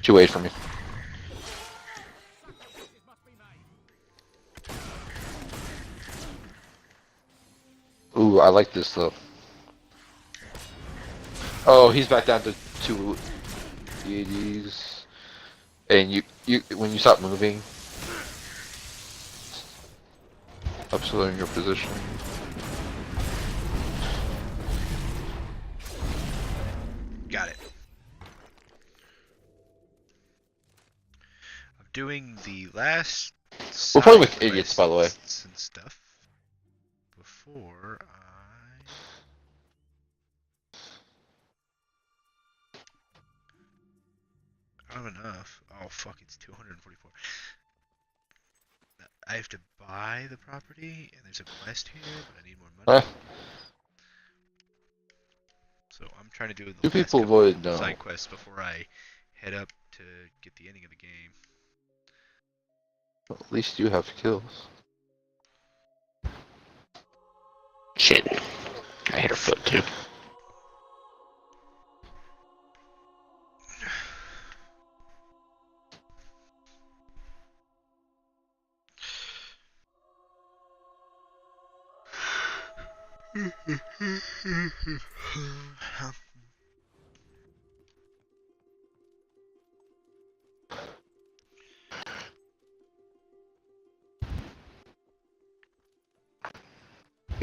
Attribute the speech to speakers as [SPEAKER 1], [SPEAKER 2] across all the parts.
[SPEAKER 1] She wait for me. Ooh, I like this though. Oh, he's back down to 280s. And you when you stop moving, upswell in your position.
[SPEAKER 2] Got it. I'm doing the last.
[SPEAKER 1] We're playing with idiots, by the way.
[SPEAKER 2] And stuff before I don't have enough. Oh fuck! It's 244. I have to buy the property, and there's a quest here, but I need more money. So I'm trying to do the last couple side quests before I head up to get the ending of the game.
[SPEAKER 1] Well, at least you have kills.
[SPEAKER 3] Shit. I hit her foot too.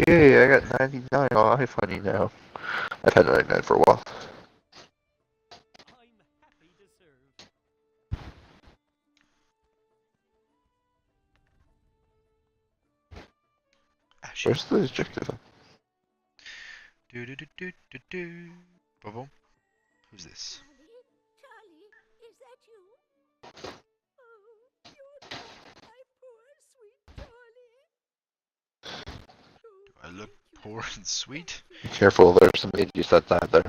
[SPEAKER 1] Yay, I got 99. Oh, I'm funny now. I've had 99 for a while. Where's the objective?
[SPEAKER 2] Bobo? Who's this?
[SPEAKER 4] Charlie, is that you? Oh, you're not my poor, sweet Charlie.
[SPEAKER 2] Do I look poor and sweet?
[SPEAKER 1] Be careful, there's some idiots that died there.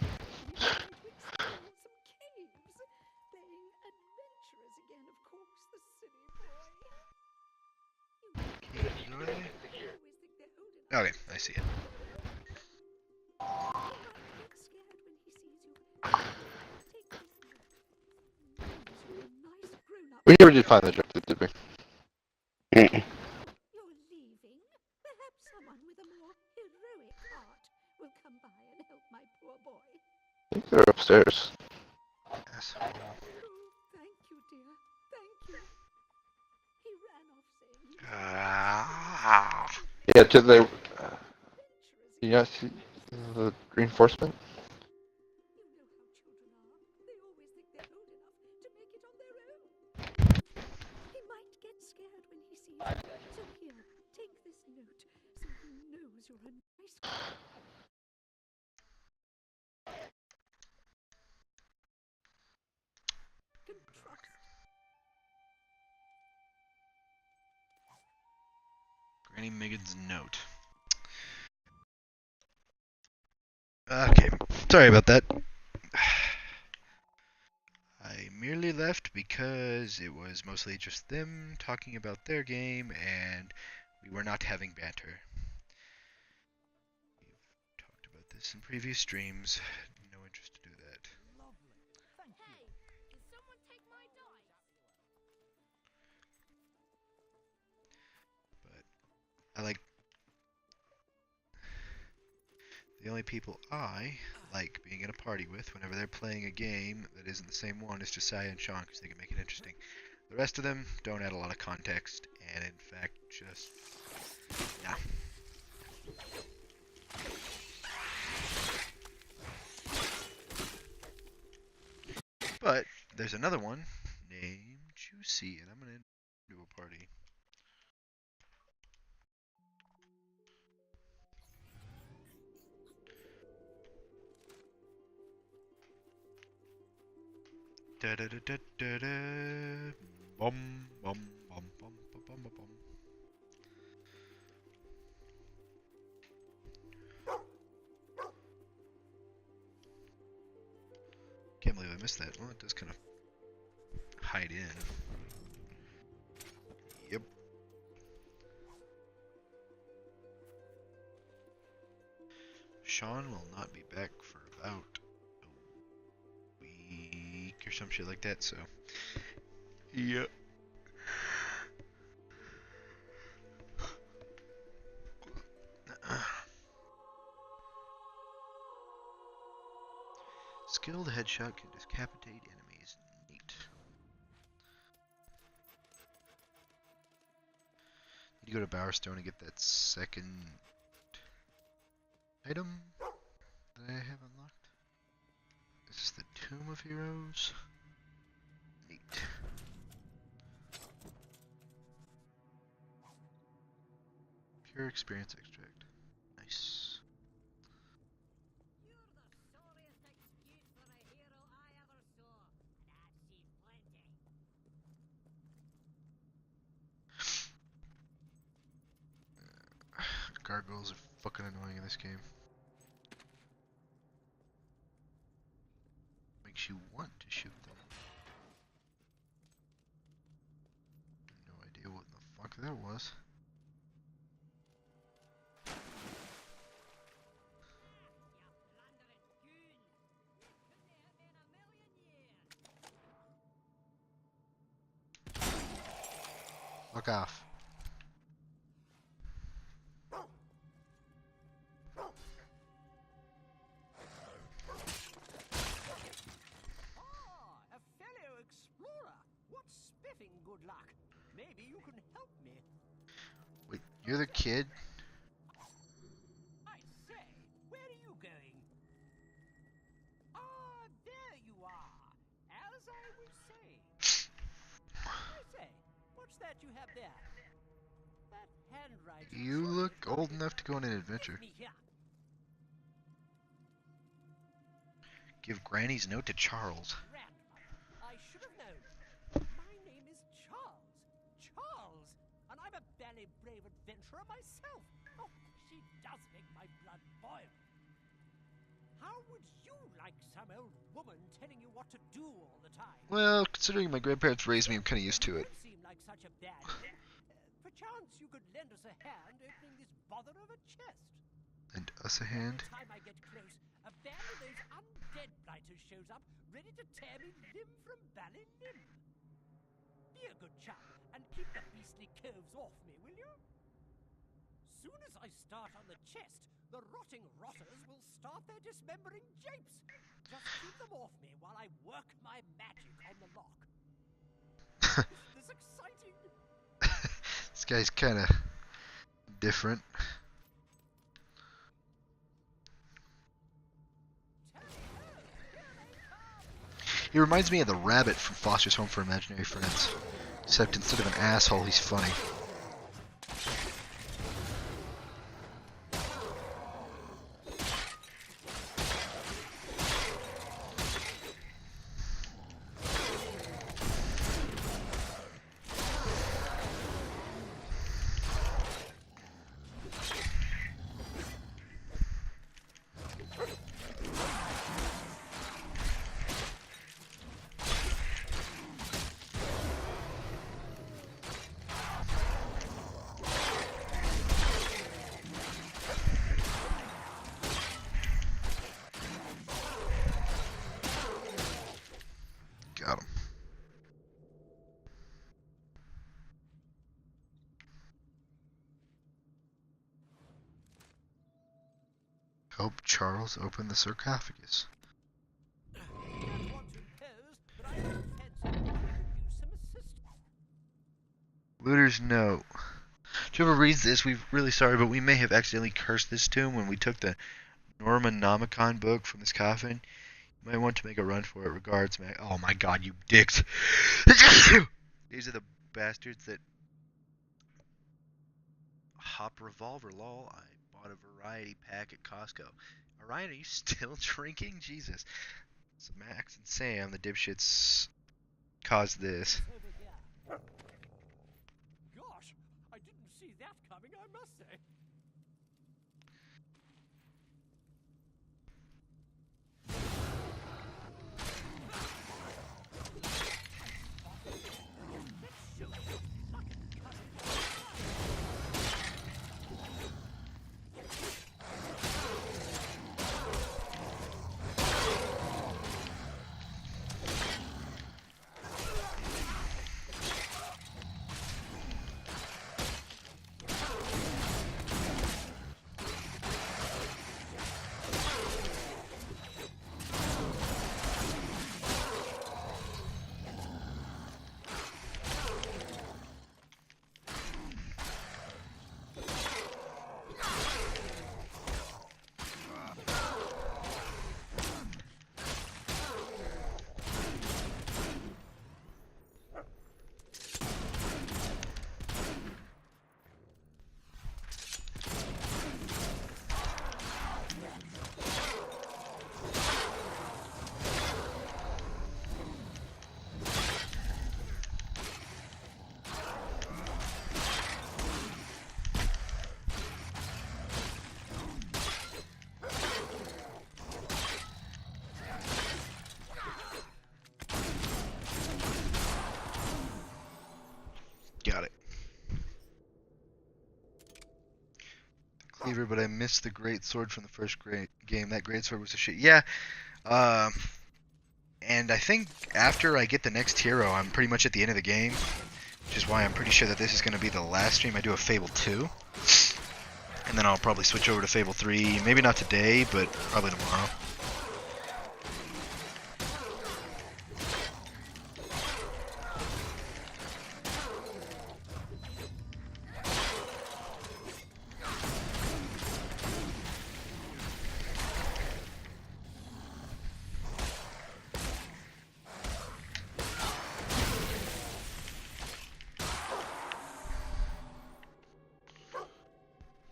[SPEAKER 2] Okay, I see it.
[SPEAKER 1] We never did find the objective, did we?
[SPEAKER 4] You're leaving? Perhaps someone with a more heroic heart will come by and help my poor boy.
[SPEAKER 1] I think they're upstairs.
[SPEAKER 2] Asshole.
[SPEAKER 4] Oh, thank you, dear. Thank you. He ran off saying
[SPEAKER 1] Yeah, to the... you not see the reinforcement?
[SPEAKER 4] You know how children are. They always think they're old enough to make it on their own. He might get scared when he sees you. So here, take this note so he knows you're a nice girl.
[SPEAKER 2] Granny Megan's note. Okay, sorry about that. I merely left because it was mostly just them talking about their game and we were not having banter. We've talked about this in previous streams. No interest to do that.
[SPEAKER 4] Hey, did someone take my dice?
[SPEAKER 2] But I like... The only people I like being in a party with whenever they're playing a game that isn't the same one is Josiah and Sean because they can make it interesting. The rest of them don't add a lot of context and in fact just... nah. But there's another one named Juicy and I'm gonna do a party. Da da da da da da. Bum bum bum bum bum bum bum. Can't believe I missed that. Well, it does kind of hide in. Yep. Sean will not be back for about a week or or some shit like that. So, yep. Skilled headshot can decapitate enemies. Neat. Need to go to Bowerstone and get that second item that I have unlocked. This is the Tomb of Heroes. Neat. Pure experience extract. Nice.
[SPEAKER 5] You're the sorriest excuse for a hero I ever saw, and I've seen plenty.
[SPEAKER 2] Gargoyles are fucking annoying in this game. Makes you want to shoot them. No idea what the fuck that was. Fuck off.
[SPEAKER 6] A fellow explorer. What spiffing good luck. Maybe you can help me.
[SPEAKER 2] Wait, you're the kid?
[SPEAKER 6] I say, where are you going? Ah, there you are. As I was saying. I say, what's that you have there? That handwriting.
[SPEAKER 2] You look old enough to go on an adventure.
[SPEAKER 6] Me here.
[SPEAKER 2] Give Granny's note to Charles.
[SPEAKER 6] Grandmother, I should have known. My name is Charles. Charles! And I'm a belly brave adventurer myself. Oh, she does make my blood boil. How would you like some old woman telling you what to do all the time?
[SPEAKER 2] Well, considering my grandparents raised me, I'm kind of used to it.
[SPEAKER 6] Don't seem like such a bad thing. Perchance you could lend us a hand opening this bother of a chest.
[SPEAKER 2] And us a hand.
[SPEAKER 6] Every time I get close, a band of those undead blighters shows up, ready to tear me limb from bally limb. Be a good chap, and keep the beastly coves off me, will you? Soon as I start on the chest, the rotting rotters will start their dismembering japes. Just keep them off me while I work my magic on the lock. Isn't this exciting?
[SPEAKER 2] This guy's kind of different. He reminds me of the rabbit from Foster's Home for Imaginary Friends. Except instead of an asshole, he's funny. Got him. Help Charles open the sarcophagus.
[SPEAKER 6] Don't want to impose, but I have a fancy that I could use some assistance.
[SPEAKER 2] Looter's note. Whoever reads this, we're really sorry, but we may have accidentally cursed this tomb when we took the Normonomicon book from this coffin. You might want to make a run for it. Regards, Mac. Oh my god, you dicks. These are the bastards that hop revolver, lol. I bought a variety pack at Costco. Orion, are you still drinking? Jesus. So Max and Sam, the dipshits, caused this.
[SPEAKER 6] Over here. Gosh, I didn't see that coming, I must say.
[SPEAKER 2] Fever, but I missed the great sword from the first great game. That great sword was a shit. Yeah, and I think after I get the next hero, I'm pretty much at the end of the game, which is why I'm pretty sure that this is going to be the last stream I do of Fable 2. And then I'll probably switch over to Fable 3, maybe not today, but probably tomorrow.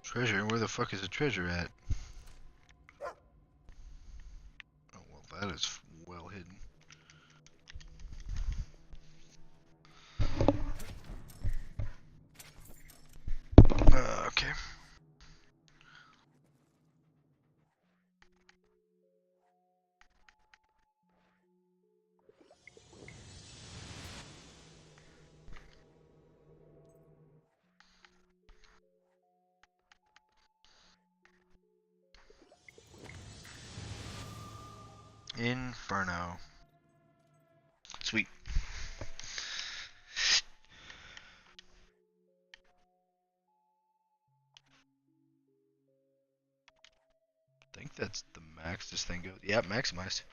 [SPEAKER 2] Treasure? Where the fuck is the treasure at? Oh, well, that is well hidden. Okay. Inferno. Sweet. I think that's the max this thing goes. Yeah, maximized.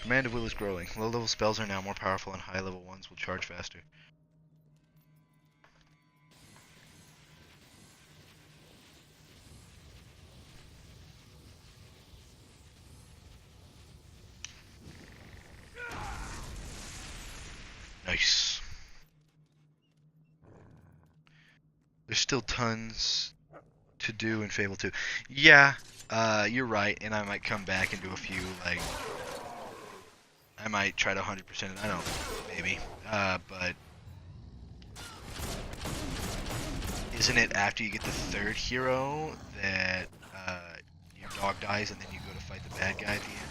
[SPEAKER 2] Command of will is growing. Low level spells are now more powerful and high level ones will charge faster. Nice. There's still tons to do in Fable 2. Yeah, you're right, and I might come back and do a few, like, I might try to 100% it, I don't know, maybe, but isn't it after you get the third hero that, your dog dies and then you go to fight the bad guy at the end?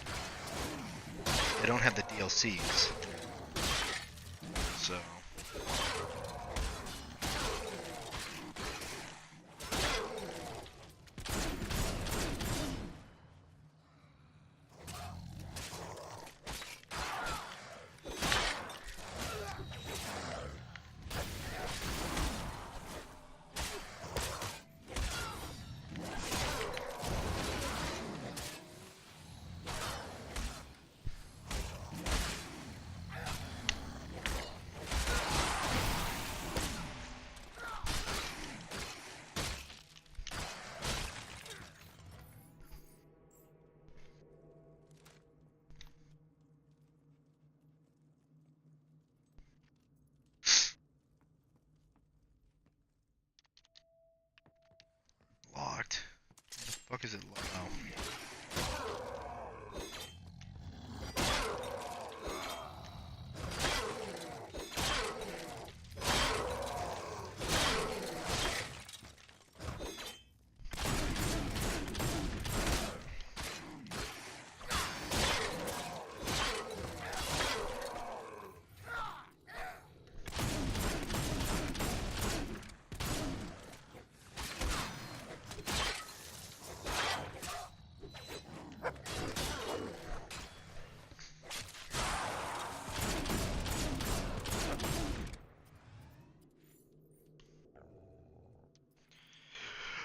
[SPEAKER 2] They don't have the DLCs, so... Locked. What the fuck is it locked? Oh.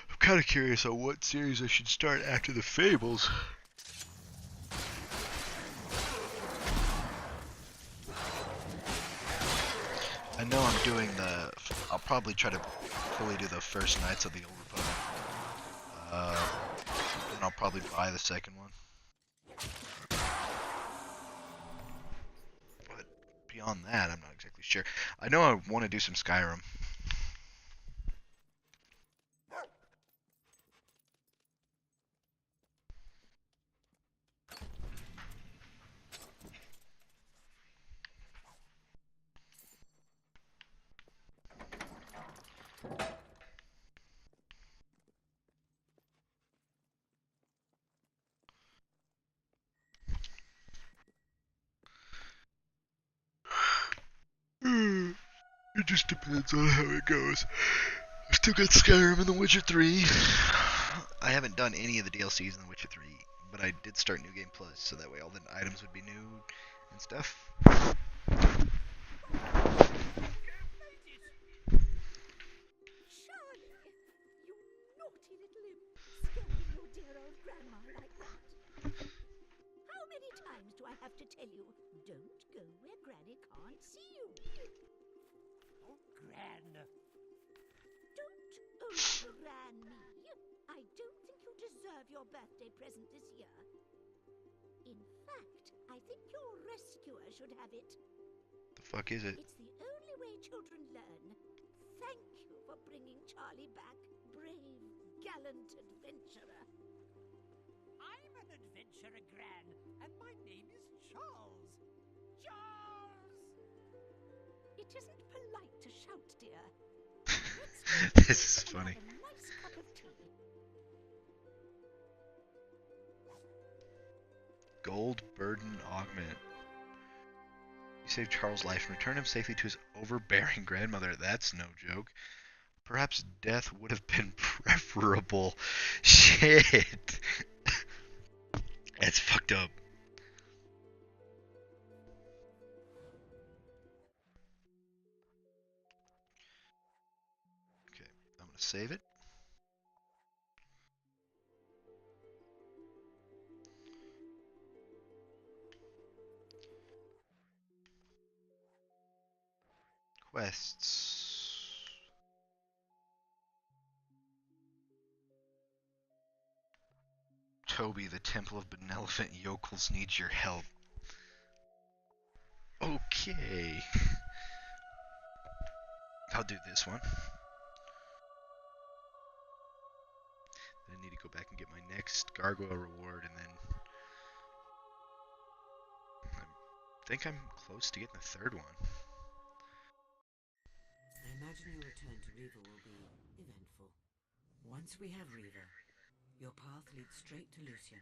[SPEAKER 2] I'm kind of curious on what series I should start after the Fables. I know I'm doing the... I'll probably try to fully do the first Knights of the Old Republic. And I'll probably buy the second one. But beyond that, I'm not exactly sure. I know I want to do some Skyrim. It just depends on how it goes. Still got Skyrim and The Witcher 3. I haven't done any of the DLCs in The Witcher 3, but I did start New Game Plus, so that way all the items would be new and stuff.
[SPEAKER 4] Charlie, you naughty little imp, scaring your dear old grandma like that. How many times do I have to tell you, don't go where Granny can't see you?
[SPEAKER 6] Oh, Gran.
[SPEAKER 4] Don't overran me. I don't think you deserve your birthday present this year. In fact, I think your rescuer should have it.
[SPEAKER 2] The fuck is it?
[SPEAKER 4] It's the only way children learn. Thank you for bringing Charlie back, brave, gallant adventurer.
[SPEAKER 6] I'm an adventurer, Gran, and my name is Charles. Charles!
[SPEAKER 4] It isn't polite to shout, dear.
[SPEAKER 2] This is funny.
[SPEAKER 4] Have a nice cup of tea.
[SPEAKER 2] Gold Burden Augment. You saved Charles' life and returned him safely to his overbearing grandmother. That's no joke. Perhaps death would have been preferable. Shit. That's fucked up. Okay, I'm gonna save it. Quests. Toby, the Temple of Benevolent Yokels needs your help. Okay. I'll do this one. Then I need to go back and get my next gargoyle reward, and then I think I'm close to getting the third one.
[SPEAKER 7] I imagine your return to Riva will be eventful. Once we have Riva, your path leads straight to Lucian.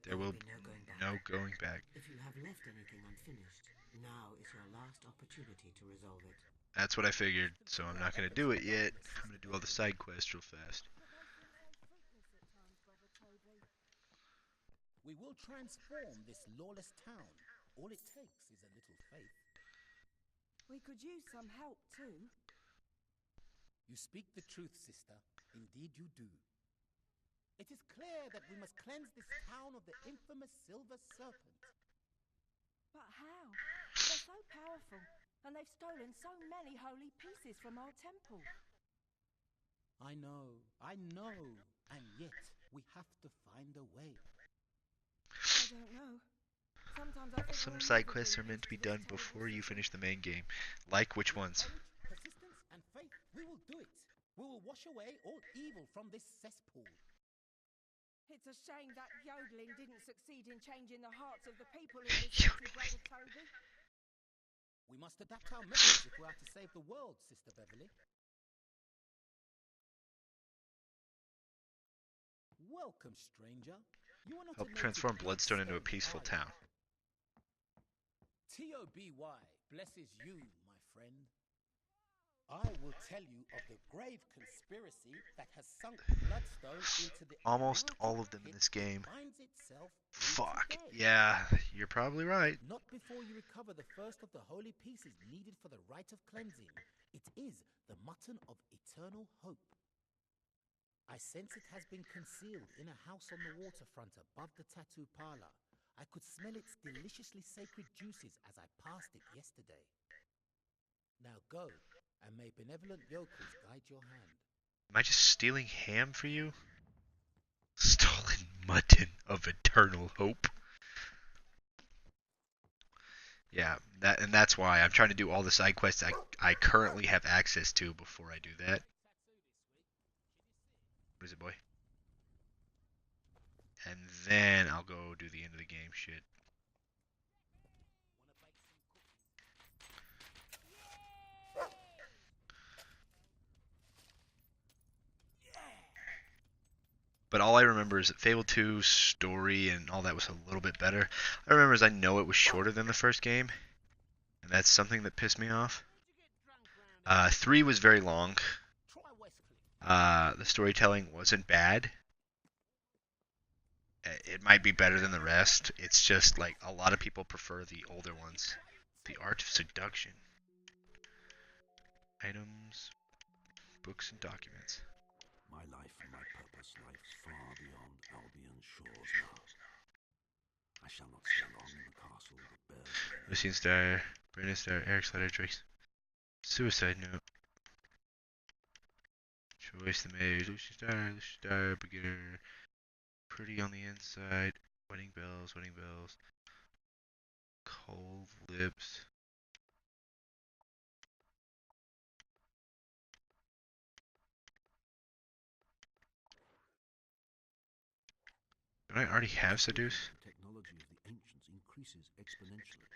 [SPEAKER 2] There will
[SPEAKER 7] be no going back.
[SPEAKER 2] no going back.
[SPEAKER 7] If you have left anything unfinished, now is your last opportunity to resolve it.
[SPEAKER 2] That's what I figured, so I'm not going to do it yet. I'm going to do all the side quests real fast.
[SPEAKER 8] We will transform this lawless town. All it takes is a little faith.
[SPEAKER 9] We could use some help too.
[SPEAKER 8] You speak the truth, sister. Indeed you do. It is clear that we must cleanse this town of the infamous Silver Serpent.
[SPEAKER 9] But how? They're so powerful, and they've stolen so many holy pieces from our temple.
[SPEAKER 8] I know, and yet we have to find a way.
[SPEAKER 9] I don't know. Sometimes I think
[SPEAKER 2] Some
[SPEAKER 9] we'll
[SPEAKER 2] side
[SPEAKER 9] never
[SPEAKER 2] quests
[SPEAKER 9] be
[SPEAKER 2] are meant to be
[SPEAKER 9] this
[SPEAKER 2] done
[SPEAKER 9] terrible
[SPEAKER 2] before you
[SPEAKER 9] city.
[SPEAKER 2] finish the main game. Like which ones?
[SPEAKER 8] Courage, persistence, and faith, we will do it. We will wash away all evil from this cesspool.
[SPEAKER 9] It's a shame that yodeling didn't succeed in changing the hearts of the people in this city, Brother Toby.
[SPEAKER 8] We must adapt our methods if we are to save the world, Sister Beverly. Welcome, stranger. You are not
[SPEAKER 2] Help
[SPEAKER 8] a native
[SPEAKER 2] transform Bloodstone into a
[SPEAKER 8] Bloodstone,
[SPEAKER 2] peaceful
[SPEAKER 8] are you?
[SPEAKER 2] town.
[SPEAKER 8] T-O-B-Y blesses you, my friend. I will tell you of the grave conspiracy that has sunk Bloodstone into the
[SPEAKER 2] Almost
[SPEAKER 8] immortal
[SPEAKER 2] all of them in
[SPEAKER 8] pit
[SPEAKER 2] this game.
[SPEAKER 8] that finds itself in
[SPEAKER 2] Fuck.
[SPEAKER 8] today.
[SPEAKER 2] Yeah, you're probably right.
[SPEAKER 8] Not before you recover the first of the holy pieces needed for the rite of cleansing. It is the mutton of eternal hope. I sense it has been concealed in a house on the waterfront above the tattoo parlor. I could smell its deliciously sacred juices as I passed it yesterday. Now go, and may benevolent yokels guide your hand.
[SPEAKER 2] Am I just stealing ham for you? Stolen mutton of eternal hope. Yeah, that's why I'm trying to do all the side quests I currently have access to before I do that. What is it, boy? And then I'll go do the end of the game shit. But all I remember is that Fable 2's story and all that was a little bit better. I remember is I know it was shorter than the first game, and that's something that pissed me off. 3 was very long.
[SPEAKER 8] Try Westcliff.
[SPEAKER 2] The storytelling wasn't bad. It might be better than the rest. It's just like a lot of people prefer the older ones. The Art of Seduction. Items, books, and documents.
[SPEAKER 10] My life and my purpose lie far beyond Albion's shores now. I shall not stay long in the castle that bears my name.
[SPEAKER 2] Lucian Star, Brandon Star, Eric's letter, Drake's suicide note. Choice the maze, Lucian Star, beginner, pretty on the inside, wedding bells, cold lips. Don't I already have seduce?
[SPEAKER 10] The technology of the ancients increases exponentially.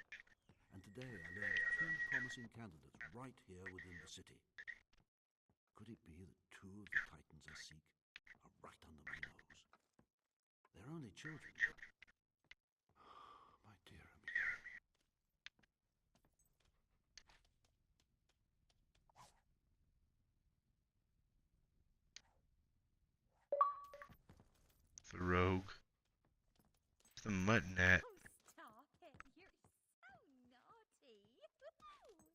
[SPEAKER 10] And today I learned of two promising candidates right here within the city. Could it be that two of the titans I seek are right under my nose? They're only children, but... my dear Amir.
[SPEAKER 2] The rogue. The mutton net.
[SPEAKER 5] Oh, stop it. You're so naughty.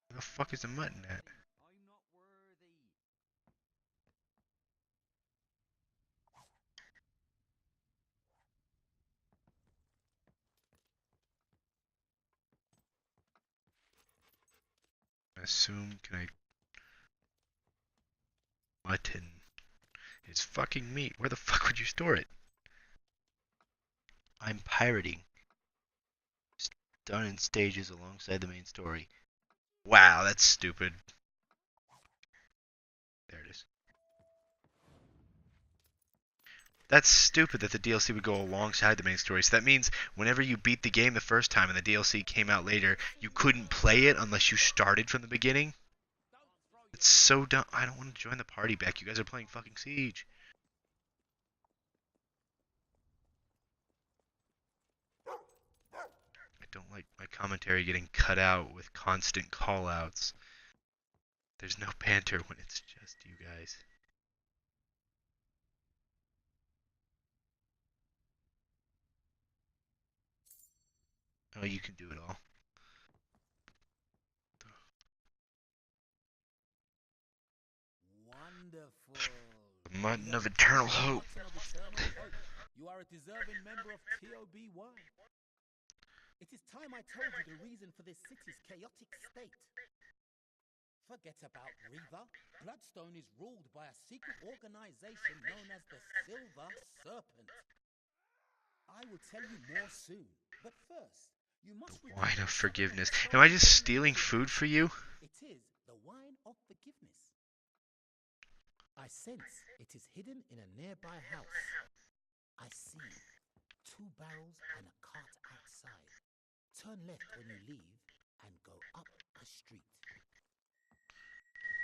[SPEAKER 2] Where the fuck is the mutton net?
[SPEAKER 6] I'm not worthy.
[SPEAKER 2] I assume, can I... Mutton. It's fucking meat. Where the fuck would you store it? I'm pirating. It's done in stages alongside the main story. Wow, that's stupid. There it is. That's stupid that the DLC would go alongside the main story. So that means whenever you beat the game the first time and the DLC came out later, you couldn't play it unless you started from the beginning? It's so dumb. I don't want to join the party back. You guys are playing fucking Siege. I don't like my commentary getting cut out with constant callouts. There's no banter when it's just you guys. Oh, you can do it all.
[SPEAKER 8] Wonderful.
[SPEAKER 2] The mutton of eternal hope.
[SPEAKER 8] Mutton of eternal hope. You are a deserving member of TOB1. It is time I told you the reason for this city's chaotic state. Forget about Reaver. Bloodstone is ruled by a secret organization known as the Silver Serpent. I will tell you more soon, but first, you must...
[SPEAKER 2] Wine of forgiveness. Am I just stealing food for you?
[SPEAKER 8] It is the wine of forgiveness. I sense it is hidden in a nearby house. I see 2 barrels and a cart outside. Turn left when you leave and go up a street.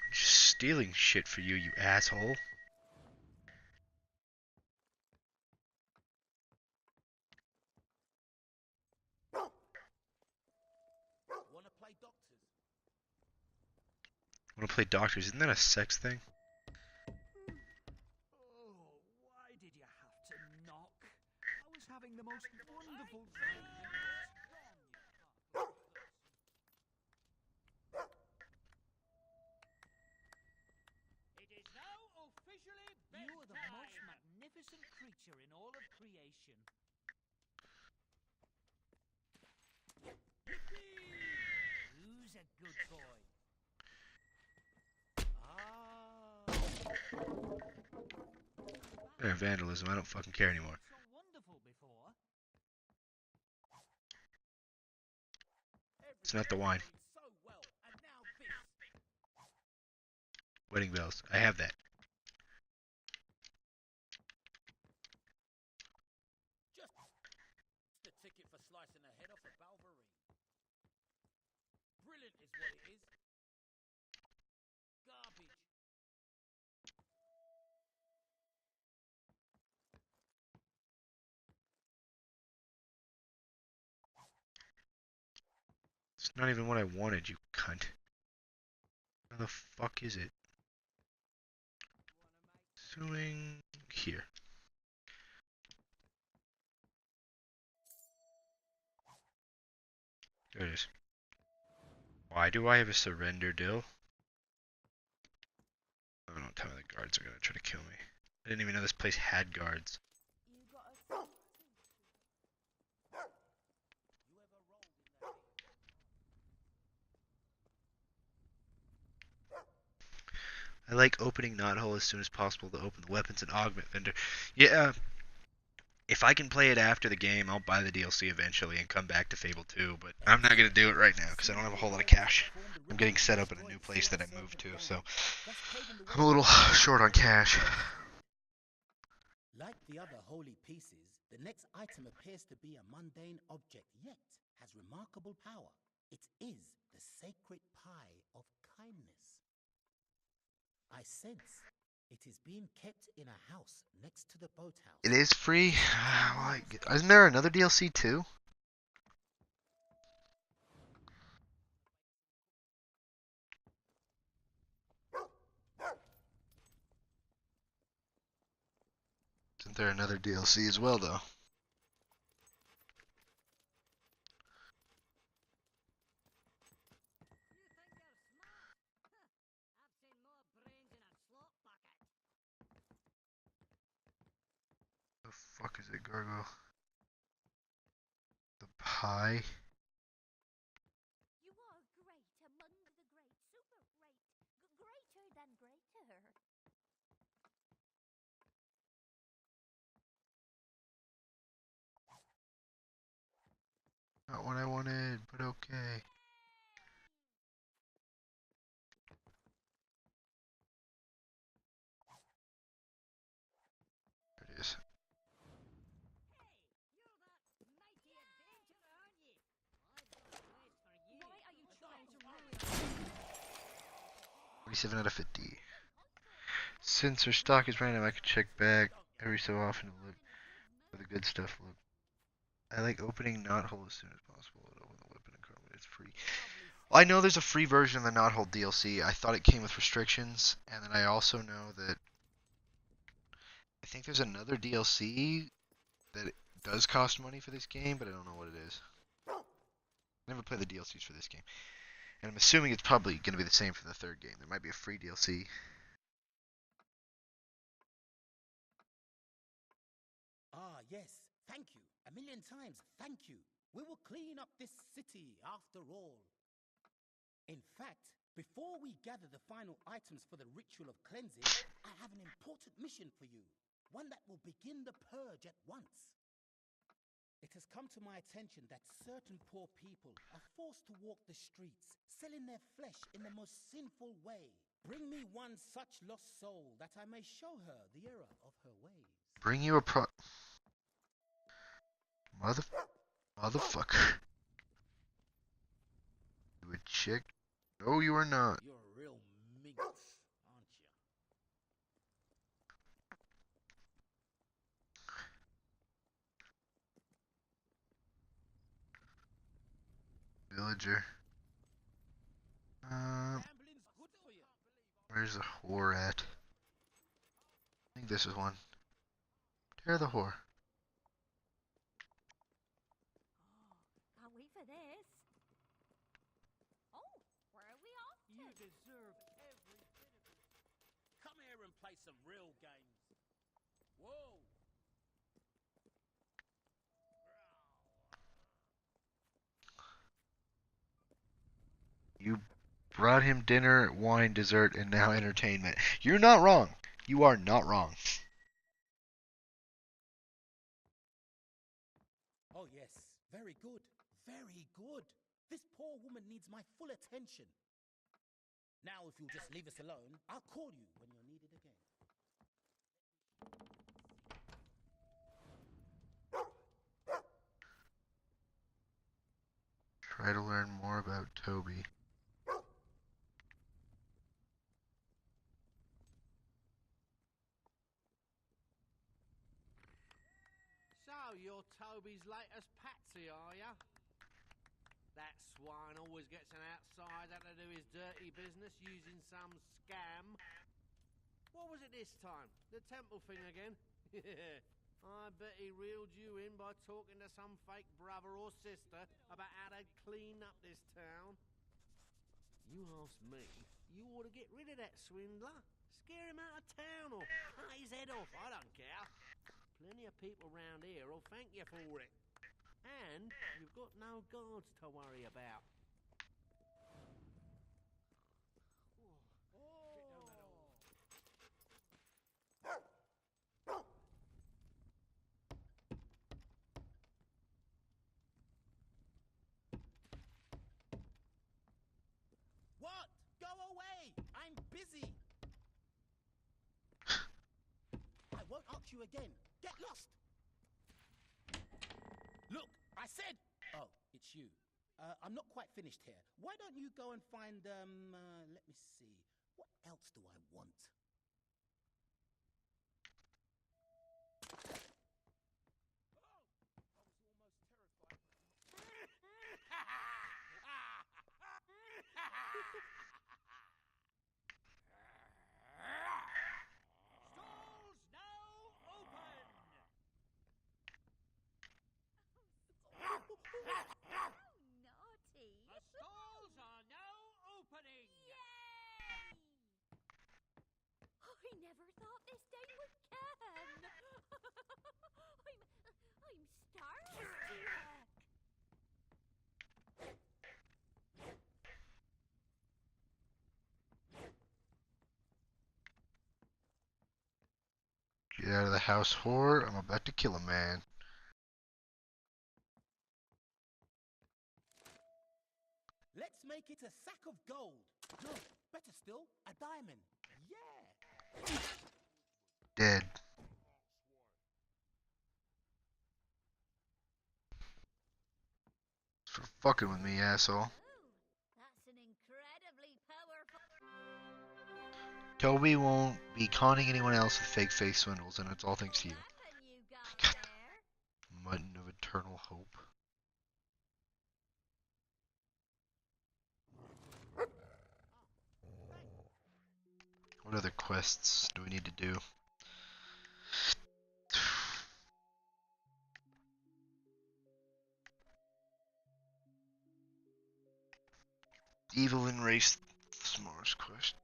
[SPEAKER 2] I'm just stealing shit for you, you asshole.
[SPEAKER 8] Wanna play doctors?
[SPEAKER 2] Wanna play doctors? Isn't that a sex thing?
[SPEAKER 6] Oh, why did you have to knock? I was having the most wonderful time. It is now officially bedtime. You are the most magnificent creature in all of creation. Who's a good boy?
[SPEAKER 2] Vandalism, I don't fucking care anymore.
[SPEAKER 6] So wonderful before.
[SPEAKER 2] It's not the wine.
[SPEAKER 6] So well, and now this.
[SPEAKER 2] Wedding bells. I have that.
[SPEAKER 8] Just the ticket for slicing the head off a Balverine. Brilliant is what it is. Garbage.
[SPEAKER 2] It's not even what I wanted, you cunt. Where the fuck is it? Assuming here. There it is. Why do I have a surrender deal? Oh, don't tell me the guards are gonna try to kill me. I didn't even know this place had guards.
[SPEAKER 9] You got a
[SPEAKER 2] I like opening knothole as soon as possible to open the weapons and augment vendor. Yeah, if I can play it after the game, I'll buy the DLC eventually and come back to Fable 2, but I'm not going to do it right now because I don't have a whole lot of cash. I'm getting set up in a new place that I moved to, so I'm a little short on cash.
[SPEAKER 8] Like the other holy pieces, the next item appears to be a mundane object, yet has remarkable power. It is the sacred pie of kindness. I sense it is being kept in a house next to the boathouse.
[SPEAKER 2] It is free? Isn't there another DLC too? Isn't there another DLC as well, though? The fuck is it, Gargo? The pie?
[SPEAKER 4] You are great among the great, super great, greater than greater.
[SPEAKER 2] Not what I wanted, but okay. There it is.
[SPEAKER 9] Why are you trying to ruin
[SPEAKER 2] 47 out of 50. Since our stock is random, I can check back every so often to look for the good stuff. Look, I like opening knothole as soon as possible and open the weapon and chrome. It's free. Well, I know there's a free version of the knothole DLC. I thought it came with restrictions, and then I also know that I think there's another DLC that it does cost money for this game, but I don't know what it is. Never played the DLCs for this game. And I'm assuming it's probably going to be the same for the third game. There might be a free DLC.
[SPEAKER 8] Ah, yes. Thank you. A million times, thank you. We will clean up this city after all. In fact, before we gather the final items for the ritual of cleansing, I have an important mission for you. One that will begin the purge at once. It has come to my attention that certain poor people are forced to walk the streets, selling their flesh in the most sinful way. Bring me one such lost soul that I may show her the error of her ways.
[SPEAKER 2] Bring you a Motherfucker. You a chick? No, you are not.
[SPEAKER 8] You're a real minx, aren't you?
[SPEAKER 2] Villager.
[SPEAKER 8] Gambling's good for you.
[SPEAKER 2] Where's the whore at? I think this is one. Tear the whore.
[SPEAKER 4] Can't wait for this. Oh, where are we off to?
[SPEAKER 6] You deserve every bit of it.
[SPEAKER 8] Come here and play some real games. Whoa!
[SPEAKER 2] You brought him dinner, wine, dessert, and now entertainment. You're not wrong. You are not wrong.
[SPEAKER 8] Oh, yes. Very good. Very good. This poor woman needs my full attention. Now, if you'll just leave us alone, I'll call you when you're needed again.
[SPEAKER 2] Try to learn more about Toby.
[SPEAKER 11] So, you're Toby's latest patsy, are ya? That swine always gets an outsider to do his dirty business using some scam. What was it this time? The temple thing again? I bet he reeled you in by talking to some fake brother or sister about how to clean up this town. You ask me, you ought to get rid of that swindler. Scare him out of town or cut his head off, I don't care. Plenty of people round here will thank you for it. And you've got no guards to worry about.
[SPEAKER 8] What? Go away! I'm busy! I won't ask you again. Get lost! Look, I said... Oh, it's you. I'm not quite finished here. Why don't you go and find, let me see. What else do I want?
[SPEAKER 6] Stalls now open!
[SPEAKER 4] Naughty.
[SPEAKER 6] The stalls are now opening!
[SPEAKER 4] Yay! I never thought this day would come. I'm starstruck.
[SPEAKER 1] Get out of the house, whore. I'm about to kill a man.
[SPEAKER 8] Let's make it a sack of gold. No, better still, a diamond. Yeah.
[SPEAKER 1] Dead. For fucking with me, asshole.
[SPEAKER 5] Oh, that's an incredibly powerful...
[SPEAKER 1] Toby won't be conning anyone else with fake face swindles, and it's all thanks to you.
[SPEAKER 5] weapon you got there.
[SPEAKER 1] Mutton of eternal hope. What other quests do we need to do? Evil and race s'mores quest.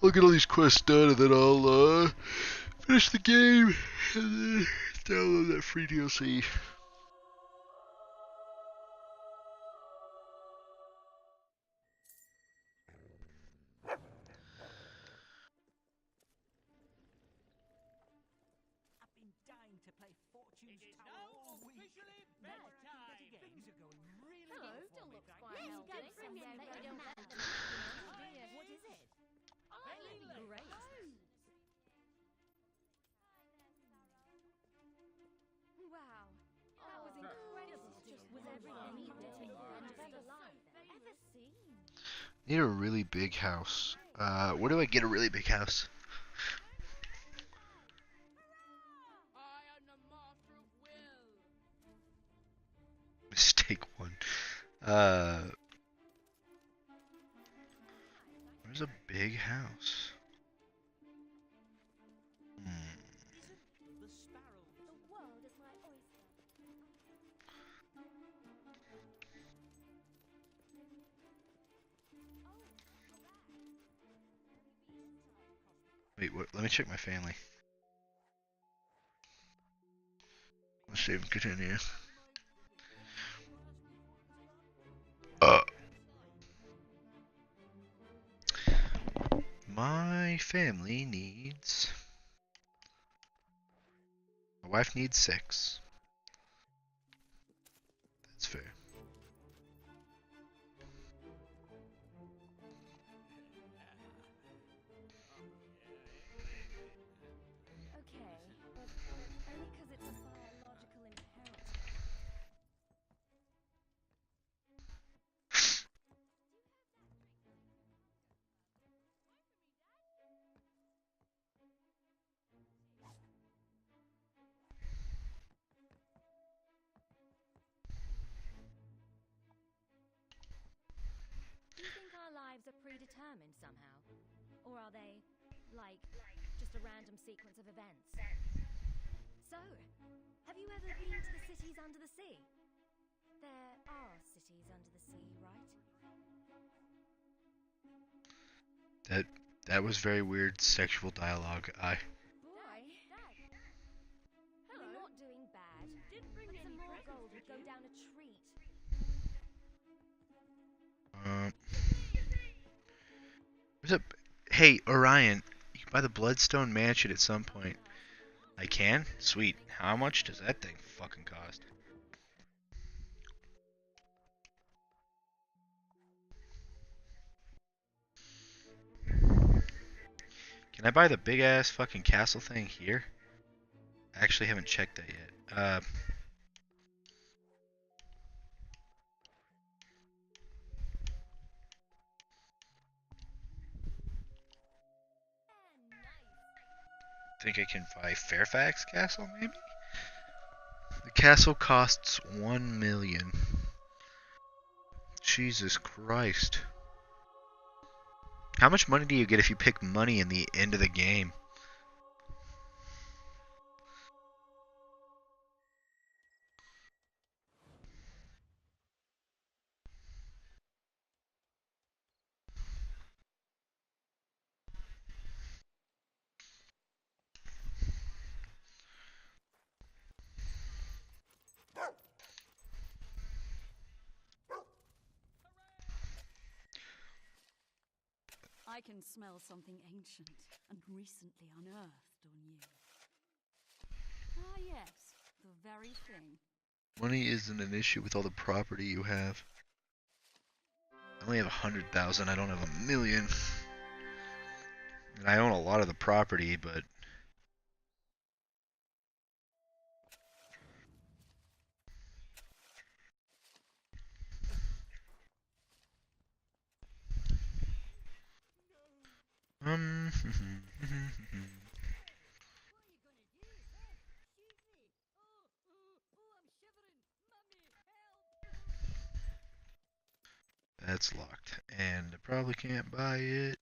[SPEAKER 1] I'll get all these quests done and then I'll finish the game and then download that free DLC.
[SPEAKER 6] I've been dying to play Fortune's Tower all week.
[SPEAKER 11] Officially
[SPEAKER 6] Now I can
[SPEAKER 11] bedtime.
[SPEAKER 6] get a game. Things are going really
[SPEAKER 4] Hello,
[SPEAKER 6] well for
[SPEAKER 4] don't
[SPEAKER 6] me,
[SPEAKER 4] look
[SPEAKER 6] thank
[SPEAKER 4] quite
[SPEAKER 6] you.
[SPEAKER 4] healthy.
[SPEAKER 5] Let's go from
[SPEAKER 4] Someone
[SPEAKER 5] there,
[SPEAKER 4] that
[SPEAKER 5] we
[SPEAKER 4] don't
[SPEAKER 5] don't
[SPEAKER 4] have
[SPEAKER 5] have
[SPEAKER 4] the
[SPEAKER 5] the
[SPEAKER 4] means,
[SPEAKER 5] What is it?
[SPEAKER 6] Very late.
[SPEAKER 4] Great. Wow, that was incredible. Was everything you did ever seen?
[SPEAKER 1] Need a really big house. Where do I get a really big house?
[SPEAKER 11] I am the master of will.
[SPEAKER 1] Mistake one. Where's a big house?
[SPEAKER 6] Isn't the sparrow
[SPEAKER 4] The world is my oyster.
[SPEAKER 1] Wait, what? Let me check my family. Let's save and continue. My family needs... My wife needs 6. That's fair.
[SPEAKER 4] Okay, but only because it's a biological imperative.
[SPEAKER 12] predetermined somehow? Or are they, like, just a random sequence of events? So, have you ever been to the cities under the sea? There are cities under the sea, right?
[SPEAKER 2] That was very weird sexual dialogue.
[SPEAKER 12] Boy. Dad. Hello. We're not doing bad.
[SPEAKER 9] Didn't bring
[SPEAKER 12] But
[SPEAKER 9] me
[SPEAKER 12] some
[SPEAKER 9] any
[SPEAKER 12] more
[SPEAKER 9] presents,
[SPEAKER 12] gold
[SPEAKER 9] did
[SPEAKER 12] would go
[SPEAKER 9] you?
[SPEAKER 12] down a treat.
[SPEAKER 2] What's up? Hey, Orion, you can buy the Bloodstone Mansion at some point. I can? Sweet. How much does that thing fucking cost? Can I buy the big ass fucking castle thing here? I actually haven't checked that yet. Think I can buy Fairfax Castle, maybe? The castle costs 1 million. Jesus Christ. How much money do you get if you pick money in the end of the game?
[SPEAKER 13] I can smell something ancient and recently unearthed on you. Ah, yes, the very thing.
[SPEAKER 2] Money isn't an issue with all the property you have. I only have 100,000. I don't have 1 million. And I own a lot of the property, but that's locked, and I probably can't buy it.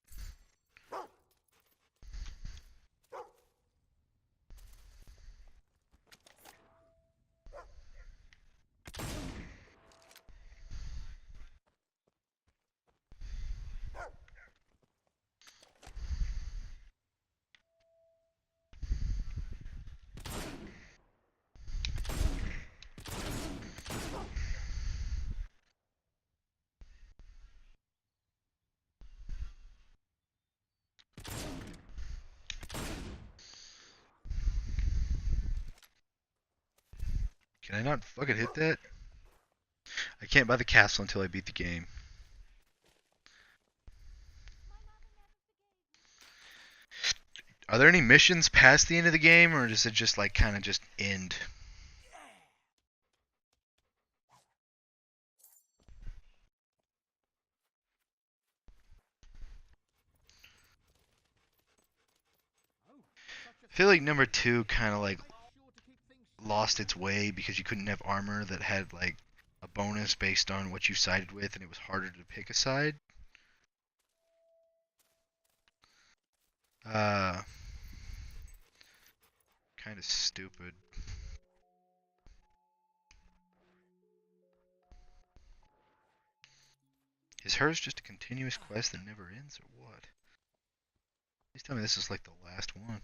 [SPEAKER 2] Can I not fucking hit that? I can't buy the castle until I beat the game. Are there any missions past the end of the game, or does it just like kind of just end? I feel like number 2 kind of like lost its way because you couldn't have armor that had like a bonus based on what you sided with, and it was harder to pick a side. Kind of stupid. Is hers just a continuous quest that never ends, or what? Please tell me this is like the last one.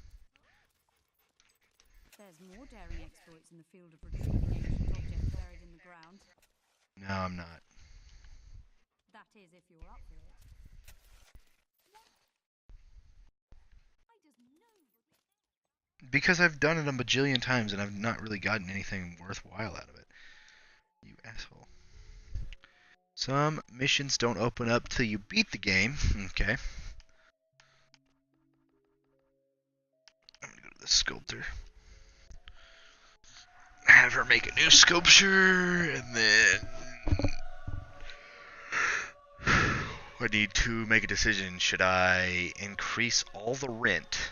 [SPEAKER 13] There's more daring exploits in the field of retrieving ancient objects buried in the ground.
[SPEAKER 2] No, I'm not.
[SPEAKER 13] That is, if you're up for it.
[SPEAKER 2] Because I've done it a bajillion times and I've not really gotten anything worthwhile out of it. You asshole. Some missions don't open up till you beat the game. Okay. I'm gonna go to the sculptor. Have her make a new sculpture, and then I need to make a decision. Should I increase all the rent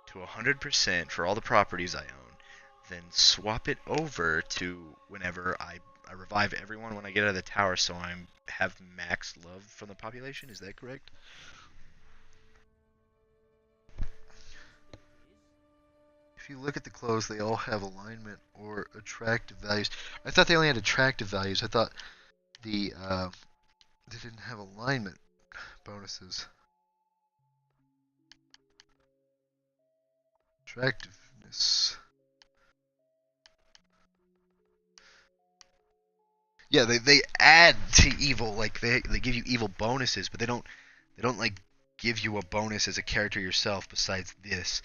[SPEAKER 2] to 100% for all the properties I own, then swap it over to whenever I I revive everyone when I get out of the tower, so I have max love from the population. Is that correct? If you look at the clothes, they all have alignment or attractive values. I thought they only had attractive values. I thought they didn't have alignment bonuses. Attractiveness. Yeah, they add to evil, like they give you evil bonuses, but they don't like give you a bonus as a character yourself besides this.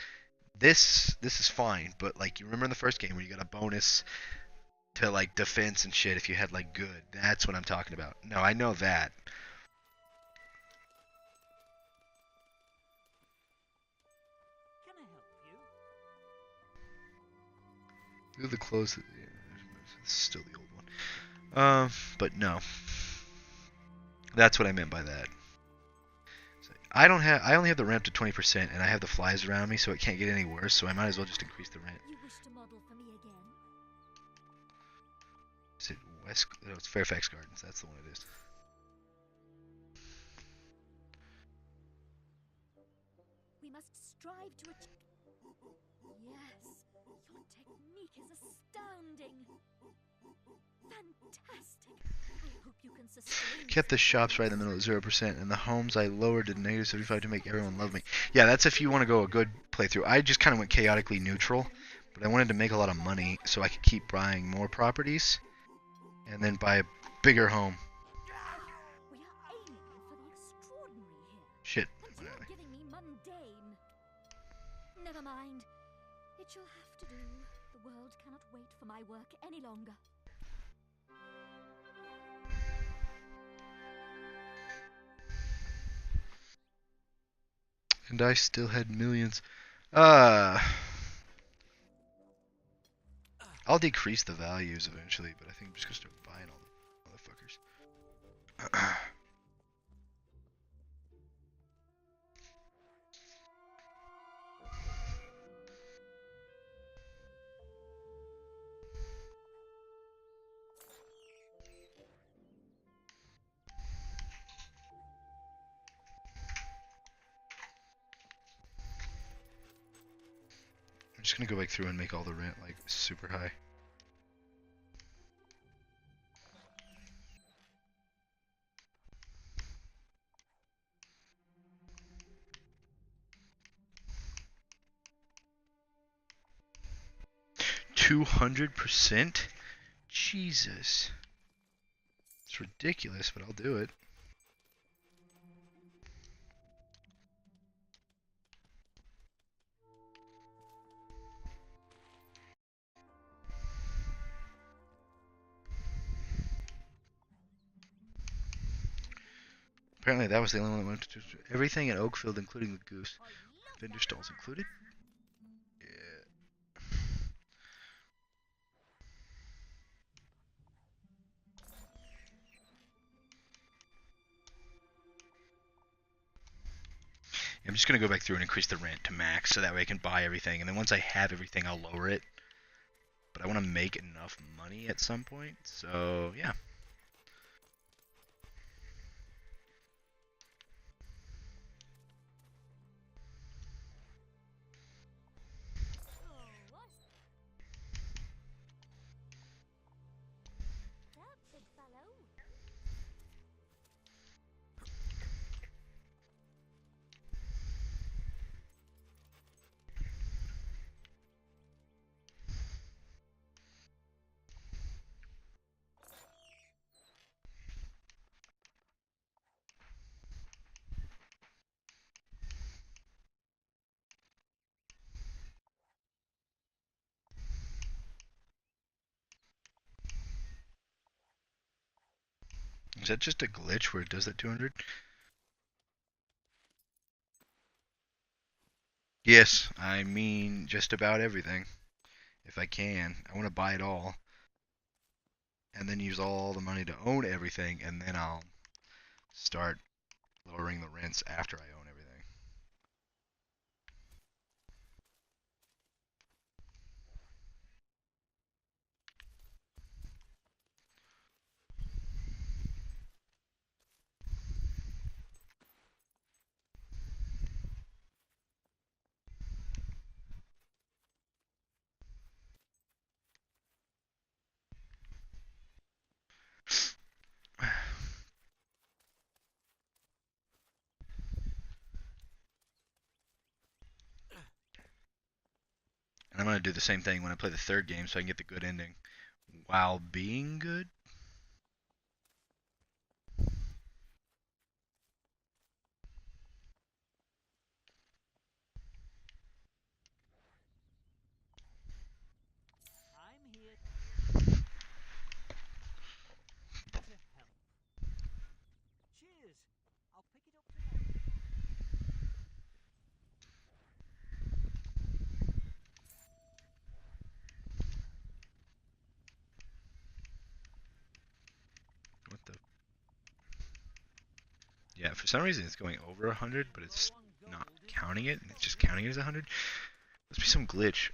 [SPEAKER 2] This is fine, but like you remember in the first game where you got a bonus to like defense and shit if you had like good. That's what I'm talking about. No, I know that.
[SPEAKER 6] Can I help you?
[SPEAKER 2] Do the clothes. Yeah, this is still the old one. But no. That's what I meant by that. I only have the ramp to 20%, and I have the flies around me, so it can't get any worse. So I might as well just increase the rent.
[SPEAKER 12] You wish to model for me again?
[SPEAKER 2] Is it West? No, it's Fairfax Gardens. That's the one it is.
[SPEAKER 12] We must strive to achieve. Yes, your technique is astounding. Fantastic. I hope you can sustain.
[SPEAKER 2] Kept the shops right in the middle at 0%, and the homes I lowered to -75 to make everyone love me. Yeah, that's if you want to go a good playthrough. I just kind of went chaotically neutral, but I wanted to make a lot of money so I could keep buying more properties, and then buy a bigger home.
[SPEAKER 12] We are aiming for the extraordinary here.
[SPEAKER 2] Shit.
[SPEAKER 12] And you're giving me mundane. Never mind. It shall have to do. The world cannot wait for my work any longer.
[SPEAKER 2] And I still had millions. I'll decrease the values eventually, but I think I'm just gonna start buying all the motherfuckers. I'm just gonna go back through and make all the rent like super high. $200%? Jesus. It's ridiculous, but I'll do it. Apparently that was the only one that went to everything at Oakfield, including the goose. Vendor stalls included? Yeah. I'm just going to go back through and increase the rent to max so that way I can buy everything. And then once I have everything, I'll lower it. But I want to make enough money at some point. So, yeah. Is that just a glitch where it does that 200? Yes, I mean just about everything. If I can. I want to buy it all. And then use all the money to own everything. And then I'll start lowering the rents after I own everything. to do the same thing when I play the third game so I can get the good ending while being good.
[SPEAKER 6] I'm here to help. Cheers. I'll pick it up tomorrow.
[SPEAKER 2] What the? Yeah, for some reason it's going over 100, but it's not counting it, and it's just counting it as 100. Must be some glitch.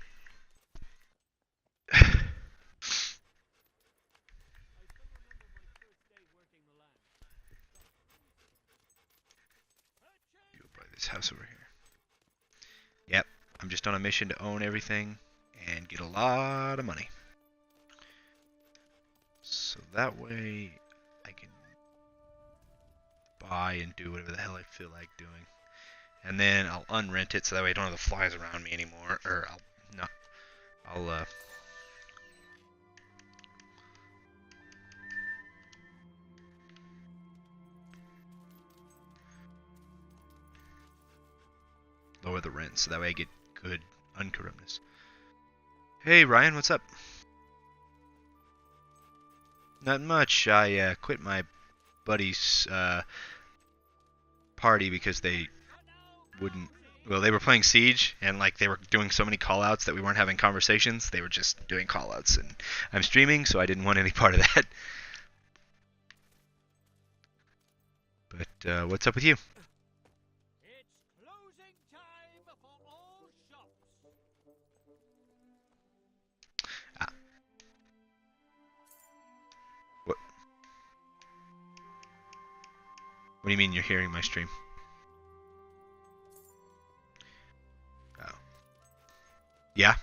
[SPEAKER 2] You'll buy this house over here. Yep, I'm just on a mission to own everything and get a lot of money. So that way I can buy and do whatever the hell I feel like doing. And then I'll unrent it so that way I don't have the flies around me anymore. Or I'll lower the rent so that way I get good uncorruptness. Hey Ryan, what's up? Not much. I quit my buddy's party because they wouldn't. Well, they were playing Siege, and like they were doing so many callouts that we weren't having conversations. They were just doing callouts, and I'm streaming, so I didn't want any part of that. But what's up with you?
[SPEAKER 6] It's closing time for all shops.
[SPEAKER 2] What? What do you mean you're hearing my stream? Oh. Yeah.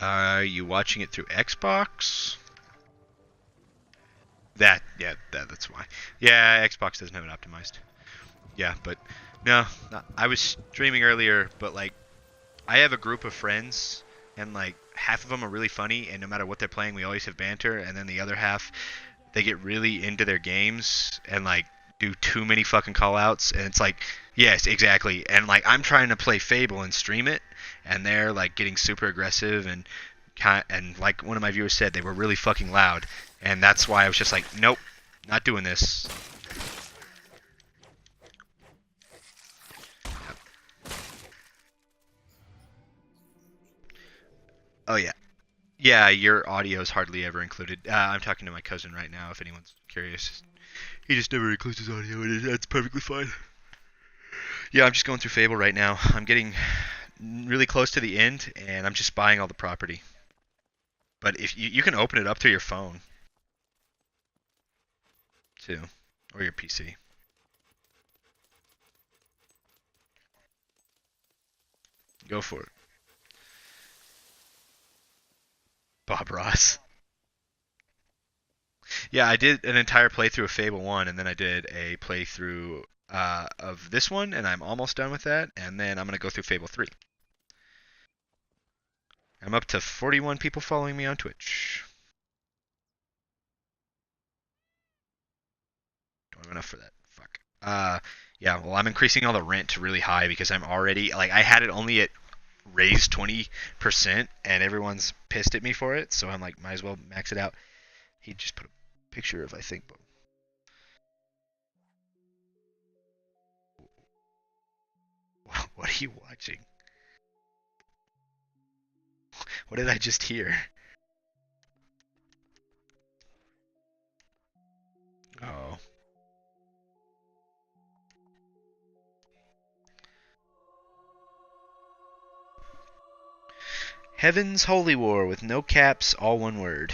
[SPEAKER 2] Are you watching it through Xbox? That's why. Yeah, Xbox doesn't have it optimized. Yeah, but no, I was streaming earlier, but like I have a group of friends, and like half of them are really funny, and no matter what they're playing, we always have banter, and then the other half, they get really into their games and like do too many fucking callouts, and it's like, yes, exactly, and like I'm trying to play Fable and stream it, and they're like getting super aggressive and like one of my viewers said, they were really fucking loud, and that's why I was just like, nope, not doing this. Oh yeah. Yeah, your audio is hardly ever included. I'm talking to my cousin right now, if anyone's curious. He just never includes his audio, and that's perfectly fine. Yeah, I'm just going through Fable right now. I'm getting really close to the end, and I'm just buying all the property. But if you can open it up through your phone, too, or your PC. Go for it. Bob Ross. Yeah, I did an entire playthrough of Fable 1, and then I did a playthrough of this one, and I'm almost done with that, and then I'm going to go through Fable 3. I'm up to 41 people following me on Twitch. Don't have enough for that. Fuck. Yeah, well, I'm increasing all the rent to really high because I'm already, like, I had it only at raised 20%, and everyone's pissed at me for it, so I'm like, might as well max it out. He just put a picture of, I think, what are you watching? What did I just hear? Oh. Heaven's Holy War with no caps, all one word.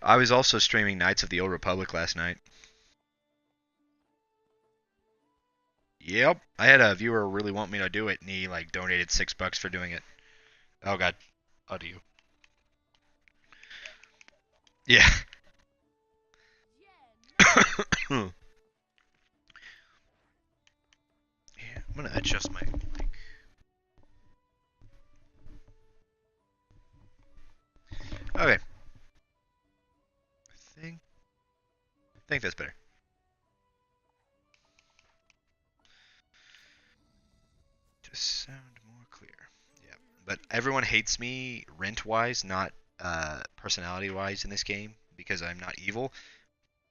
[SPEAKER 2] I was also streaming Knights of the Old Republic last night. Yep, I had a viewer really want me to do it, and he like donated $6 for doing it. Oh god, how do you? Yeah. Yeah, I'm gonna adjust my mic. Okay. I think that's better. Just sound more clear. Yeah. But everyone hates me rent-wise, not personality-wise in this game because I'm not evil.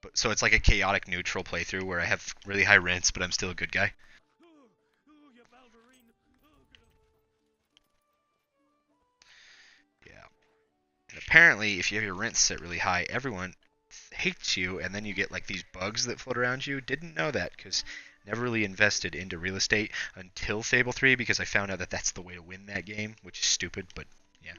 [SPEAKER 2] But so it's like a chaotic neutral playthrough where I have really high rents, but I'm still a good guy. Yeah. And apparently, if you have your rents set really high, everyone hates you, and then you get like these bugs that float around you. Didn't know that because never really invested into real estate until Fable 3 because I found out that that's the way to win that game, which is stupid, but yeah.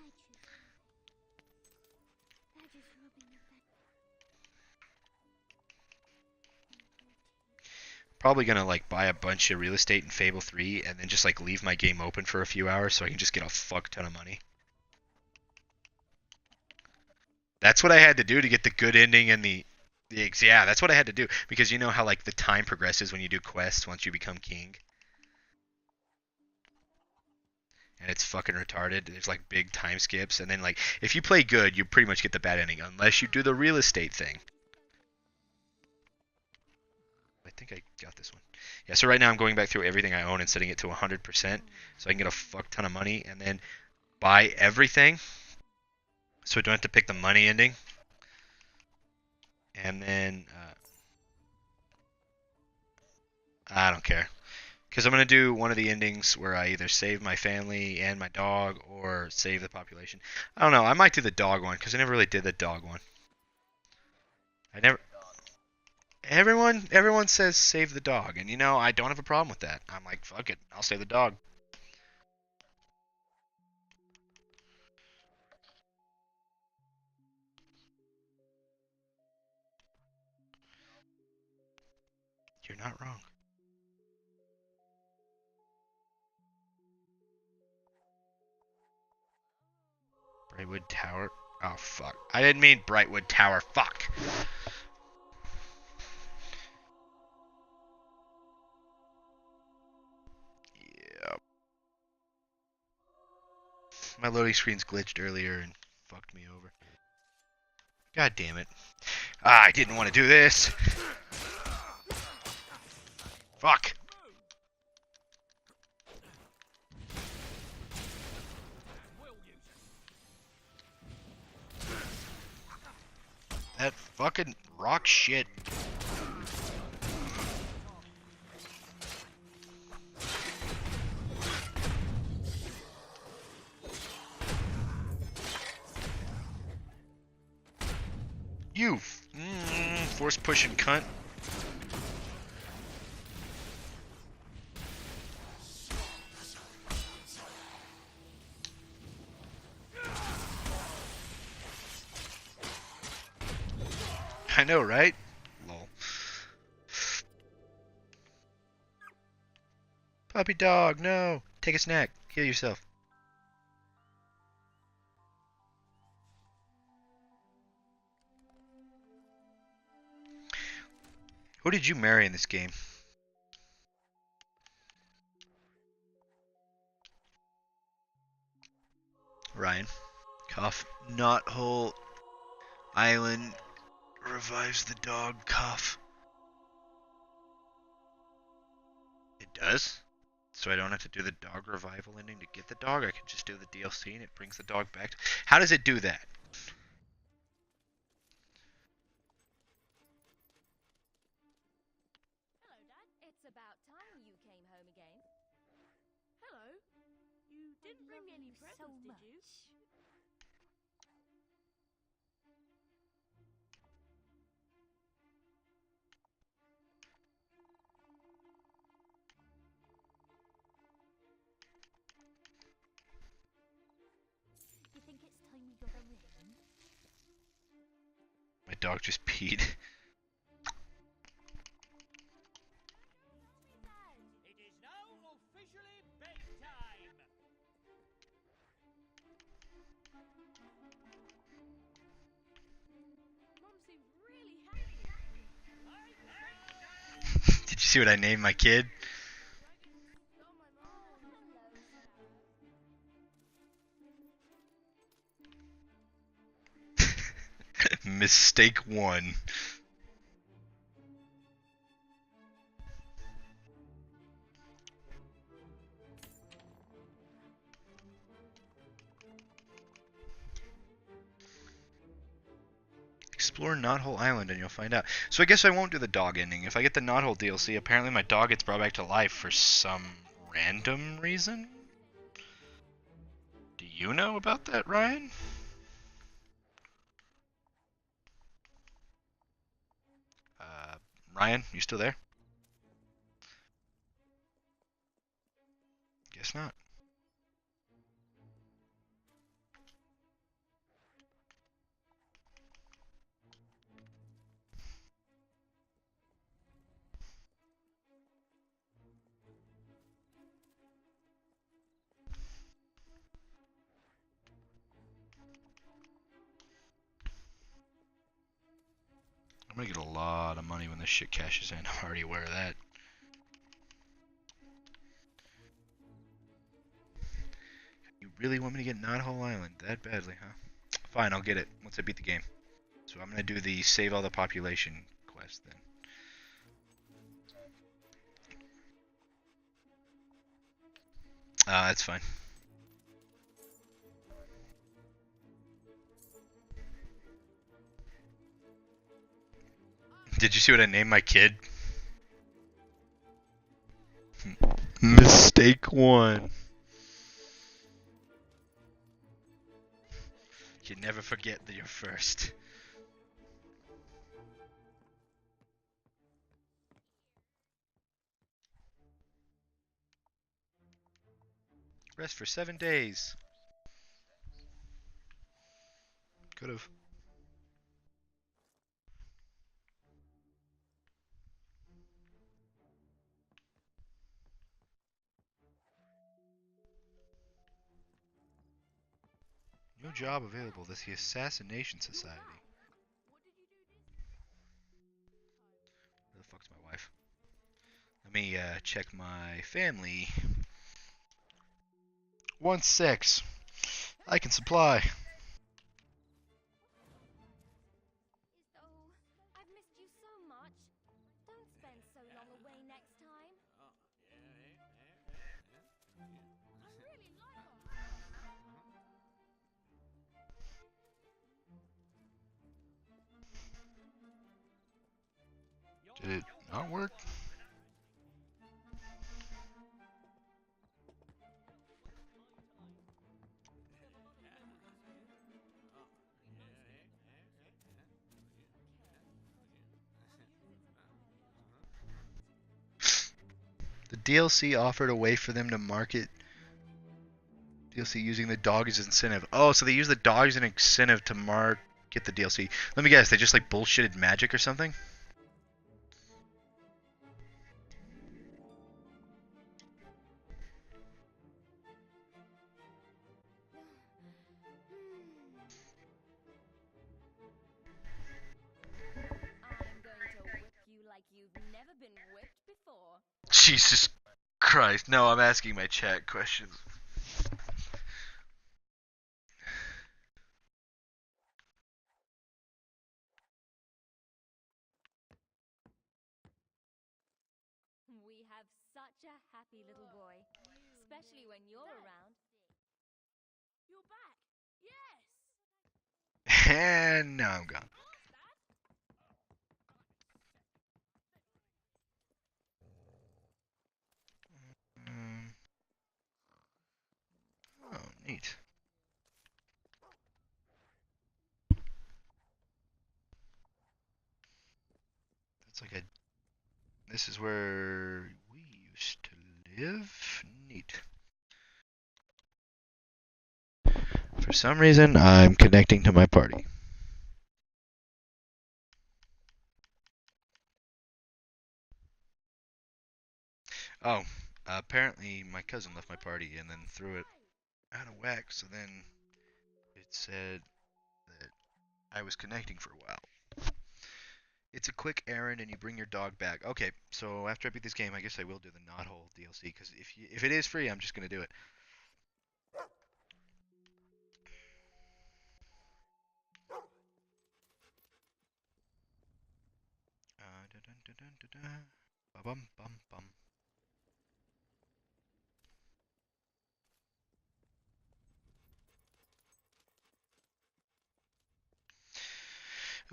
[SPEAKER 2] Probably gonna like buy a bunch of real estate in Fable 3 and then just like leave my game open for a few hours so I can just get a fuck ton of money. That's what I had to do to get the good ending and the yeah, that's what I had to do because you know how like the time progresses when you do quests once you become king. And it's fucking retarded. There's like big time skips and then like if you play good, you pretty much get the bad ending unless you do the real estate thing. I think I got this one. Yeah, so right now I'm going back through everything I own and setting it to 100% so I can get a fuck ton of money and then buy everything so I don't have to pick the money ending. And then I don't care because I'm gonna do one of the endings where I either save my family and my dog or save the population. I don't know. I might do the dog one because I never really did the dog one. I never. Everyone says save the dog, and you know I don't have a problem with that. I'm like fuck it, I'll save the dog. You're not wrong. Brightwood Tower. Oh fuck! I didn't mean Brightwood Tower. Fuck. Yeah. My loading screen's glitched earlier and fucked me over. God damn it. Ah, I didn't want to do this. Fuck. That fucking rock shit. You force pushing cunt. I know, right? Lol. Puppy dog, no. Take a snack. Heal yourself. Who did you marry in this game? Ryan. Cough. Not whole. Island revives the dog. Cough. It does? So I don't have to do the dog revival ending to get the dog? I can just do the DLC and it brings the dog back. How does it do that?
[SPEAKER 12] Hello, Dad. It's about time you came home again.
[SPEAKER 9] Hello. You didn't bring me any presents, did you?
[SPEAKER 12] You think it's time we got a ring?
[SPEAKER 2] dog just peed.
[SPEAKER 6] It is now officially bedtime.
[SPEAKER 12] Mom seemed really happy.
[SPEAKER 2] Did you see what I named my kid? Mistake 1. Explore Knothole Island and you'll find out. So I guess I won't do the dog ending. If I get the Knothole DLC, apparently my dog gets brought back to life for some random reason? Do you know about that, Ryan? Ryan, you still there? Guess not. I'm gonna get a lot of money when this shit cashes in. I'm already aware of that. You really want me to get Knothole Island that badly, huh? Fine, I'll get it once I beat the game. So I'm gonna do the save all the population quest then. That's fine. Did you see what I named my kid? Mistake 1. You never forget that you're first. Rest for 7 days. Could've. No job available. That's the Assassination Society. Where the fuck's my wife? Let me check my family. 1-6. I can supply.
[SPEAKER 12] I've missed you so much. Don't spend so long away next time. I really like
[SPEAKER 2] Did it not work? The DLC offered a way for them to market DLC using the dog as incentive. Oh, so they use the dog as an incentive to market the DLC. Let me guess, they just like bullshitted magic or something?
[SPEAKER 12] I'm going to whip you like you've never been whipped before.
[SPEAKER 2] Jesus Christ. No, I'm asking my chat questions.
[SPEAKER 12] We have such a happy little boy, especially when you're around.
[SPEAKER 9] You're back. Yes.
[SPEAKER 2] And now I'm gone. Oh, neat. That's like a... This is where we used to live? Neat. For some reason, I'm connecting to my party. Oh, apparently my cousin left my party and then threw it out of whack, so then it said that I was connecting for a while. It's a quick errand and you bring your dog back. Okay, so after I beat this game, I guess I will do the Knothole DLC, because if it is free, I'm just going to do it. Ba-bum, bum, bum.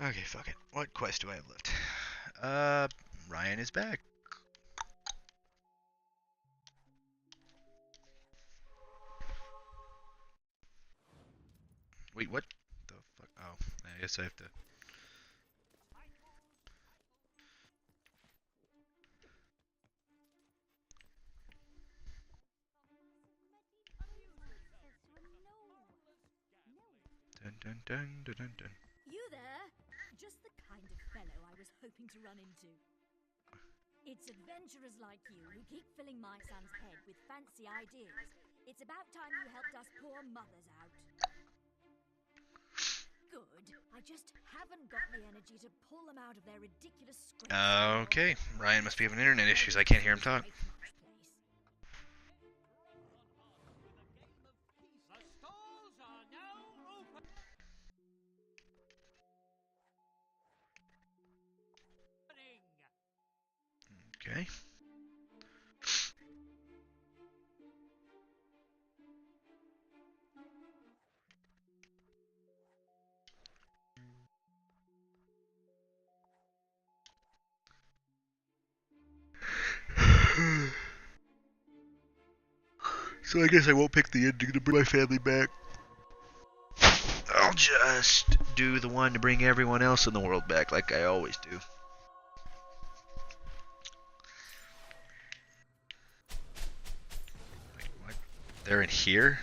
[SPEAKER 2] Okay, fuck it. What quest do I have left? Ryan is back. Wait, what the fuck? Oh, I guess I have to. Dun dun dun dun dun dun.
[SPEAKER 12] You there? Just the kind of fellow I was hoping to run into. It's adventurers like you who keep filling my son's head with fancy ideas. It's about time you helped us poor mothers out. Good. I just haven't got the energy to pull them out of their ridiculous scrapes.
[SPEAKER 2] Okay, Ryan must be having internet issues. I can't hear him talk. Okay.
[SPEAKER 1] So I guess I won't pick the ending to bring my family back.
[SPEAKER 2] I'll just do the one to bring everyone else in the world back, like I always do. Wait, what? They're in here?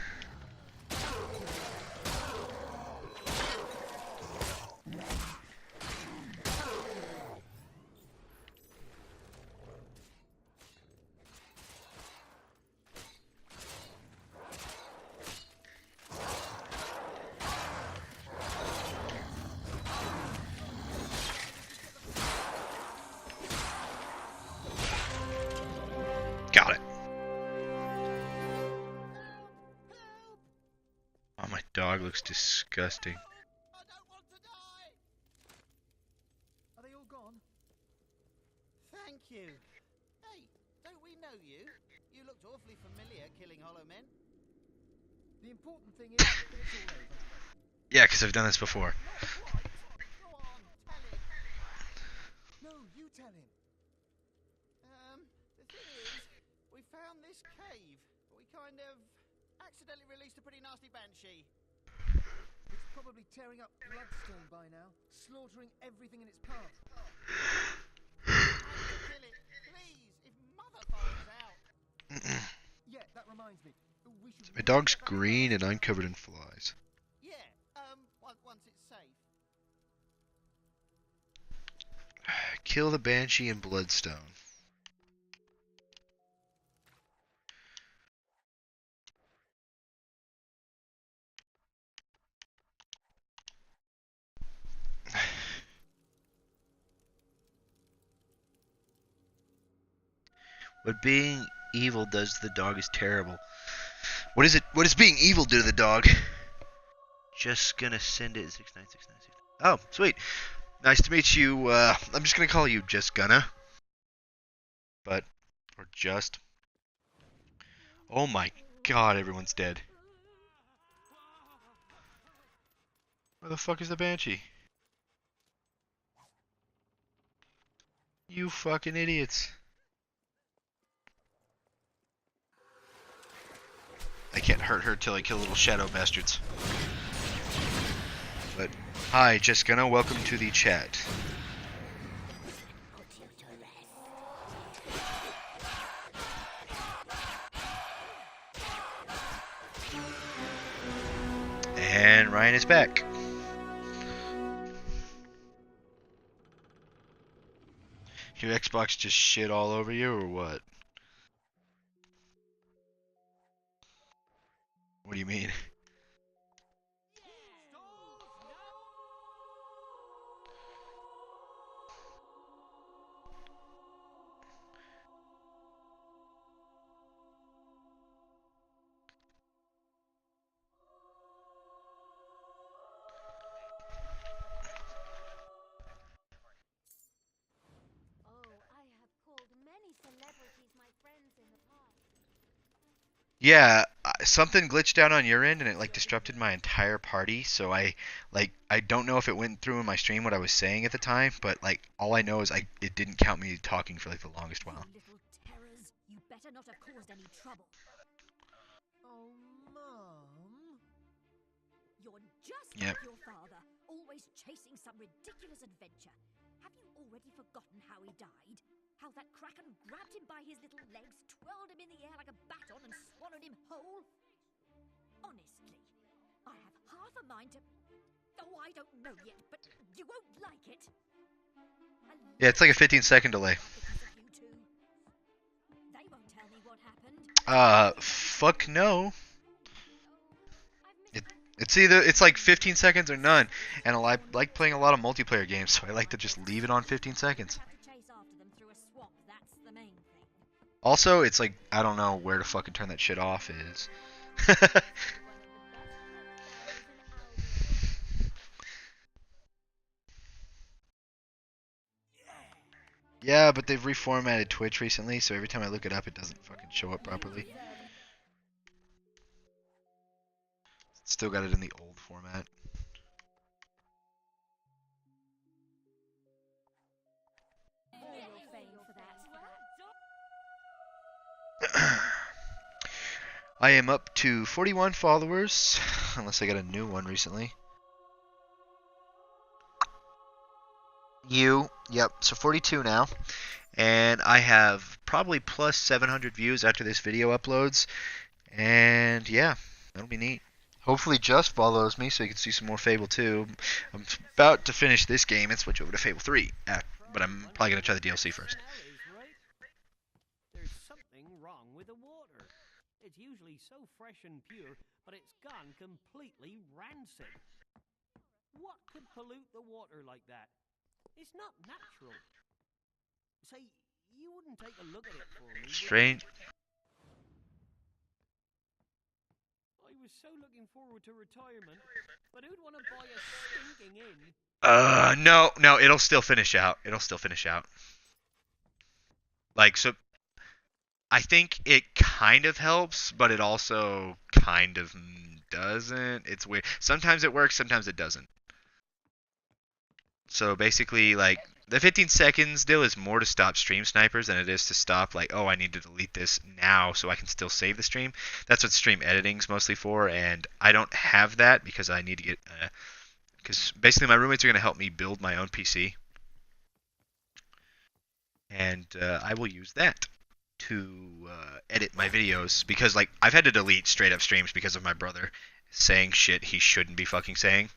[SPEAKER 2] Got it. Oh, my dog looks disgusting.
[SPEAKER 11] Are they all gone? Thank you. Hey, don't we know you? You looked awfully familiar killing hollow men. The important thing is that it's all over.
[SPEAKER 2] Yeah, because I've done this before.
[SPEAKER 11] Go on, tell him. No, you tell him. The thing is, we found this cave, but we kind of accidentally released a pretty nasty banshee. It's probably tearing up Bloodstone by now, slaughtering everything in its path. Kill it, please, if Mother finds out. Yeah, that reminds me. We should
[SPEAKER 2] My dog's green and I'm covered in flies.
[SPEAKER 11] Yeah, once it's safe.
[SPEAKER 2] Kill the Banshee and Bloodstone. What being evil does to the dog is terrible. What is it? What does being evil do to the dog? Just gonna send it 696969. Oh, sweet. Nice to meet you. I'm just gonna call you Just Gonna. But, or just. Oh my god, everyone's dead. Where the fuck is the Banshee? You fucking idiots. I can't hurt her till I kill little shadow bastards. But, hi, Just Gonna. Welcome to the chat. And Ryan is back. Your Xbox just shit all over you, or what? What do you mean?
[SPEAKER 12] Oh, I have called many celebrities my friends in the past.
[SPEAKER 2] Yeah, something glitched out on your end and it like disrupted my entire party. So I don't know if it went through in my stream what I was saying at the time, but like all I know is it didn't count me talking for like the longest while.
[SPEAKER 12] You little terrors, you better not have caused any trouble.
[SPEAKER 11] Oh, Mum.
[SPEAKER 12] You're just
[SPEAKER 2] Yep.
[SPEAKER 12] like your father, always chasing some ridiculous adventure. Have you already forgotten how he died? How that kraken grabbed him by his little legs, twirled him in the air like a baton, and swallowed him whole? Honestly, I have half a mind to... Oh, I don't know yet, but you won't like it.
[SPEAKER 2] Yeah, it's like a 15-second delay.
[SPEAKER 12] Because of you two. They won't tell me what happened.
[SPEAKER 2] Fuck no. It's like 15 seconds or none, and I like playing a lot of multiplayer games, so I like to just leave it on 15 seconds. Also, it's like I don't know where to fucking turn that shit off is. Yeah, but they've reformatted Twitch recently, so every time I look it up, it doesn't fucking show up properly. Still got it in the old format. I am up to 41 followers, unless I got a new one recently. Yep, so 42 now. And I have probably plus 700 views after this video uploads. And yeah, that'll be neat. Hopefully Just follows me so you can see some more Fable 2. I'm about to finish this game and switch over to Fable 3. But I'm probably going to try the DLC first.
[SPEAKER 11] There's something wrong with the water. It's usually so fresh and pure, but it's gone completely rancid. What could pollute the water like that? It's not natural. Say, you wouldn't take a look at it for me.
[SPEAKER 2] Strange.
[SPEAKER 11] I was so looking forward to retirement, but who'd want to buy a stinking inn?
[SPEAKER 2] No, it'll still finish out. Like, so, I think it kind of helps, but it also kind of doesn't. It's weird. Sometimes it works, sometimes it doesn't. So basically, like, the 15 seconds deal is more to stop stream snipers than it is to stop, like, oh, I need to delete this now so I can still save the stream. That's what stream editing's mostly for, and I don't have that because I need to get, because basically my roommates are going to help me build my own PC. And I will use that to edit my videos, because, like, I've had to delete straight up streams because of my brother saying shit he shouldn't be fucking saying.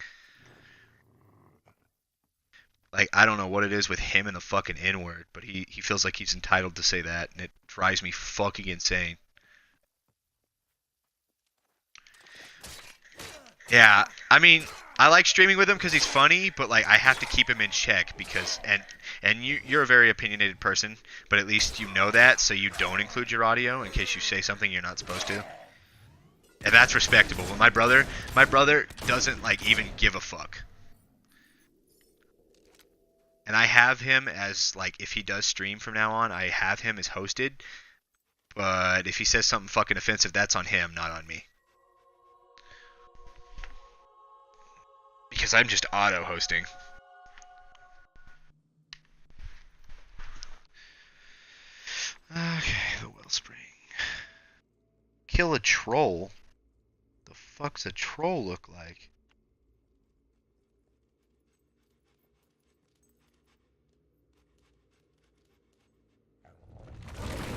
[SPEAKER 2] Like, I don't know what it is with him and the fucking N-word, but he feels like he's entitled to say that, and it drives me fucking insane. Yeah, I mean, I like streaming with him because he's funny, but, like, I have to keep him in check because, and you're a very opinionated person, but at least you know that, so you don't include your audio in case you say something you're not supposed to. And that's respectable. But my brother doesn't, like, even give a fuck. And I have him as, like, if he does stream from now on, I have him as hosted. But if he says something fucking offensive, that's on him, not on me. Because I'm just auto-hosting. Okay, the wellspring. Kill a troll? The fuck's a troll look like?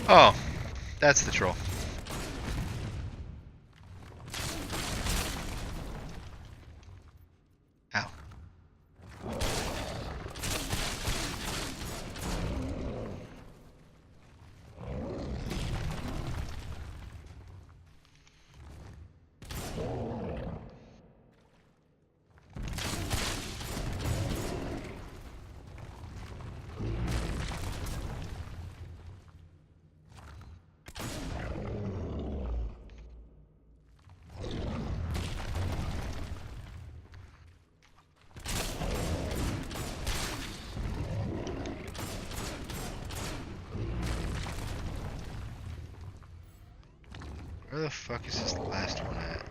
[SPEAKER 2] Oh, that's the troll. Ow. Where the fuck is this last one at?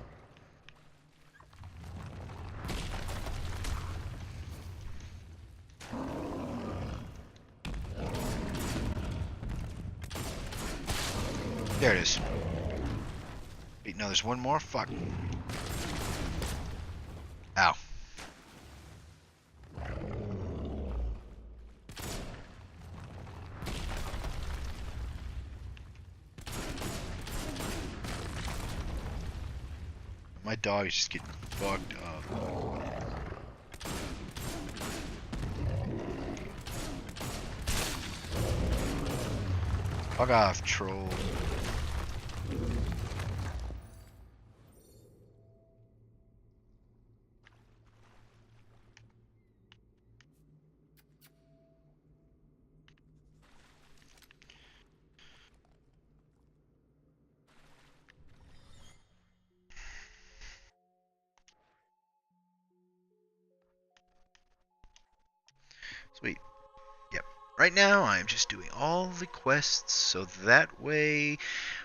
[SPEAKER 2] There it is. Wait, no, there's one more? Fuck. Ow. My dog is just getting fucked up. Fuck off, troll. Sweet. Yep. Right now, I'm just doing all the quests, so that way,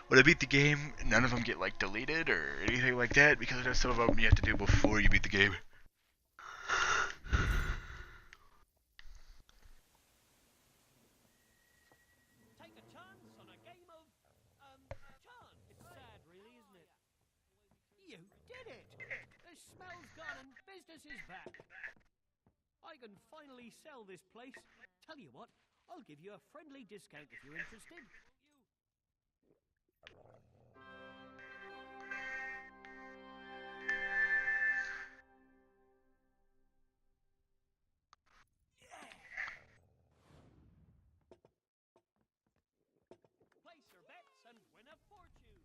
[SPEAKER 2] when I beat the game, none of them get, like, deleted or anything like that, because there's some of them you have to do before you beat the game.
[SPEAKER 6] Take a chance on a game of, chance. It's sad, really, isn't it? You did it! The smell's gone and business is back. I can finally sell this place. Tell you what, I'll give you a friendly discount if you're interested. Place your bets and win a fortune.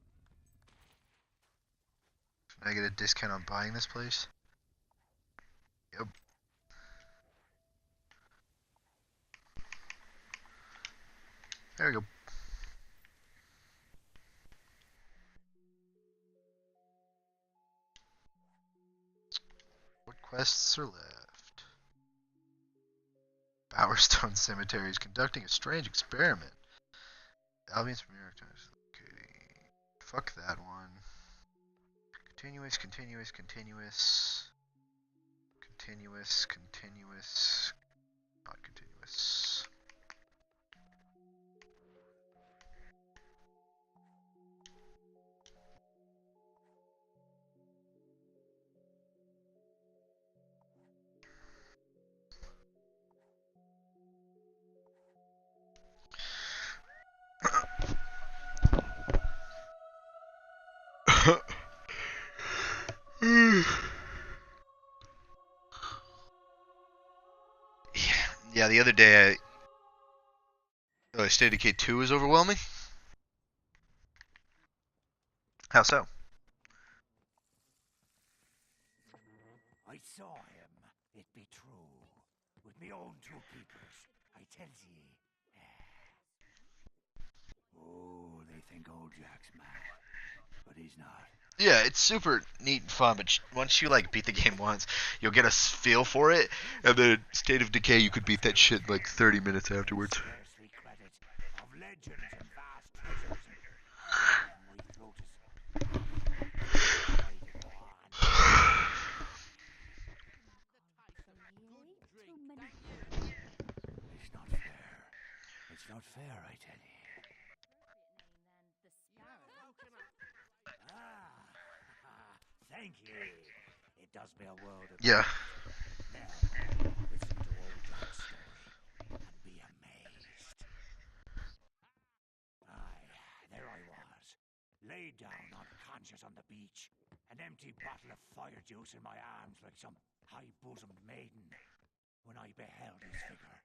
[SPEAKER 2] Can I get a discount on buying this place? Yep. There we go. What quests are left? Bowerstone Cemetery is conducting a strange experiment. Albion's from New York Times. Okay. Fuck that one. Continuous, continuous, continuous. Continuous, continuous. Not continuous. Yeah, the other day State of Decay 2 was overwhelming. How so?
[SPEAKER 14] I saw him. It be true. With me own two keepers. I tells ye. Oh, they think old Jack's mad. But he's not.
[SPEAKER 2] Yeah, it's super neat and fun, but once you like beat the game once, you'll get a feel for it, and then State of Decay, you could beat that shit in like 30 minutes afterwards.
[SPEAKER 14] Scarcely credit of legends and vast treasures. My throat is... It's not fair. It's not fair, I tell ye. Thank ye. It does me a world of
[SPEAKER 2] Yeah.
[SPEAKER 14] Now, listen to old Jack's story and be amazed. Aye, there I was, laid down unconscious on the beach, an empty bottle of fire juice in my arms like some high-bosomed maiden, when I beheld his figure.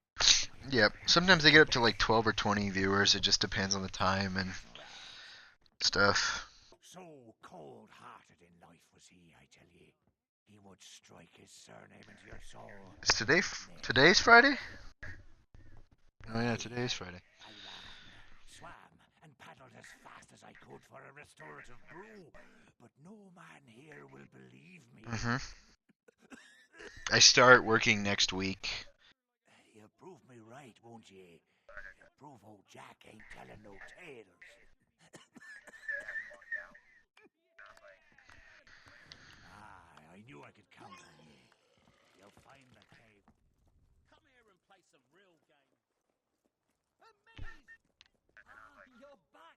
[SPEAKER 2] Yep. Sometimes they get up to like 12 or 20 viewers. It just depends on the time and stuff.
[SPEAKER 14] So cold-hearted in life was he, I tell ye. He would strike his surname into your soul.
[SPEAKER 2] Is today's Friday? Oh yeah, today's Friday.
[SPEAKER 14] I ran, swam, and paddled as fast as I could for a restorative brew, but no man here will believe me.
[SPEAKER 2] I start working next week.
[SPEAKER 14] You'll prove me right, won't ye? You'll prove old Jack ain't telling no tales. knew I could count on you. You'll find the cave.
[SPEAKER 6] Come here and play some real games. Amazing! Ah, you're back.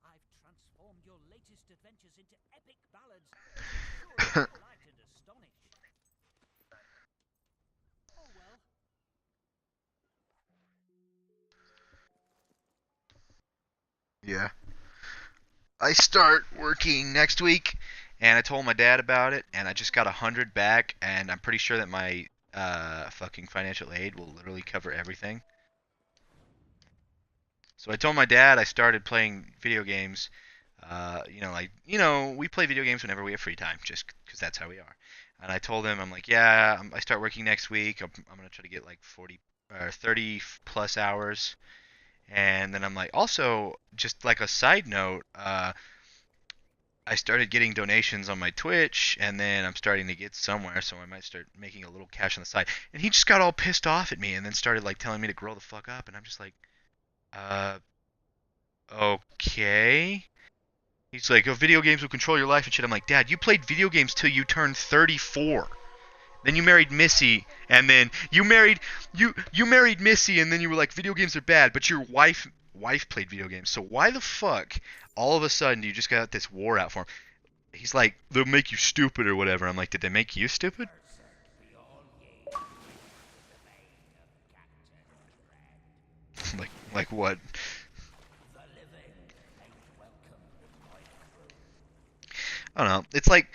[SPEAKER 6] I've transformed your latest adventures into epic ballads. Sure, delighted and astonished. Oh well.
[SPEAKER 2] Yeah. I start working next week, and I told my dad about it, and I just got 100 back, and I'm pretty sure that my fucking financial aid will literally cover everything. So I told my dad I started playing video games. We play video games whenever we have free time, just because that's how we are. And I told him, I'm like, yeah, I start working next week. I'm gonna try to get like 40 or 30 plus hours. And then I'm like, also, just like a side note, I started getting donations on my Twitch, and then I'm starting to get somewhere, so I might start making a little cash on the side. And he just got all pissed off at me, and then started like telling me to grow the fuck up, and I'm just like, uh, okay. He's like, oh, video games will control your life and shit. I'm like, Dad, you played video games till you turned 34. Then you married Missy, and then you married Missy, and then you were like, video games are bad, but your wife played video games. So why the fuck all of a sudden do you just got this war out for him? He's like, they'll make you stupid or whatever. I'm like, did they make you stupid? like what? I don't know. It's like,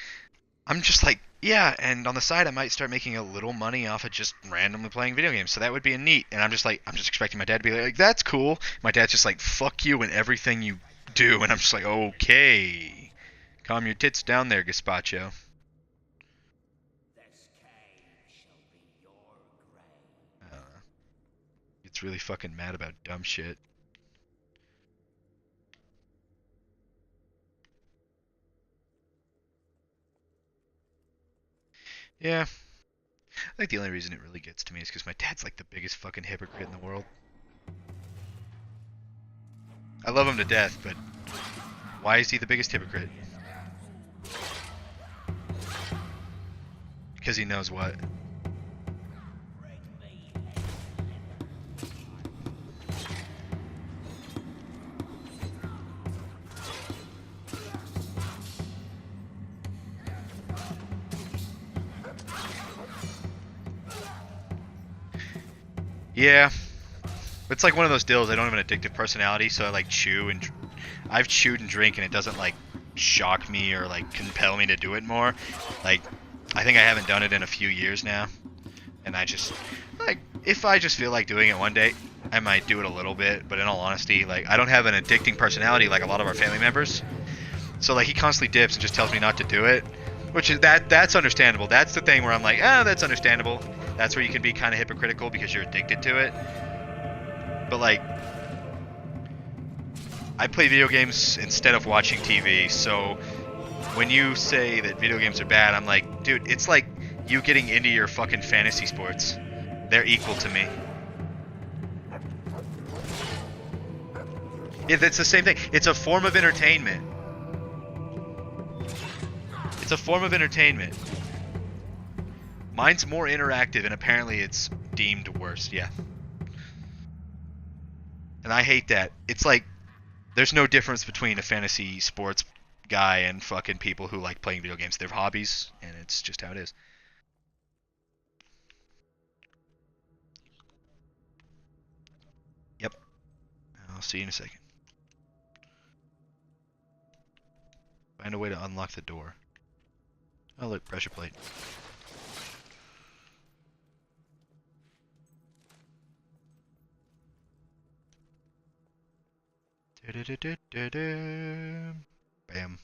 [SPEAKER 2] I'm just like, yeah, and on the side I might start making a little money off of just randomly playing video games. So that would be a neat. And I'm just expecting my dad to be like, that's cool. My dad's just like, fuck you and everything you do. And I'm just like, okay. Calm your tits down there, Gazpacho.
[SPEAKER 14] This cave shall be your grave.
[SPEAKER 2] It's really fucking mad about dumb shit. Yeah. I think the only reason it really gets to me is because my dad's like the biggest fucking hypocrite in the world. I love him to death, but why is he the biggest hypocrite? Because he knows what? Yeah. It's like one of those deals. I don't have an addictive personality, so I like chew and I've chewed and drink, and it doesn't like shock me or like compel me to do it more. Like, I think I haven't done it in a few years now, and I just like, if I just feel like doing it one day, I might do it a little bit. But in all honesty, like, I don't have an addicting personality like a lot of our family members. So like, he constantly dips and just tells me not to do it, which is that's understandable. That's the thing where I'm like, that's understandable. That's where you can be kind of hypocritical because you're addicted to it. But like, I play video games instead of watching TV, so when you say that video games are bad, I'm like, dude, it's like you getting into your fucking fantasy sports. They're equal to me. Yeah, that's the same thing. It's a form of entertainment. It's a form of entertainment. Mine's more interactive, and apparently it's deemed worse, yeah. And I hate that. It's like, there's no difference between a fantasy sports guy and fucking people who like playing video games. They're hobbies, and it's just how it is. Yep. I'll see you in a second. Find a way to unlock the door. Oh look, pressure plate. Bam.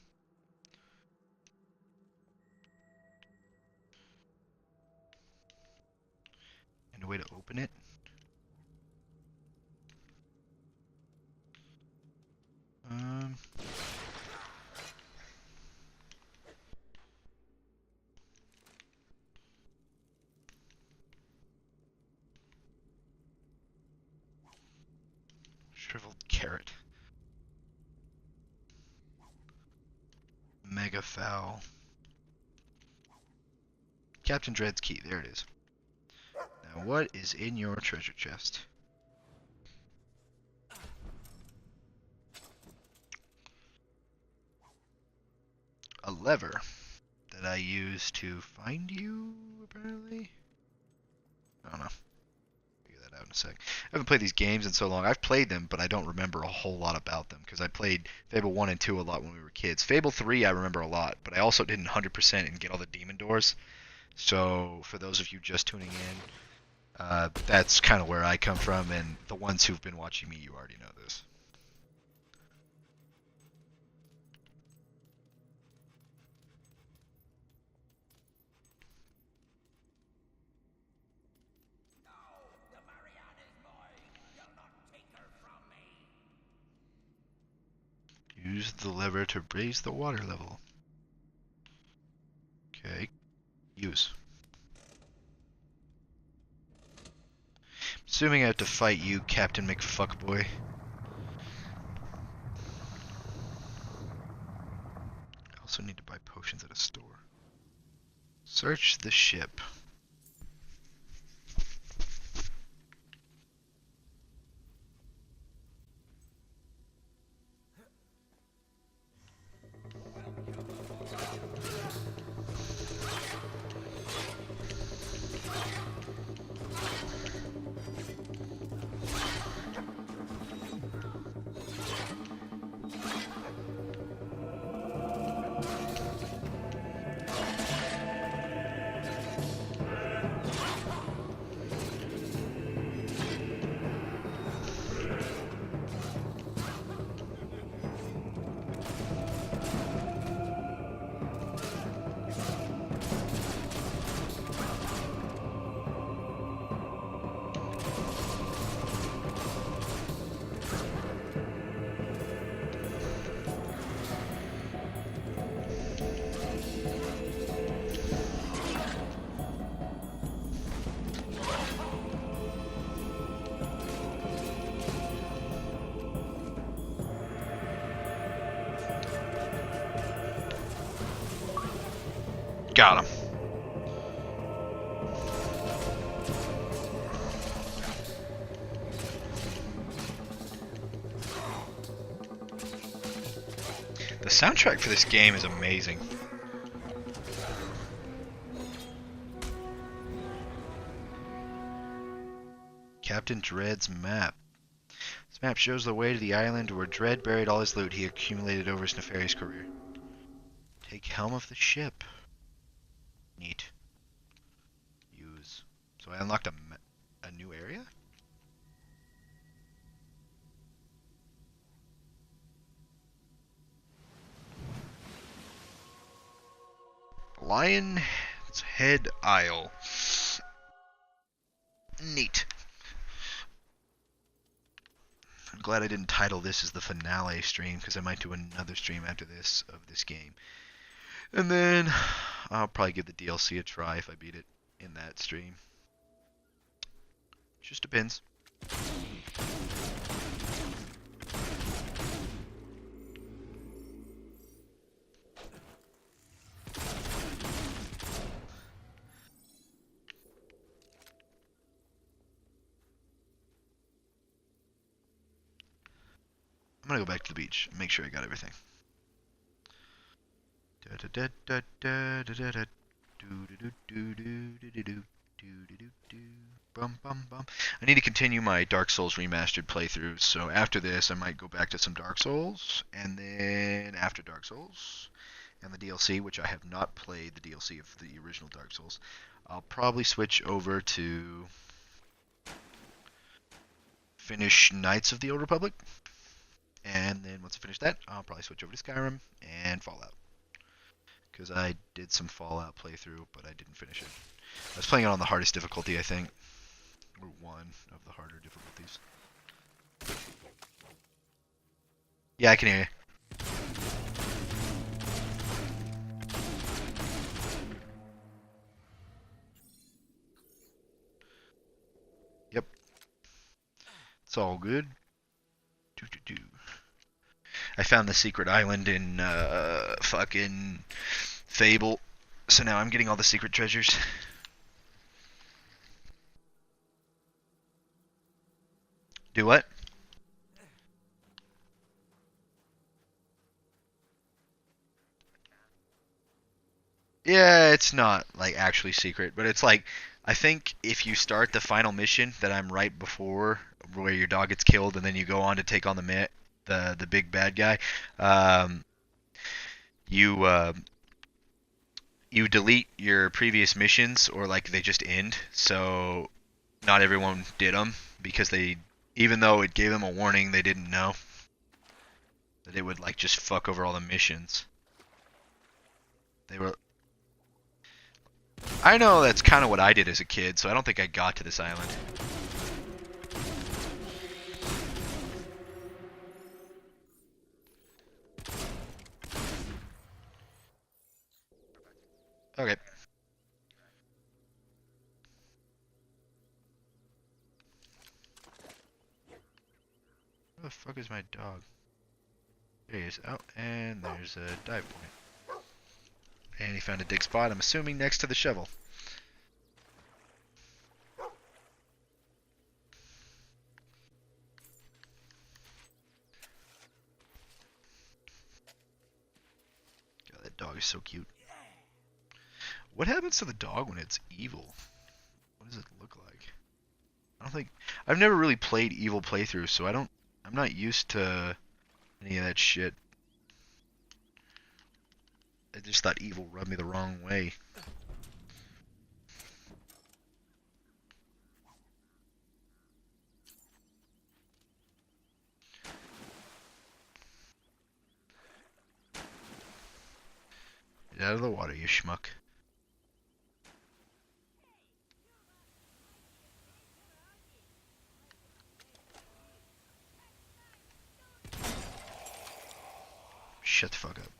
[SPEAKER 2] And a way to open it. Shriveled carrot. Mega foul. Captain Dread's key. There it is. Now, what is in your treasure chest? A lever that I use to find you, apparently? I don't know. Figure that out in a sec. I haven't played these games in so long. I've played them, but I don't remember a whole lot about them, because I played Fable 1 and 2 a lot when we were kids. Fable 3 I remember a lot, but I also didn't 100% and get all the demon doors. So, for those of you just tuning in, that's kind of where I come from, and the ones who've been watching me, you already know this. Use the lever to raise the water level. Okay. Use. Assuming I have to fight you, Captain McFuckboy. I also need to buy potions at a store. Search the ship. Got him. The soundtrack for this game is amazing. Captain Dread's map. This map shows the way to the island where Dread buried all his loot he accumulated over his nefarious career. Take helm of the ship. Neat. Use. So I unlocked a new area? Lion's Head Isle. Neat. I'm glad I didn't title this as the finale stream, because I might do another stream after this of this game. And then I'll probably give the DLC a try if I beat it in that stream. Just depends. I'm gonna go back to the beach and make sure I got everything. I need to continue my Dark Souls remastered playthroughs, so after this I might go back to some Dark Souls, and then after Dark Souls and the DLC, which I have not played the DLC of the original Dark Souls, I'll probably switch over to finish Knights of the Old Republic, and then once I finish that, I'll probably switch over to Skyrim and Fallout. Because I did some Fallout playthrough, but I didn't finish it. I was playing it on the hardest difficulty, I think. Or one of the harder difficulties. Yeah, I can hear you. Yep. It's all good. I found the secret island in fucking Fable So now I'm getting all the secret treasures. Do what? Yeah, it's not like actually secret, but it's like I think if you start the final mission that I'm right before where your dog gets killed and then you go on to take on the big bad guy, um, you you delete your previous missions or like they just end. So not everyone did them because they even though it gave them a warning, they didn't know that it would like just fuck over all the missions. They were I know that's kind of what I did as a kid, so I don't think I got to this island. Okay. Where the fuck is my dog? There he is. Oh, and there's a dive point. And he found a dig spot, I'm assuming next to the shovel. God, that dog is so cute. What happens to the dog when it's evil? What does it look like? I don't think I've never really played evil playthroughs, so I'm not used to any of that shit. I just thought evil rubbed me the wrong way. Get out of the water, you schmuck. Shut the fuck up.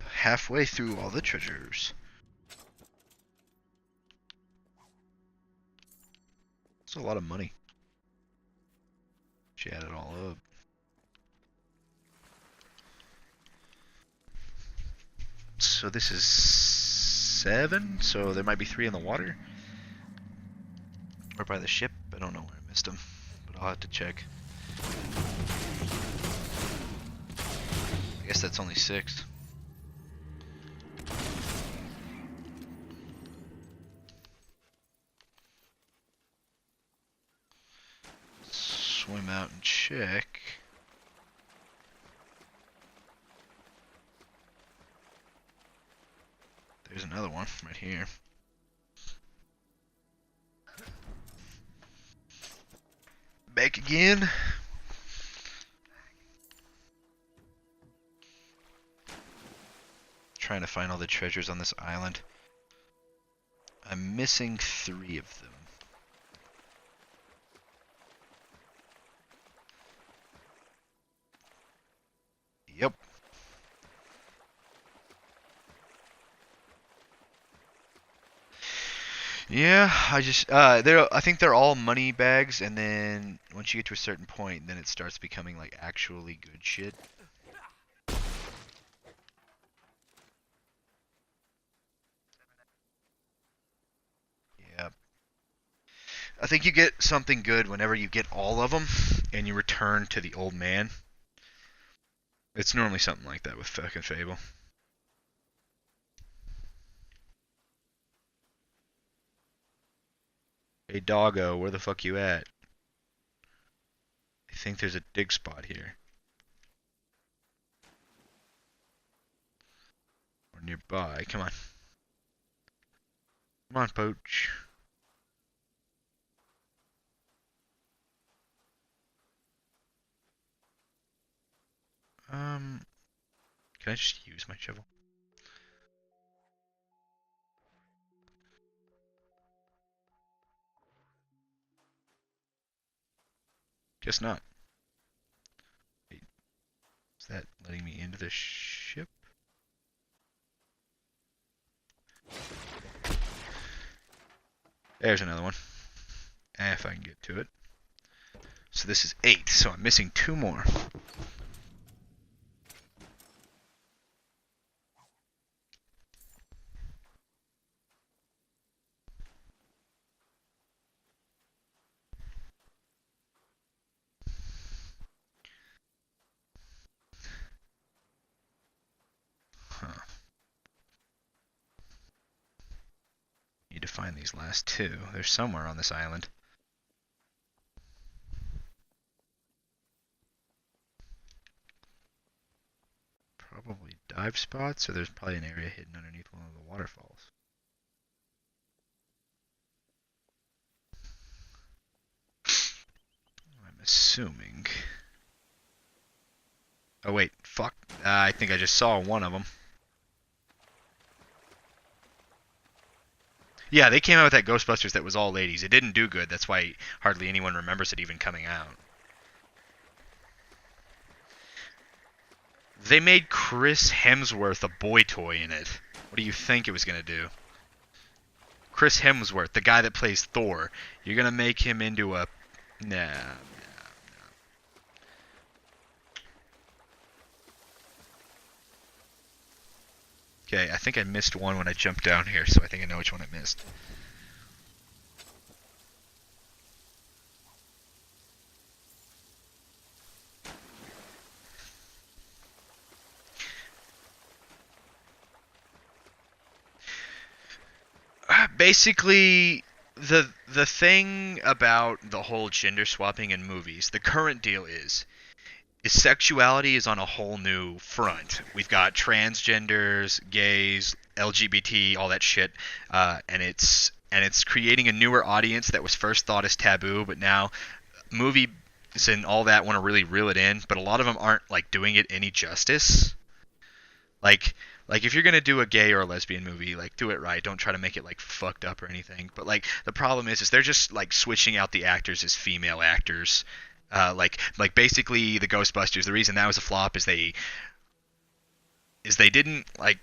[SPEAKER 2] Halfway through all the treasures. It's a lot of money. She added it all up. So this is 7, so there might be 3 in the water. Or by the ship. I don't know where I missed them, but I'll have to check. I guess that's only 6. Swim out and check. There's another one right here. Back again. Trying to find all the treasures on this island. I'm missing 3 of them. Yep. Yeah, I think they're all money bags, and then once you get to a certain point, then it starts becoming like actually good shit. Yeah. I think you get something good whenever you get all of them, and you return to the old man. It's normally something like that with fucking Fable. Hey doggo, where the fuck you at? I think there's a dig spot here. Or nearby. Come on. Come on, Poach. Can I just use my shovel? Guess not. Wait, is Is that letting me into the ship? There's another one. If I can get to it. So this is 8, so I'm missing 2 more. Huh. Need to find these last 2. They're somewhere on this island. Probably dive spots, or there's probably an area hidden underneath one of the waterfalls. I'm assuming. Oh wait, fuck. I think I just saw one of them. Yeah, they came out with that Ghostbusters that was all ladies. It didn't do good. That's why hardly anyone remembers it even coming out. They made Chris Hemsworth a boy toy in it. What do you think it was going to do? Chris Hemsworth, the guy that plays Thor. You're going to make him into a... Nah. Okay, I think I missed one when I jumped down here, so I think I know which one I missed. Basically, the thing about the whole gender swapping in movies, the current deal is sexuality is on a whole new front. We've got transgenders, gays, LGBT, all that shit, and it's creating a newer audience that was first thought as taboo, but now movies and all that want to really reel it in, but a lot of them aren't like doing it any justice. Like if you're gonna do a gay or a lesbian movie, like do it right. Don't try to make it like fucked up or anything. But like the problem is they're just like switching out the actors as female actors. Like basically the Ghostbusters. The reason that was a flop is they didn't like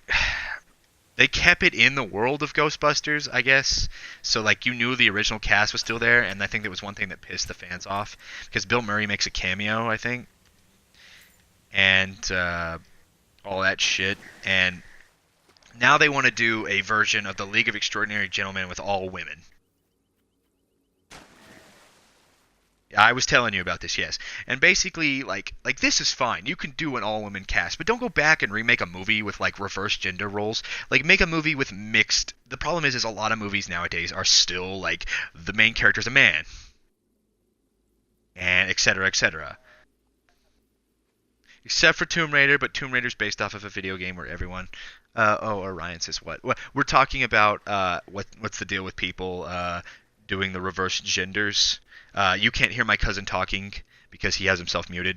[SPEAKER 2] they kept it in the world of Ghostbusters, I guess. So like you knew the original cast was still there, and I think that was one thing that pissed the fans off because Bill Murray makes a cameo, I think, and all that shit. And now they want to do a version of the League of Extraordinary Gentlemen with all women. I was telling you about this, yes. And basically, like this is fine. You can do an all-women cast, but don't go back and remake a movie with like reverse gender roles. Like make a movie with mixed. The problem is a lot of movies nowadays are still like the main character's a man, and etc. etc. Except for Tomb Raider, but Tomb Raider's based off of a video game where everyone. Orion says what? We're talking about what's the deal with people doing the reverse genders. You can't hear my cousin talking because he has himself muted.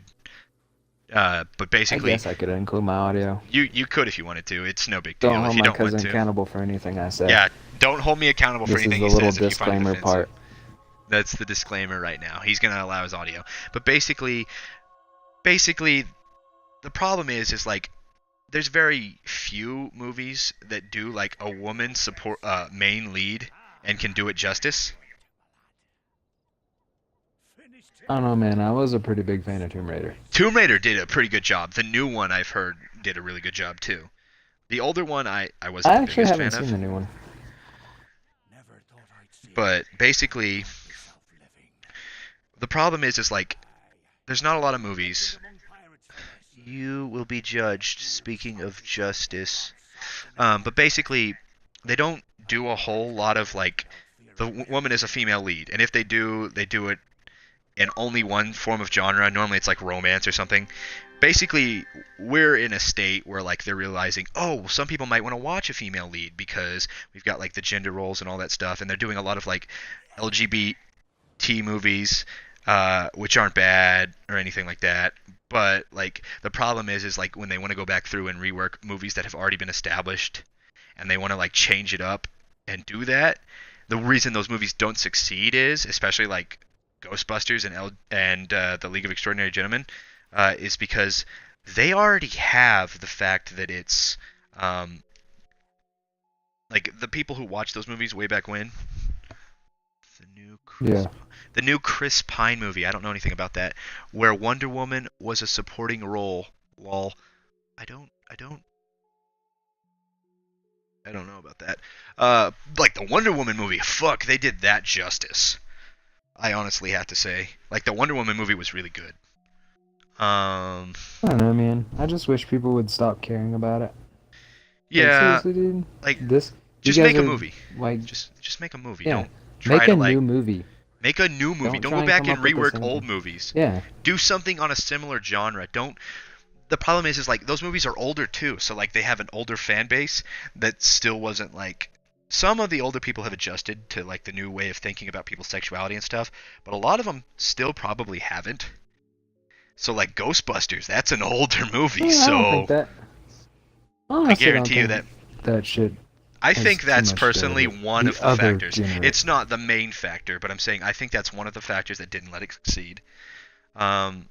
[SPEAKER 2] But basically,
[SPEAKER 3] I guess I could include my audio.
[SPEAKER 2] You could if you wanted to. It's no big deal.
[SPEAKER 3] Don't
[SPEAKER 2] if
[SPEAKER 3] hold
[SPEAKER 2] you
[SPEAKER 3] my
[SPEAKER 2] don't want
[SPEAKER 3] cousin
[SPEAKER 2] to.
[SPEAKER 3] accountable for anything I say.
[SPEAKER 2] Yeah, don't hold me accountable for anything he
[SPEAKER 3] says. This is
[SPEAKER 2] says.
[SPEAKER 3] the little disclaimer part.
[SPEAKER 2] That's the disclaimer right now. He's gonna allow his audio. But basically, the problem is like there's very few movies that do like a woman support main lead and can do it justice.
[SPEAKER 3] I don't know, man. I was a pretty big fan of Tomb Raider.
[SPEAKER 2] Tomb Raider did a pretty good job. The new one I've heard did a really good job too. The older one I wasn't the biggest fan of. I actually haven't seen the new one. But basically, the problem is like there's not a lot of movies. You will be judged. Speaking of justice, but basically, they don't do a whole lot of like the woman is a female lead, and if they do it in only one form of genre. Normally, it's like romance or something. Basically, we're in a state where like they're realizing, oh, some people might want to watch a female lead because we've got like the gender roles and all that stuff, and they're doing a lot of like LGBT movies, which aren't bad or anything like that. But like the problem is like when they want to go back through and rework movies that have already been established, and they want to like change it up and do that. The reason those movies don't succeed is, especially like Ghostbusters and the League of Extraordinary Gentlemen, is because they already have the fact that it's like the people who watched those movies way back when. The new Chris Pine movie. I don't know anything about that. Where Wonder Woman was a supporting role. Lol. I don't know about that. Like the Wonder Woman movie. Fuck, they did that justice. I honestly have to say, like the Wonder Woman movie was really good.
[SPEAKER 15] I don't know, man. I just wish people would stop caring about it.
[SPEAKER 2] Yeah.
[SPEAKER 15] Like, seriously, dude.
[SPEAKER 2] Like,
[SPEAKER 15] this.
[SPEAKER 2] Just make a movie.
[SPEAKER 15] Like,
[SPEAKER 2] just make a movie.
[SPEAKER 15] Yeah.
[SPEAKER 2] Don't try
[SPEAKER 15] make
[SPEAKER 2] to
[SPEAKER 15] a
[SPEAKER 2] like
[SPEAKER 15] new movie.
[SPEAKER 2] make a new movie. Don't
[SPEAKER 15] try
[SPEAKER 2] go back and
[SPEAKER 15] come up with the
[SPEAKER 2] rework
[SPEAKER 15] same
[SPEAKER 2] old
[SPEAKER 15] thing.
[SPEAKER 2] movies.
[SPEAKER 15] Yeah.
[SPEAKER 2] Do something on a similar genre. Don't. The problem is like those movies are older too, so like they have an older fan base that still wasn't like. Some of the older people have adjusted to like the new way of thinking about people's sexuality and stuff, but a lot of them still probably haven't. So like Ghostbusters, that's an older movie.
[SPEAKER 15] Yeah,
[SPEAKER 2] so
[SPEAKER 15] I don't think that.
[SPEAKER 2] I guarantee you that
[SPEAKER 15] shit.
[SPEAKER 2] I
[SPEAKER 15] has
[SPEAKER 2] think
[SPEAKER 15] too
[SPEAKER 2] that's
[SPEAKER 15] much to
[SPEAKER 2] personally
[SPEAKER 15] do with
[SPEAKER 2] one of the
[SPEAKER 15] other
[SPEAKER 2] factors.
[SPEAKER 15] genre.
[SPEAKER 2] It's not the main factor, but I'm saying I think that's one of the factors that didn't let it succeed. Pine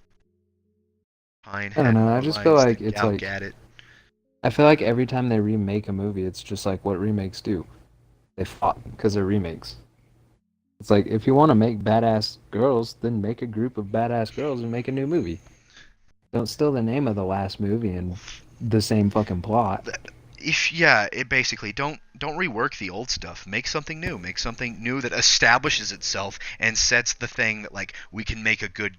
[SPEAKER 15] I don't know. I just feel like it's like.
[SPEAKER 2] Gadot.
[SPEAKER 15] I feel like every time they remake a movie, it's just like what remakes do. They fought because they're remakes. It's like if you want to make badass girls, then make a group of badass girls and make a new movie. Don't steal the name of the last movie and the same fucking plot.
[SPEAKER 2] It basically don't rework the old stuff. Make something new. Make something new that establishes itself and sets the thing that like we can make a good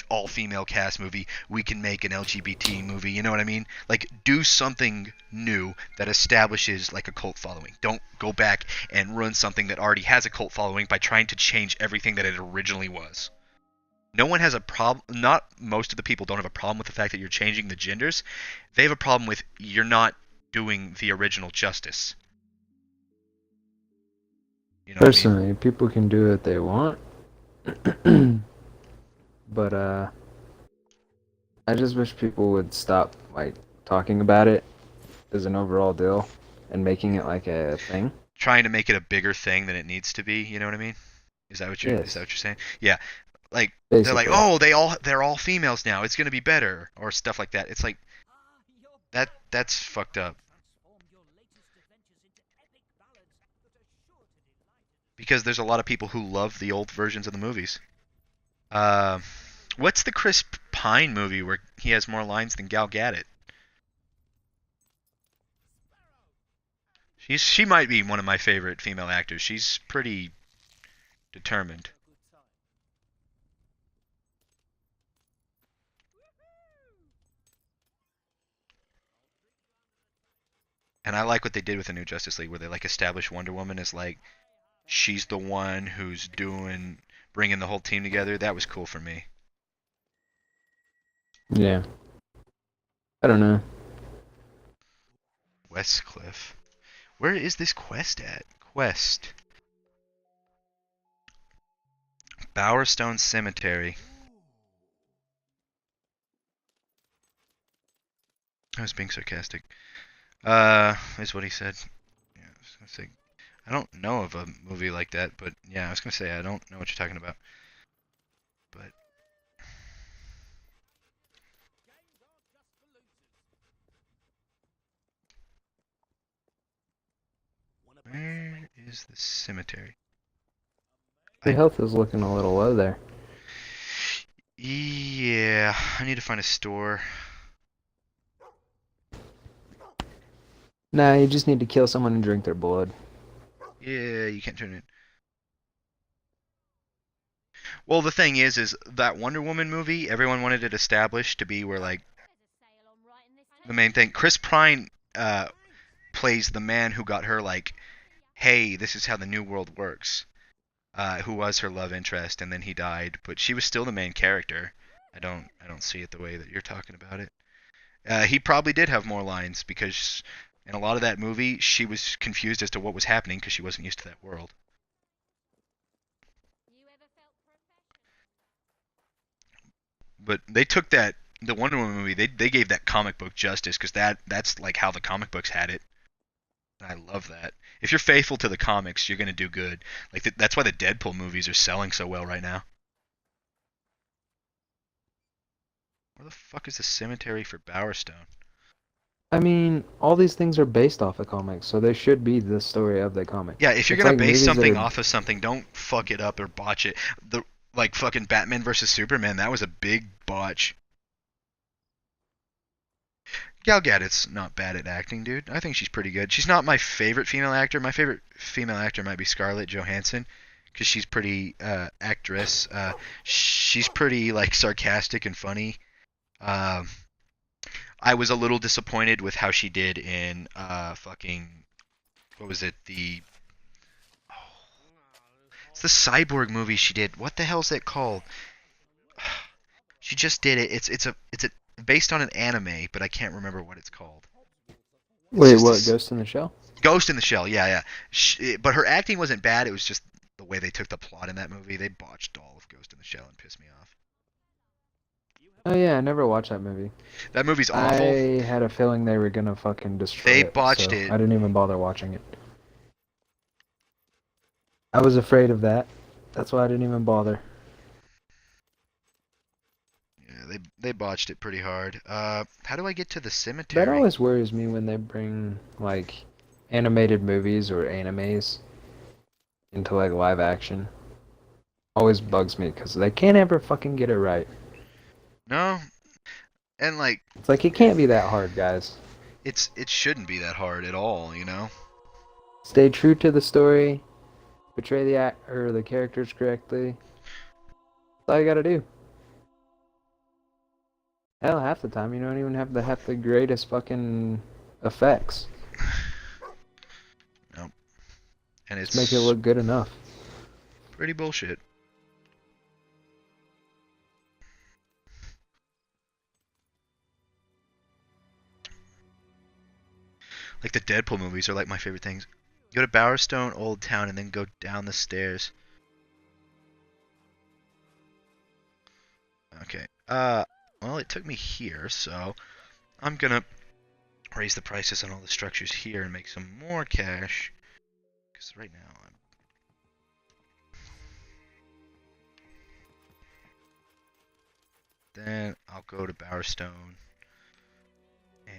[SPEAKER 2] all-female cast movie. We can make an LGBT movie. You know what I mean? Like do something new that establishes like a cult following. Don't go back and ruin something that already has a cult following by trying to change everything that it originally was. No one has a problem. Not most of the people don't have a problem with the fact that you're changing the genders. They have a problem with you're not doing the original justice. You know
[SPEAKER 15] Personally,
[SPEAKER 2] what I mean?
[SPEAKER 15] people can do what they want. But I just wish people would stop like talking about it as an overall deal and making it like a thing.
[SPEAKER 2] Trying to make it a bigger thing than it needs to be. You know what I mean? Is that what you're saying? Yeah. Like
[SPEAKER 15] Basically.
[SPEAKER 2] they're like, oh, they're all females now. It's gonna be better or stuff like that. It's like that's fucked up. Because there's a lot of people who love the old versions of the movies. What's the Chris Pine movie where he has more lines than Gal Gadot? She might be one of my favorite female actors. She's pretty determined. And I like what they did with the new Justice League, where they like establish Wonder Woman as like she's the one who's bringing the whole team together. That was cool for me.
[SPEAKER 15] Yeah. I don't know.
[SPEAKER 2] Westcliff. Where is this quest at? Quest. Bowerstone Cemetery. I was being sarcastic. Is what he said. Yeah, I was gonna say, I don't know of a movie like that, but yeah, I was gonna say I don't know what you're talking about. But where is the cemetery?
[SPEAKER 15] Your health is looking a little low there.
[SPEAKER 2] Yeah, I need to find a store.
[SPEAKER 15] Nah, you just need to kill someone and drink their blood.
[SPEAKER 2] Yeah, you can't turn it. Well, the thing is that Wonder Woman movie, everyone wanted it established to be where, like, the main thing. Chris Pine plays the man who got her, like, hey, this is how the new world works. Who was her love interest, and then he died, but she was still the main character. I don't see it the way that you're talking about it. He probably did have more lines because in a lot of that movie, she was confused as to what was happening because she wasn't used to that world. But they took the Wonder Woman movie, they gave that comic book justice because that's like how the comic books had it. And I love that. If you're faithful to the comics, you're gonna do good. Like that's why the Deadpool movies are selling so well right now. Where the fuck is the cemetery for Bowerstone?
[SPEAKER 15] I mean, all these things are based off of comics, so they should be the story of the comic.
[SPEAKER 2] Yeah, if you're
[SPEAKER 15] It's
[SPEAKER 2] gonna
[SPEAKER 15] like
[SPEAKER 2] base
[SPEAKER 15] movies that
[SPEAKER 2] something
[SPEAKER 15] are...
[SPEAKER 2] off of something, don't fuck it up or botch it. Like fucking Batman versus Superman, that was a big botch. Gal Gadot's not bad at acting, dude. I think she's pretty good. She's not my favorite female actor. My favorite female actor might be Scarlett Johansson, because she's pretty actress. She's pretty like sarcastic and funny. Um, I was a little disappointed with how she did in fucking what was it? It's the Cyborg movie she did. What the hell's that called? She just did it. It's a based on an anime, but I can't remember what it's called.
[SPEAKER 15] Wait, what? Ghost in the Shell?
[SPEAKER 2] Ghost in the Shell. Yeah. But her acting wasn't bad. It was just the way they took the plot in that movie. They botched all of Ghost in the Shell and pissed me off.
[SPEAKER 15] Oh yeah, I never watched that movie.
[SPEAKER 2] That movie's awful.
[SPEAKER 15] I had a feeling they were gonna fucking destroy it.
[SPEAKER 2] They botched
[SPEAKER 15] so
[SPEAKER 2] it.
[SPEAKER 15] I didn't even bother watching it. I was afraid of that. That's why I didn't even bother.
[SPEAKER 2] Yeah, they botched it pretty hard. How do I get to the cemetery?
[SPEAKER 15] That always worries me when they bring like animated movies or animes into like live action. Always bugs me because they can't ever fucking get it right.
[SPEAKER 2] No, and like
[SPEAKER 15] it's like it can't be that hard, guys.
[SPEAKER 2] It shouldn't be that hard at all, you know.
[SPEAKER 15] Stay true to the story, portray the characters correctly. That's all you gotta do. Hell, half the time you don't even have to have the greatest fucking effects.
[SPEAKER 2] Nope. And it's
[SPEAKER 15] just make it look good enough.
[SPEAKER 2] Pretty bullshit. Like the Deadpool movies are like my favorite things. Go to Bowerstone Old Town and then go down the stairs. Okay. Well, it took me here, so I'm gonna raise the prices on all the structures here and make some more cash. Because right now Then I'll go to Bowerstone.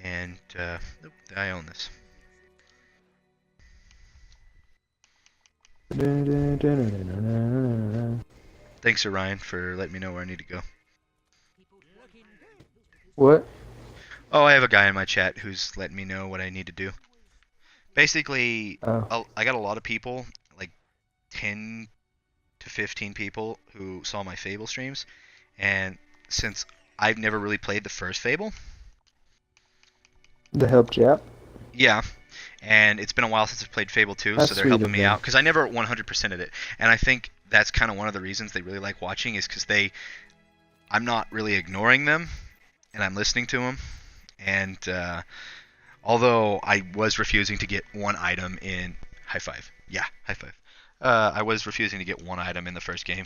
[SPEAKER 2] And, nope, I own this. Thanks, Orion, for letting me know where I need to go.
[SPEAKER 15] What?
[SPEAKER 2] Oh, I have a guy in my chat who's letting me know what I need to do. Basically, I got a lot of people, like 10 to 15 people who saw my Fable streams, and since I've never really played the first Fable.
[SPEAKER 15] The help chap?
[SPEAKER 2] Yeah, and it's been a while since I've played Fable 2, so they're helping me out, because I never 100%ed it, and I think that's kind of one of the reasons they really like watching, is because I'm not really ignoring them, and I'm listening to them, and although I was refusing to get one item in... High five. Yeah, high five. I was refusing to get one item in the first game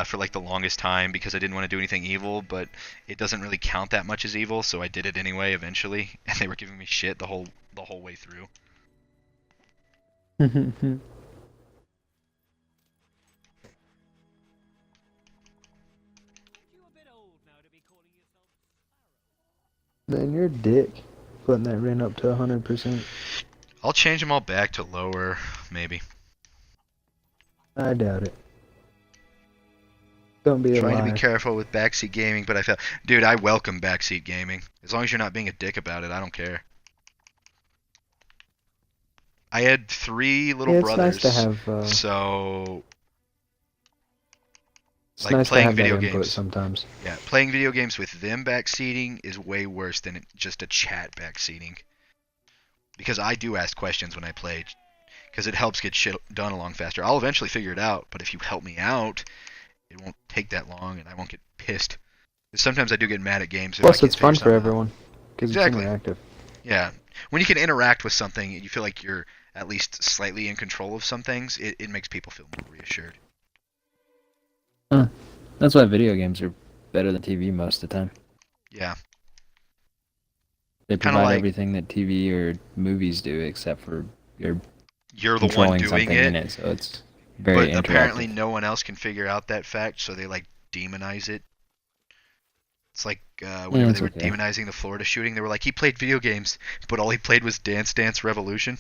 [SPEAKER 2] for like the longest time because I didn't want to do anything evil, but it doesn't really count that much as evil, so I did it anyway eventually, and they were giving me shit the whole way through.
[SPEAKER 15] Man, you're a dick. Putting that rent up to 100%.
[SPEAKER 2] I'll change them all back to lower, maybe.
[SPEAKER 15] I doubt it. Don't be a
[SPEAKER 2] Trying
[SPEAKER 15] liar.
[SPEAKER 2] to be careful with backseat gaming, but I felt... Dude, I welcome backseat gaming. As long as you're not being a dick about it, I don't care. I had 3 little brothers,
[SPEAKER 15] nice to have,
[SPEAKER 2] so...
[SPEAKER 15] It's
[SPEAKER 2] like
[SPEAKER 15] nice
[SPEAKER 2] playing
[SPEAKER 15] to have
[SPEAKER 2] video
[SPEAKER 15] that input
[SPEAKER 2] games
[SPEAKER 15] sometimes.
[SPEAKER 2] Yeah, playing video games with them backseating is way worse than just a chat backseating. Because I do ask questions when I play, because it helps get shit done along faster. I'll eventually figure it out, but if you help me out, it won't take that long, and I won't get pissed. Sometimes I do get mad at games.
[SPEAKER 15] Plus, it's fun for everyone, because
[SPEAKER 2] exactly.
[SPEAKER 15] It's interactive.
[SPEAKER 2] Yeah, when you can interact with something, and you feel like you're at least slightly in control of some things, it makes people feel more reassured.
[SPEAKER 15] Huh. That's why video games are better than TV most of the time.
[SPEAKER 2] Yeah.
[SPEAKER 15] They provide everything that TV or movies do, except for you're
[SPEAKER 2] the one doing
[SPEAKER 15] something
[SPEAKER 2] it.
[SPEAKER 15] In it, so it's very
[SPEAKER 2] But
[SPEAKER 15] interactive.
[SPEAKER 2] apparently no one else can figure out that fact, so they like demonize it. It's like whenever
[SPEAKER 15] it's
[SPEAKER 2] they were
[SPEAKER 15] okay.
[SPEAKER 2] demonizing the Florida shooting, they were like, he played video games, but all he played was Dance Dance Revolution.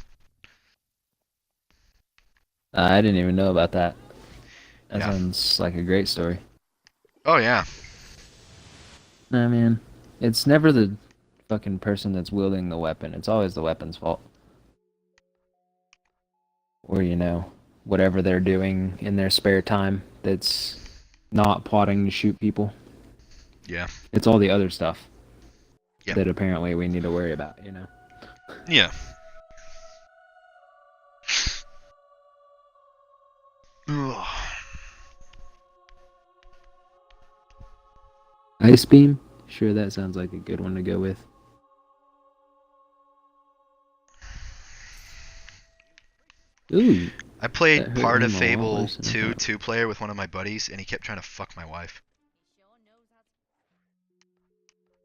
[SPEAKER 15] I didn't even know about that. That
[SPEAKER 2] Yeah.
[SPEAKER 15] sounds like a great story.
[SPEAKER 2] Oh yeah.
[SPEAKER 15] I mean, it's never the fucking person that's wielding the weapon. It's always the weapon's fault. Or, you know, whatever they're doing in their spare time that's not plotting to shoot people.
[SPEAKER 2] Yeah.
[SPEAKER 15] It's all the other stuff
[SPEAKER 2] Yeah.
[SPEAKER 15] that apparently we need to worry about, you know?
[SPEAKER 2] Yeah. Ugh.
[SPEAKER 15] Ice Beam? Sure, that sounds like a good one to go with. Ooh.
[SPEAKER 2] I played
[SPEAKER 15] that hurt
[SPEAKER 2] part of
[SPEAKER 15] him a lot
[SPEAKER 2] Fable
[SPEAKER 15] worse than I
[SPEAKER 2] 2
[SPEAKER 15] thought.
[SPEAKER 2] two-player with one of my buddies, and he kept trying to fuck my wife.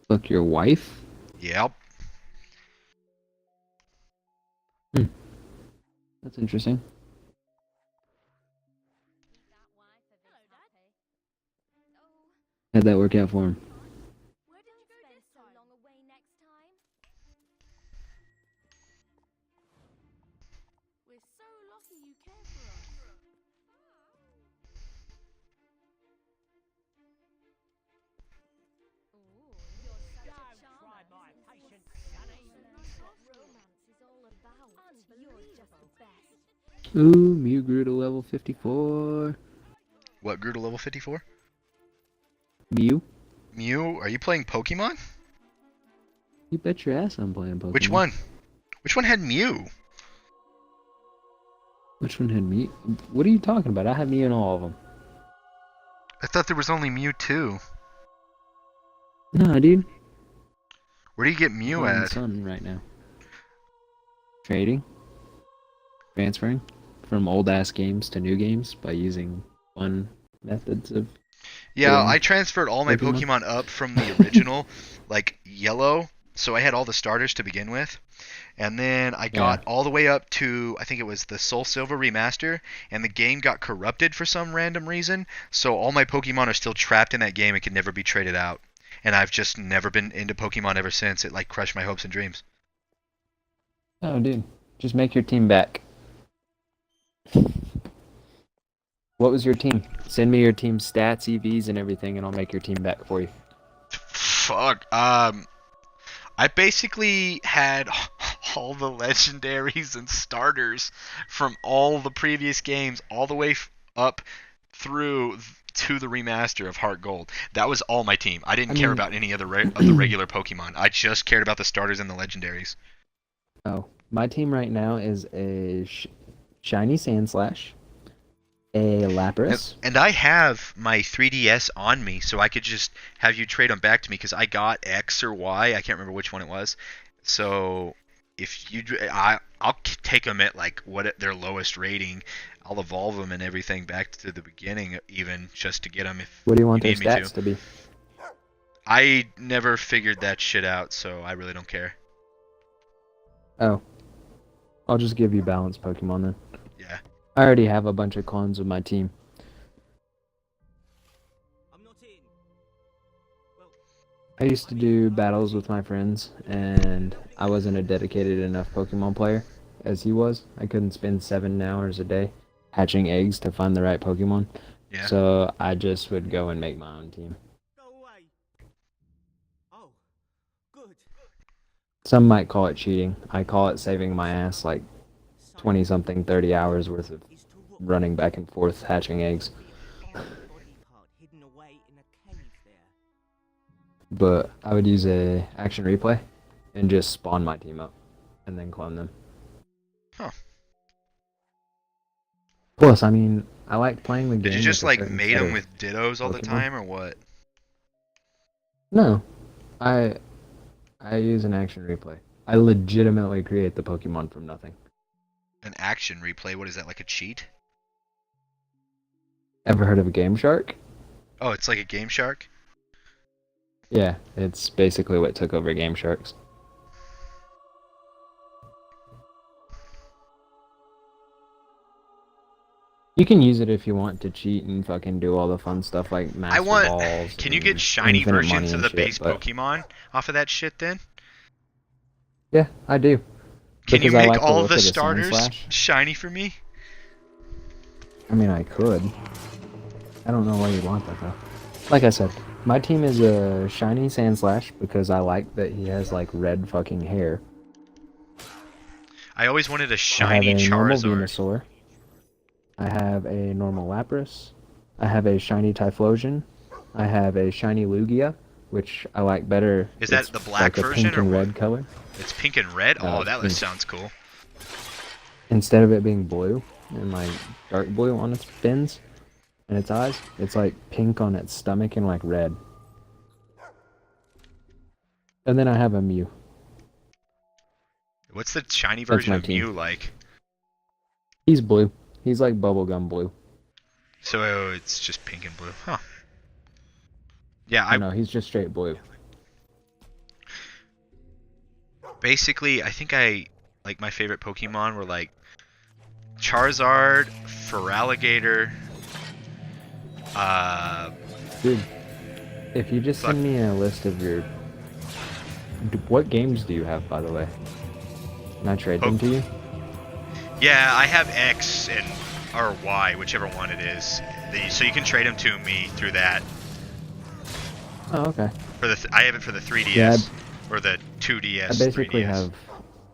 [SPEAKER 15] Fuck your wife?
[SPEAKER 2] Yep.
[SPEAKER 15] That's interesting. How'd that work out for him?
[SPEAKER 12] Where did you go spend so long away next time?
[SPEAKER 9] We're so lucky you care for us.
[SPEAKER 12] Ooh, you're such a charmer.
[SPEAKER 5] my patience, sonny.
[SPEAKER 12] That's what romance is all about. You're just the best.
[SPEAKER 15] Ooh, Mew grew to level 54.
[SPEAKER 2] What grew to level 54?
[SPEAKER 15] Mew?
[SPEAKER 2] Mew? Are you playing Pokemon?
[SPEAKER 15] You bet your ass I'm playing Pokemon.
[SPEAKER 2] Which one? Which one had Mew?
[SPEAKER 15] Which one had Mew? What are you talking about? I have Mew in all of them.
[SPEAKER 2] I thought there was only Mewtwo.
[SPEAKER 15] Nah, dude.
[SPEAKER 2] Where do you get Mew
[SPEAKER 15] I'm in
[SPEAKER 2] at?
[SPEAKER 15] Sun right now. Trading. Transferring. From old-ass games to new games by using fun methods of...
[SPEAKER 2] Yeah, I transferred all my Pokemon up from the original, like Yellow, so I had all the starters to begin with. And then I got all the way up to, I think it was the Soul Silver Remaster, and the game got corrupted for some random reason, so all my Pokemon are still trapped in that game and can never be traded out. And I've just never been into Pokemon ever since. It, like, crushed my hopes and dreams.
[SPEAKER 15] Oh, dude. Just make your team back. What was your team? Send me your team stats, EVs, and everything, and I'll make your team back for you.
[SPEAKER 2] Fuck. I basically had all the legendaries and starters from all the previous games, all the way up through to the remaster of Heart Gold. That was all my team. I didn't care about any of the regular Pokemon. I just cared about the starters and the legendaries.
[SPEAKER 15] Oh, my team right now is a shiny Sandslash, a Lapras.
[SPEAKER 2] And I have my 3DS on me, so I could just have you trade them back to me because I got X or Y. I can't remember which one it was. So if you, I'll take them at like their lowest rating. I'll evolve them and everything back to the beginning, even just to get them. If
[SPEAKER 15] what do you want
[SPEAKER 2] you
[SPEAKER 15] their
[SPEAKER 2] need
[SPEAKER 15] stats to be?
[SPEAKER 2] I never figured that shit out, so I really don't care.
[SPEAKER 15] Oh, I'll just give you balanced Pokemon then.
[SPEAKER 2] Yeah.
[SPEAKER 15] I already have a bunch of clones of my team. I used to do battles with my friends, and I wasn't a dedicated enough Pokemon player as he was. I couldn't spend 7 hours a day hatching eggs to find the right Pokemon.
[SPEAKER 2] Yeah.
[SPEAKER 15] So I just would go and make my own team. Some might call it cheating. I call it saving my ass like 20-something, 30 hours worth of running back and forth hatching eggs. But I would use a action replay and just spawn my team up and then clone them.
[SPEAKER 2] Huh.
[SPEAKER 15] Plus, I mean, I like playing the game.
[SPEAKER 2] Did you just
[SPEAKER 15] with
[SPEAKER 2] like mate them with Dittos all the
[SPEAKER 15] Pokemon.
[SPEAKER 2] time, or what?
[SPEAKER 15] No, I use an action replay. I legitimately create the Pokemon from nothing.
[SPEAKER 2] An action replay? What is that, like a cheat?
[SPEAKER 15] Ever heard of a Game Shark?
[SPEAKER 2] Oh, it's like a Game Shark?
[SPEAKER 15] Yeah, it's basically what took over Game Sharks. You can use it if you want to cheat and fucking do all the fun stuff like master balls.
[SPEAKER 2] Can you get
[SPEAKER 15] and
[SPEAKER 2] shiny
[SPEAKER 15] infinite money
[SPEAKER 2] versions of
[SPEAKER 15] and
[SPEAKER 2] the
[SPEAKER 15] shit,
[SPEAKER 2] base
[SPEAKER 15] but
[SPEAKER 2] Pokemon off of that shit then?
[SPEAKER 15] yeah, I do.
[SPEAKER 2] Can you
[SPEAKER 15] Because I
[SPEAKER 2] make
[SPEAKER 15] like the
[SPEAKER 2] all
[SPEAKER 15] look
[SPEAKER 2] the
[SPEAKER 15] of the Sand
[SPEAKER 2] starters
[SPEAKER 15] Slash.
[SPEAKER 2] shiny for me?
[SPEAKER 15] I mean, I could. I don't know why you want that though. Like I said, my team is a shiny Sand Slash because I like that he has like red fucking hair.
[SPEAKER 2] I always wanted a
[SPEAKER 15] I have
[SPEAKER 2] shiny
[SPEAKER 15] a normal
[SPEAKER 2] Charizard.
[SPEAKER 15] Venusaur. I have a normal Lapras. I have a shiny Typhlosion. I have a shiny Lugia, which I like better.
[SPEAKER 2] Is that
[SPEAKER 15] It's
[SPEAKER 2] the black
[SPEAKER 15] like a
[SPEAKER 2] version
[SPEAKER 15] pink
[SPEAKER 2] or
[SPEAKER 15] and
[SPEAKER 2] what?
[SPEAKER 15] red color.
[SPEAKER 2] It's pink and red?
[SPEAKER 15] No,
[SPEAKER 2] Oh,
[SPEAKER 15] it's
[SPEAKER 2] that
[SPEAKER 15] pink.
[SPEAKER 2] sounds cool.
[SPEAKER 15] Instead of it being blue and like dark blue on its fins and its eyes, it's like pink on its stomach and like red. And then I have a Mew.
[SPEAKER 2] What's the shiny
[SPEAKER 15] That's
[SPEAKER 2] version
[SPEAKER 15] my
[SPEAKER 2] of
[SPEAKER 15] team.
[SPEAKER 2] Mew like?
[SPEAKER 15] He's blue. He's like bubblegum blue.
[SPEAKER 2] So it's just pink and blue. Huh. Yeah,
[SPEAKER 15] Oh, no, he's just straight blue.
[SPEAKER 2] basically, I think like my favorite Pokemon were like Charizard, Feraligatr,
[SPEAKER 15] Dude, if you just send me a list of your... What games do you have, by the way? Can I trade them to you?
[SPEAKER 2] Yeah, I have X and or Y, whichever one it is. So you can trade them to me through that.
[SPEAKER 15] Oh, okay.
[SPEAKER 2] For the I have it for the 3DS
[SPEAKER 15] Yeah,
[SPEAKER 2] or the 2DS.
[SPEAKER 15] I basically
[SPEAKER 2] 3DS.
[SPEAKER 15] have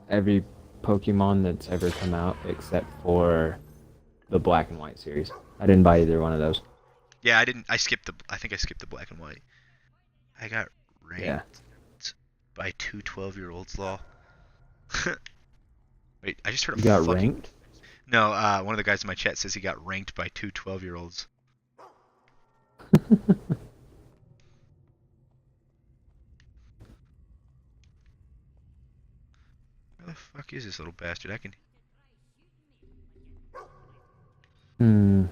[SPEAKER 15] every Pokemon that's ever come out except for the Black and White series. I didn't buy either one of those.
[SPEAKER 2] Yeah, I didn't. I think I skipped the black and white. I got ranked by two 12-year-olds. Lol. Wait, I just heard a
[SPEAKER 15] You got
[SPEAKER 2] fucking...
[SPEAKER 15] ranked?
[SPEAKER 2] No, one of the guys in my chat says he got ranked by two 12-year-olds. Where the fuck is this little bastard? I can...
[SPEAKER 15] Hmm.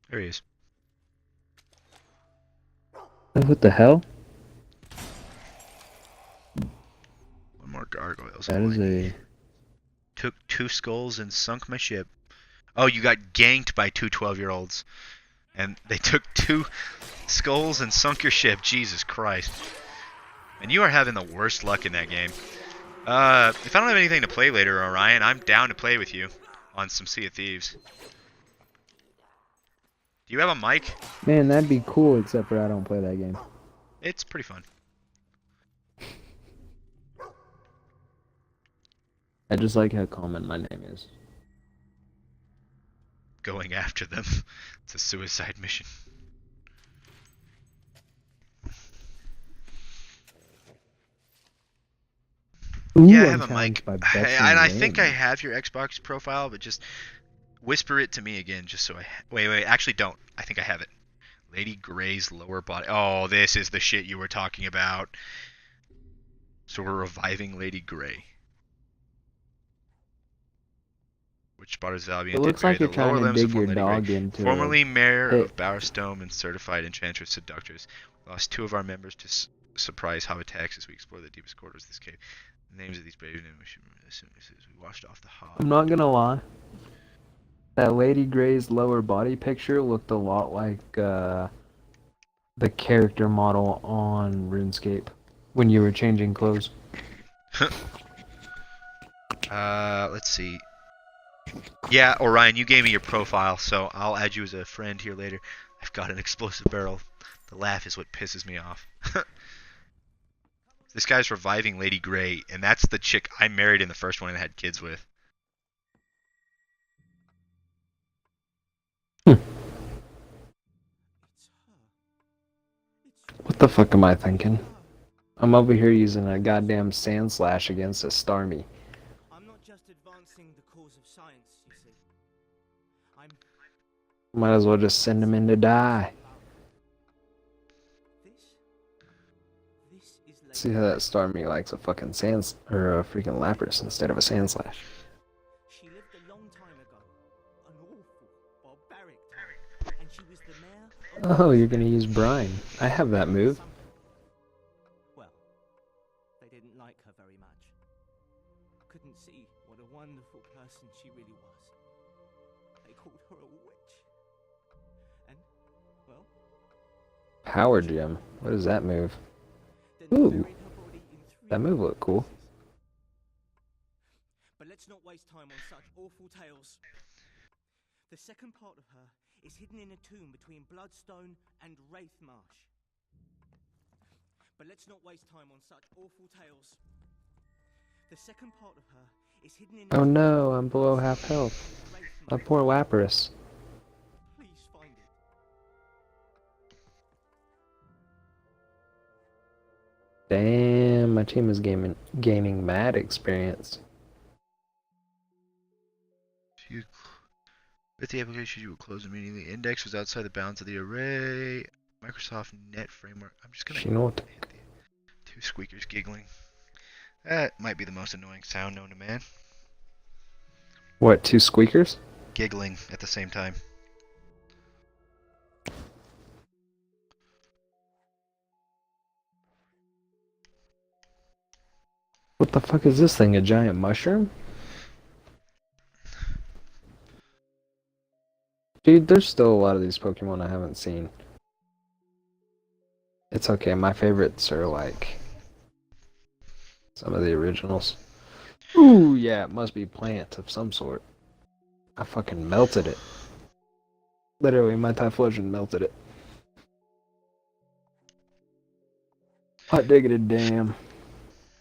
[SPEAKER 2] There he is.
[SPEAKER 15] What the hell?
[SPEAKER 2] One more gargoyles.
[SPEAKER 15] That is a...
[SPEAKER 2] Took 2 skulls and sunk my ship. Oh, you got ganked by two 12-year-olds. And they took 2 skulls and sunk your ship. Jesus Christ. And you are having the worst luck in that game. If I don't have anything to play later, Orion, I'm down to play with you on some Sea of Thieves. Do you have a mic?
[SPEAKER 15] Man, that'd be cool, except for I don't play that game.
[SPEAKER 2] It's pretty fun.
[SPEAKER 15] I just like how common my name is.
[SPEAKER 2] Going after them. It's a suicide mission.
[SPEAKER 15] Ooh,
[SPEAKER 2] Yeah, I
[SPEAKER 15] I'm
[SPEAKER 2] have a mic.
[SPEAKER 15] challenged by
[SPEAKER 2] And
[SPEAKER 15] Betsy
[SPEAKER 2] I
[SPEAKER 15] Lynn.
[SPEAKER 2] think I have your Xbox profile, but just whisper it to me again, just so I... Wait, actually don't. I think I have it. Lady Grey's lower body. Oh, this is the shit you were talking about. So we're reviving Lady Grey. Which spotters Albion
[SPEAKER 15] It looks like you're trying to dig your dog into
[SPEAKER 2] formerly
[SPEAKER 15] a
[SPEAKER 2] mayor
[SPEAKER 15] pit.
[SPEAKER 2] of Bowerstone and certified enchantress seductress. Lost 2 of our members to surprise Hob attacks as we explore the deepest quarters of this cave. The names of these brave men we should as soon as we washed off the Hob.
[SPEAKER 15] I'm not gonna lie. That Lady Grey's lower body picture looked a lot like the character model on RuneScape when you were changing clothes.
[SPEAKER 2] Let's see. Yeah, Orion, you gave me your profile, so I'll add you as a friend here later. I've got an explosive barrel. The laugh is what pisses me off. This guy's reviving Lady Grey, and that's the chick I married in the first one and had kids with.
[SPEAKER 15] What the fuck am I thinking? I'm over here using a goddamn Sand Slash against a Starmie.
[SPEAKER 6] I'm not just advancing the cause of science, you see. I'm...
[SPEAKER 15] Might as well just send him in to die. See how that Starmie likes a fucking or a freaking Lapras instead of a Sand Slash.
[SPEAKER 6] She lived a long time ago. An awful, barbaric time. And she was the mayor of...
[SPEAKER 15] Oh, you're gonna use Brine. I have that move.
[SPEAKER 6] wonderful person she really was. They called her a witch. And, well...
[SPEAKER 15] Power gem. What is that move?
[SPEAKER 6] then they
[SPEAKER 15] Ooh.
[SPEAKER 6] buried her body in 3
[SPEAKER 15] That move looked cool.
[SPEAKER 6] pieces. But let's not waste time on such awful tales. The second part of her is hidden in a tomb between Bloodstone and Wraithmarsh. But let's not waste time on such awful tales. The second part of her is hidden in a
[SPEAKER 15] Oh
[SPEAKER 6] tomb
[SPEAKER 15] no, I'm
[SPEAKER 6] between
[SPEAKER 15] below
[SPEAKER 6] Bloodstone
[SPEAKER 15] half health.
[SPEAKER 6] and
[SPEAKER 15] My
[SPEAKER 6] Wraithmarsh.
[SPEAKER 15] poor Lapras.
[SPEAKER 6] Please find it.
[SPEAKER 15] Damn, my team is gaining mad experience.
[SPEAKER 2] With the application, you will close immediately. Index was outside the bounds of the array. Microsoft Net Framework. I'm just gonna hit the two squeakers giggling. That might be the most annoying sound known to man.
[SPEAKER 15] What, 2 squeakers?
[SPEAKER 2] Giggling at the same time.
[SPEAKER 15] What the fuck is this thing, a giant mushroom? Dude, there's still a lot of these Pokemon I haven't seen. It's okay, my favorites are like some of the originals. Ooh, yeah, it must be plants of some sort. I fucking melted it. Literally, my Typhlosion melted it. Hot diggity damn.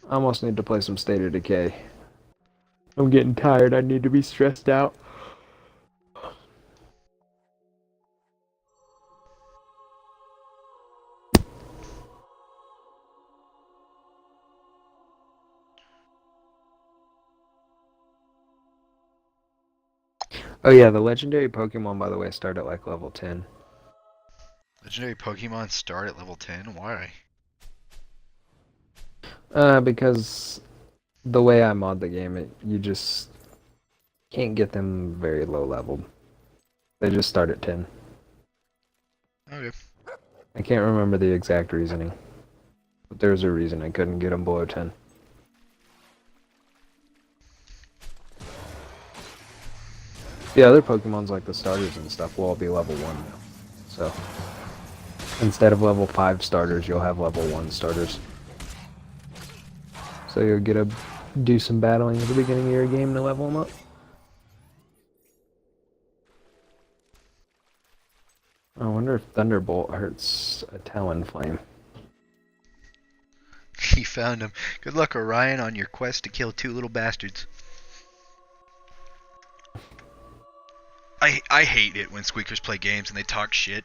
[SPEAKER 15] I almost need to play some State of Decay. I'm getting tired, I need to be stressed out. Oh yeah, the legendary Pokemon, by the way, start at like level 10.
[SPEAKER 2] Legendary Pokemon start at level 10? Why?
[SPEAKER 15] Because the way I mod the game, you just can't get them very low leveled. They just start at 10.
[SPEAKER 2] Okay.
[SPEAKER 15] I can't remember the exact reasoning. But there's a reason I couldn't get them below 10. The other Pokemons, like the starters and stuff, will all be level 1 now. So, instead of level 5 starters, you'll have level 1 starters. So you'll get to do some battling at the beginning of your game to level them up. I wonder if Thunderbolt hurts a Talonflame.
[SPEAKER 2] You found him. Good luck, Orion, on your quest to kill 2 little bastards. I hate it when squeakers play games and they talk shit.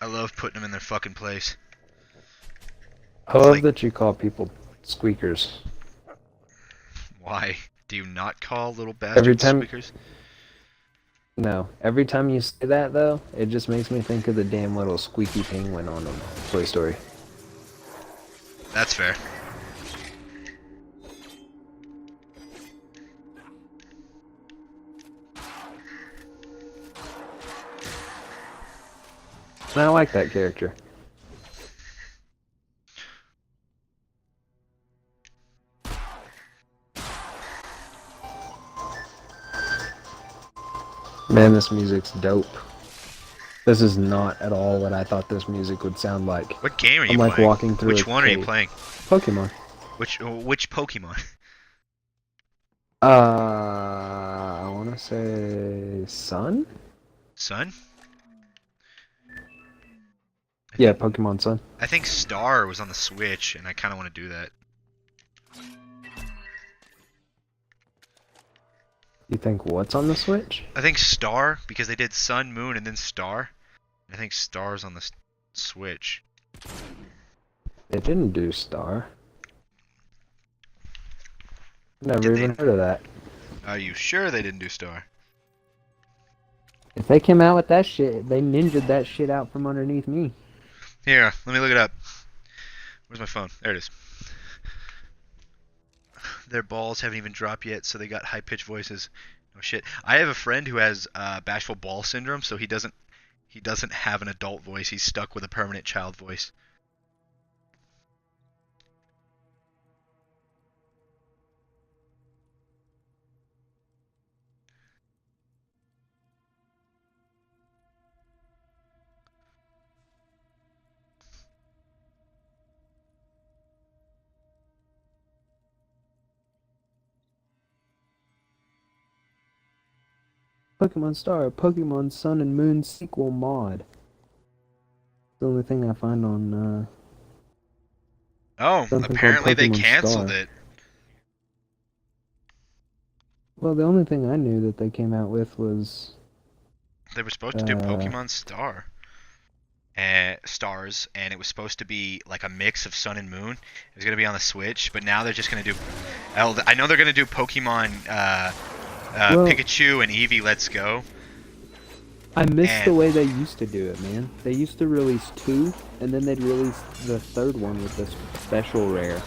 [SPEAKER 2] I love putting them in their fucking place.
[SPEAKER 15] I love that you call people squeakers.
[SPEAKER 2] Why? Do you not call little bastards squeakers?
[SPEAKER 15] No. Every time you say that, though, it just makes me think of the damn little squeaky penguin on Toy Story.
[SPEAKER 2] That's fair.
[SPEAKER 15] And I like that character. Man, this music's dope. This is not at all what I thought this music would sound like.
[SPEAKER 2] What game are you
[SPEAKER 15] I'm like
[SPEAKER 2] playing?
[SPEAKER 15] walking through
[SPEAKER 2] Which
[SPEAKER 15] a
[SPEAKER 2] one are you
[SPEAKER 15] cave.
[SPEAKER 2] playing?
[SPEAKER 15] Pokemon.
[SPEAKER 2] Which Pokemon?
[SPEAKER 15] I want to say Sun?
[SPEAKER 2] Sun?
[SPEAKER 15] Yeah, Pokemon Sun.
[SPEAKER 2] I think Star was on the Switch, and I kind of want to do that.
[SPEAKER 15] You think what's on the Switch?
[SPEAKER 2] I think Star, because they did Sun, Moon, and then Star. I think Star's on the Switch.
[SPEAKER 15] They didn't do Star. Never even heard of that.
[SPEAKER 2] Are you sure they didn't do Star?
[SPEAKER 15] If they came out with that shit, they ninja'd that shit out from underneath me.
[SPEAKER 2] Here, let me look it up. Where's my phone? There it is. Their balls haven't even dropped yet, so they got high-pitched voices. No shit. I have a friend who has bashful ball syndrome, so he doesn't have an adult voice. He's stuck with a permanent child voice.
[SPEAKER 15] Pokemon Star, Pokemon Sun and Moon sequel mod. The only thing I find on
[SPEAKER 2] Oh,
[SPEAKER 15] something called
[SPEAKER 2] apparently they
[SPEAKER 15] Pokemon
[SPEAKER 2] canceled
[SPEAKER 15] Star.
[SPEAKER 2] it.
[SPEAKER 15] Well, the only thing I knew that they came out with was
[SPEAKER 2] They were supposed to do Pokemon Stars, and it was supposed to be like a mix of Sun and Moon. It was gonna be on the Switch, but now they're just gonna do. I know they're gonna do Pokemon
[SPEAKER 15] well,
[SPEAKER 2] Pikachu and Eevee Let's Go.
[SPEAKER 15] I miss the way they used to do it, man. They used to release 2, and then they'd release the 3rd one with the special rare,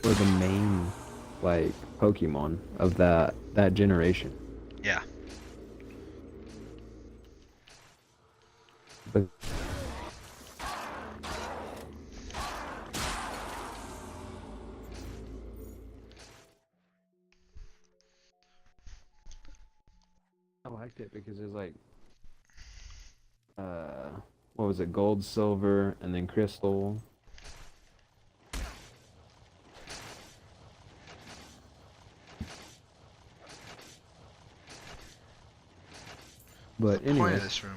[SPEAKER 15] or the main, like, Pokemon of that generation.
[SPEAKER 2] Yeah.
[SPEAKER 15] But I liked it because it was like, what was it, gold, silver, and then crystal. But
[SPEAKER 2] What's the point
[SPEAKER 15] anyway,
[SPEAKER 2] of this room?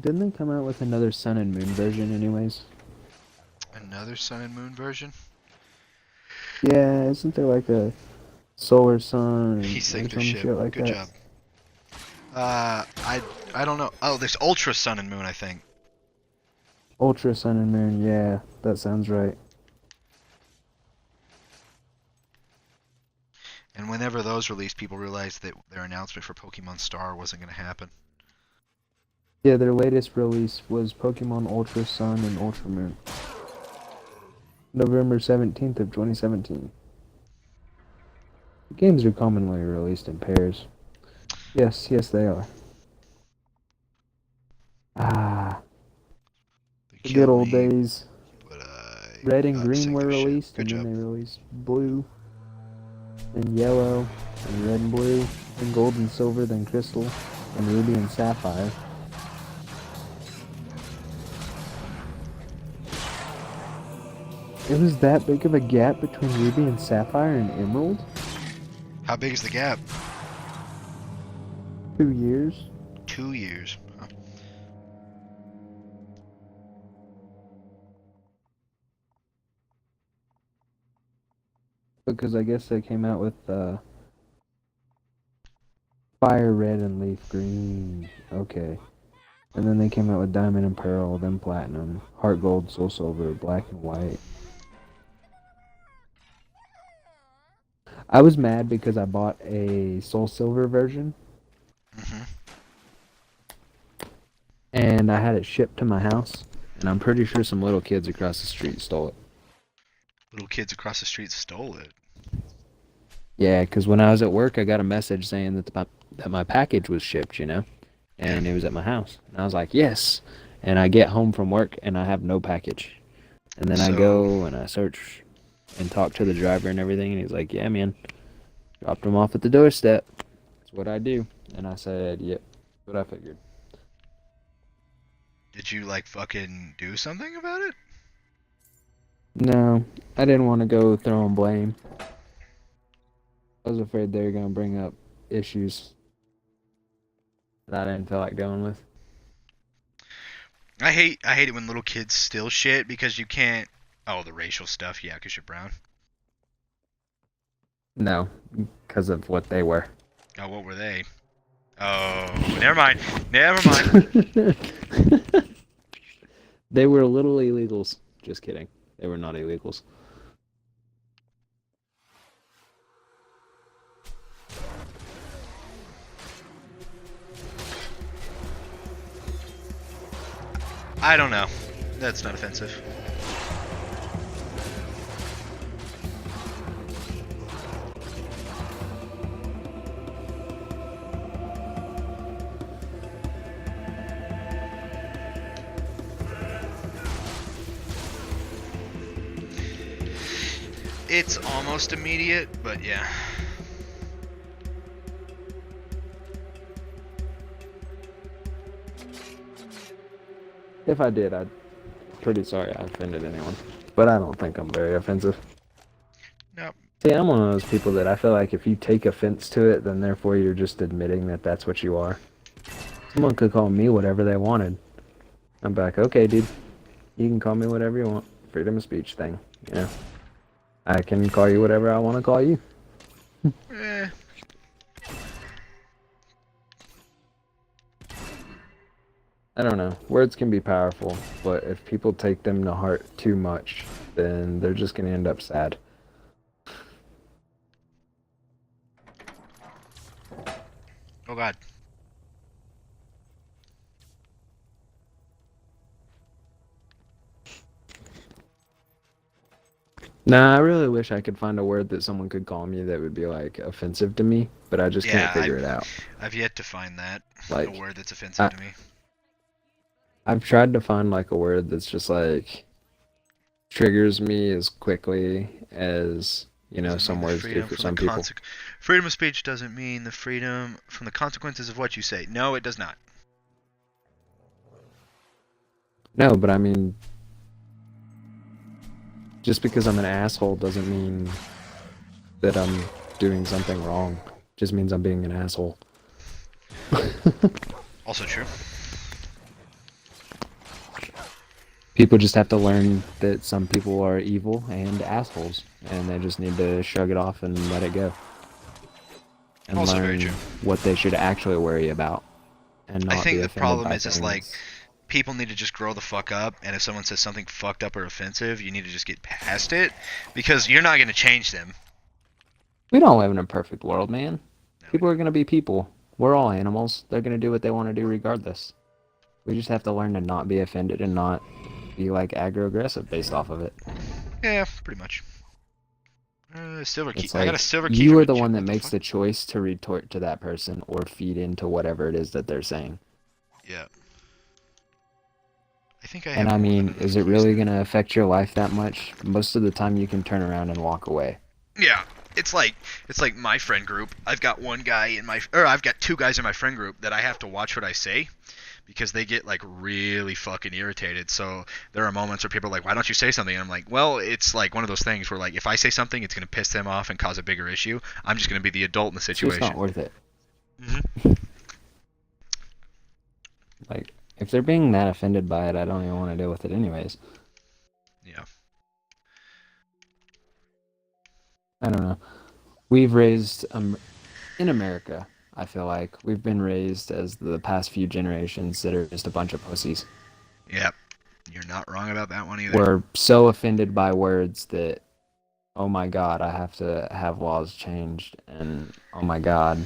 [SPEAKER 15] didn't they come out with another Sun and Moon version anyways?
[SPEAKER 2] Another Sun and Moon version?
[SPEAKER 15] Yeah, isn't there like a Solar Sun
[SPEAKER 2] He
[SPEAKER 15] or
[SPEAKER 2] synced
[SPEAKER 15] some
[SPEAKER 2] her
[SPEAKER 15] shit
[SPEAKER 2] ship.
[SPEAKER 15] like
[SPEAKER 2] Good
[SPEAKER 15] that?
[SPEAKER 2] job. I don't know. Oh, there's Ultra Sun and Moon, I think.
[SPEAKER 15] Ultra Sun and Moon, yeah, that sounds right.
[SPEAKER 2] And whenever those released, people realized that their announcement for Pokemon Star wasn't going to happen.
[SPEAKER 15] Yeah, their latest release was Pokemon Ultra Sun and Ultra Moon. November 17th of 2017. Games are commonly released in pairs. Yes, they are. Ah. The good old days. Red and green were released, and then they released blue, then yellow, and red and blue, then gold and silver, then crystal, and ruby and sapphire. It was that big of a gap between ruby and sapphire and emerald?
[SPEAKER 2] How big is the gap?
[SPEAKER 15] 2 years.
[SPEAKER 2] 2 years. Huh.
[SPEAKER 15] Because I guess they came out with fire red and leaf green. Okay. And then they came out with diamond and pearl, then platinum, heart gold, soul silver, black and white. I was mad because I bought a soul silver version. And I had it shipped to my house. And I'm pretty sure some little kids across the street stole it.
[SPEAKER 2] Little kids across the street stole it.
[SPEAKER 15] Yeah, because when I was at work, I got a message saying that my package was shipped, you know? And it was at my house. And I was like, yes! And I get home from work, and I have no package. And then I go, and I search, and talk to the driver and everything, and he's like, yeah, man. Dropped them off at the doorstep. That's what I do. And I said, yep, that's what I figured.
[SPEAKER 2] Did you, like, fucking do something about it?
[SPEAKER 15] No, I didn't want to go throwing blame. I was afraid they were going to bring up issues that I didn't feel like dealing with.
[SPEAKER 2] I hate it when little kids steal shit because you can't... Oh, the racial stuff, yeah, because you're brown.
[SPEAKER 15] No, because of what they were.
[SPEAKER 2] Oh, what were they? Oh, never mind. Never mind.
[SPEAKER 15] They were little illegals. Just kidding. They were not illegals.
[SPEAKER 2] I don't know. That's not offensive. It's almost immediate, but yeah.
[SPEAKER 15] If I did, I'm pretty sorry I offended anyone. But I don't think I'm very offensive.
[SPEAKER 2] No.
[SPEAKER 15] See, I'm one of those people that I feel like if you take offense to it, then therefore you're just admitting that that's what you are. Someone could call me whatever they wanted. I'm like, okay, dude, you can call me whatever you want. Freedom of speech thing, you know. I can call you whatever I want to call you.
[SPEAKER 2] Eh.
[SPEAKER 15] I don't know. Words can be powerful, but if people take them to heart too much, then they're just going to end up sad.
[SPEAKER 2] Oh God.
[SPEAKER 15] Nah, I really wish I could find a word that someone could call me that would be like offensive to me, but I just can't figure it out.
[SPEAKER 2] I've yet to find that.
[SPEAKER 15] Like,
[SPEAKER 2] a word that's offensive to me.
[SPEAKER 15] I've tried to find like a word that's just like triggers me as quickly as, you know, some words do for some people.
[SPEAKER 2] Freedom of speech doesn't mean the freedom from the consequences of what you say. No, it does not.
[SPEAKER 15] No, but I mean, just because I'm an asshole doesn't mean that I'm doing something wrong. It just means I'm being an asshole.
[SPEAKER 2] Also true.
[SPEAKER 15] People just have to learn that some people are evil and assholes, and they just need to shrug it off and let it go. And
[SPEAKER 2] Also
[SPEAKER 15] learn
[SPEAKER 2] very true.
[SPEAKER 15] what they should actually worry about, and not
[SPEAKER 2] I think
[SPEAKER 15] be
[SPEAKER 2] the
[SPEAKER 15] offended
[SPEAKER 2] problem
[SPEAKER 15] by
[SPEAKER 2] is like people need to just grow the fuck up, and if someone says something fucked up or offensive, you need to just get past it, because you're not going to change them.
[SPEAKER 15] We don't live in a perfect world, man. People are going to be people. We're all animals. They're going to do what they want to do regardless. We just have to learn to not be offended and not be like aggro-aggressive based off of it.
[SPEAKER 2] Yeah, pretty much. Silver key.
[SPEAKER 15] It's
[SPEAKER 2] I got a
[SPEAKER 15] like,
[SPEAKER 2] silver key.
[SPEAKER 15] you are the one that makes the choice to retort to that person or feed into whatever it is that they're saying.
[SPEAKER 2] Yeah. I think I have.
[SPEAKER 15] And I mean, is it really going to affect your life that much? Most of the time you can turn around and walk away.
[SPEAKER 2] Yeah. It's like my friend group. I've got I've got two guys in my friend group that I have to watch what I say, because they get like really fucking irritated. So there are moments where people are like, why don't you say something? And I'm like, well, it's like one of those things where like if I say something, it's going to piss them off and cause a bigger issue. I'm just going to be the adult in the situation.
[SPEAKER 15] It's not worth it.
[SPEAKER 2] Mm-hmm.
[SPEAKER 15] Like, if they're being that offended by it, I don't even want to deal with it anyways.
[SPEAKER 2] Yeah.
[SPEAKER 15] I don't know. We've raised, in America, I feel like, we've been raised as the past few generations that are just a bunch of pussies.
[SPEAKER 2] Yep. You're not wrong about that one either.
[SPEAKER 15] We're so offended by words that, oh my god, I have to have laws changed, and oh my god,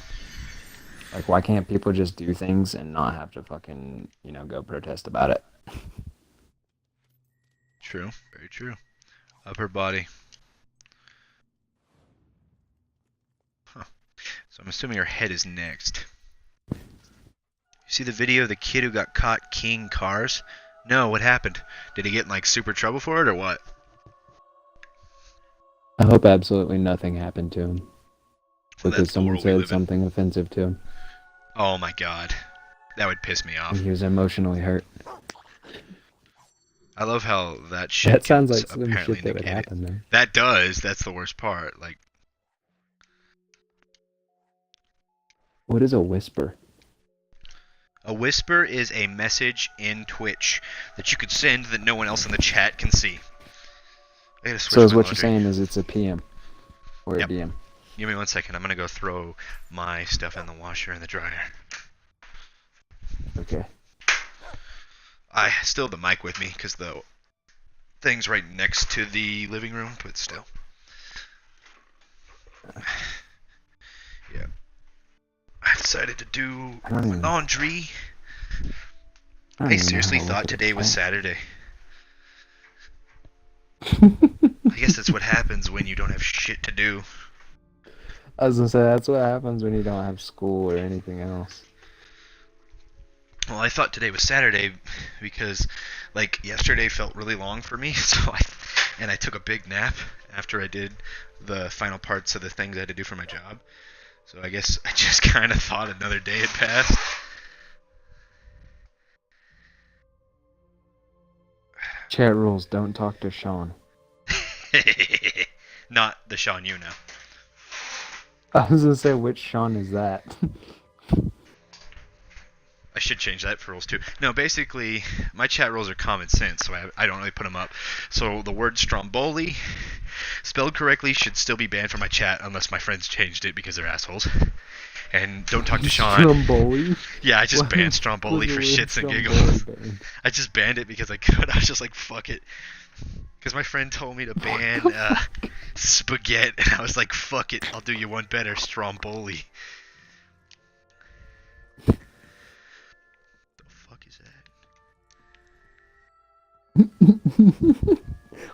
[SPEAKER 15] like, why can't people just do things and not have to fucking, you know, go protest about it?
[SPEAKER 2] True. Very true. Upper body. Huh. So I'm assuming your head is next. You see the video of the kid who got caught keying cars? No, what happened? Did he get in like super trouble for it or what?
[SPEAKER 15] I hope absolutely nothing happened to him.
[SPEAKER 2] Well,
[SPEAKER 15] because someone said something offensive to him.
[SPEAKER 2] Oh my god. That would piss me off.
[SPEAKER 15] And he was emotionally hurt.
[SPEAKER 2] I love how that shit
[SPEAKER 15] That sounds like
[SPEAKER 2] gets
[SPEAKER 15] some
[SPEAKER 2] apparently
[SPEAKER 15] shit that would
[SPEAKER 2] negated.
[SPEAKER 15] happen, man.
[SPEAKER 2] That does. That's the worst part. Like,
[SPEAKER 15] What is a whisper?
[SPEAKER 2] a whisper is a message in Twitch that you could send that no one else in the chat can see. I gotta switch
[SPEAKER 15] So is
[SPEAKER 2] my
[SPEAKER 15] what
[SPEAKER 2] laundry.
[SPEAKER 15] you're saying is it's a PM or
[SPEAKER 2] Yep.
[SPEAKER 15] a DM?
[SPEAKER 2] Give me 1 second. I'm gonna go throw my stuff in the washer and the dryer.
[SPEAKER 15] Okay.
[SPEAKER 2] I still have the mic with me because the thing's right next to the living room, but still. Yeah. I decided to do laundry. I seriously thought today was Saturday. I guess that's what happens when you don't have shit to do.
[SPEAKER 15] I was gonna say, that's what happens when you don't have school or anything else.
[SPEAKER 2] Well, I thought today was Saturday because, like, yesterday felt really long for me, so I took a big nap after I did the final parts of the things I had to do for my job. So I guess I just kind of thought another day had passed.
[SPEAKER 15] Chat rules, don't talk to Sean.
[SPEAKER 2] Not the Sean you know.
[SPEAKER 15] I was gonna say, which Sean is that?
[SPEAKER 2] I should change that for rules too. No, basically, my chat rules are common sense, so I don't really put them up. So the word Stromboli, spelled correctly, should still be banned from my chat unless my friends changed it because they're assholes. And don't talk to Sean.
[SPEAKER 15] Stromboli?
[SPEAKER 2] Yeah, I just banned Stromboli for shits and giggles. I just banned it because I could. I was just like, fuck it. Because my friend told me to ban spaghetti, and I was like, fuck it, I'll do you one better, Stromboli.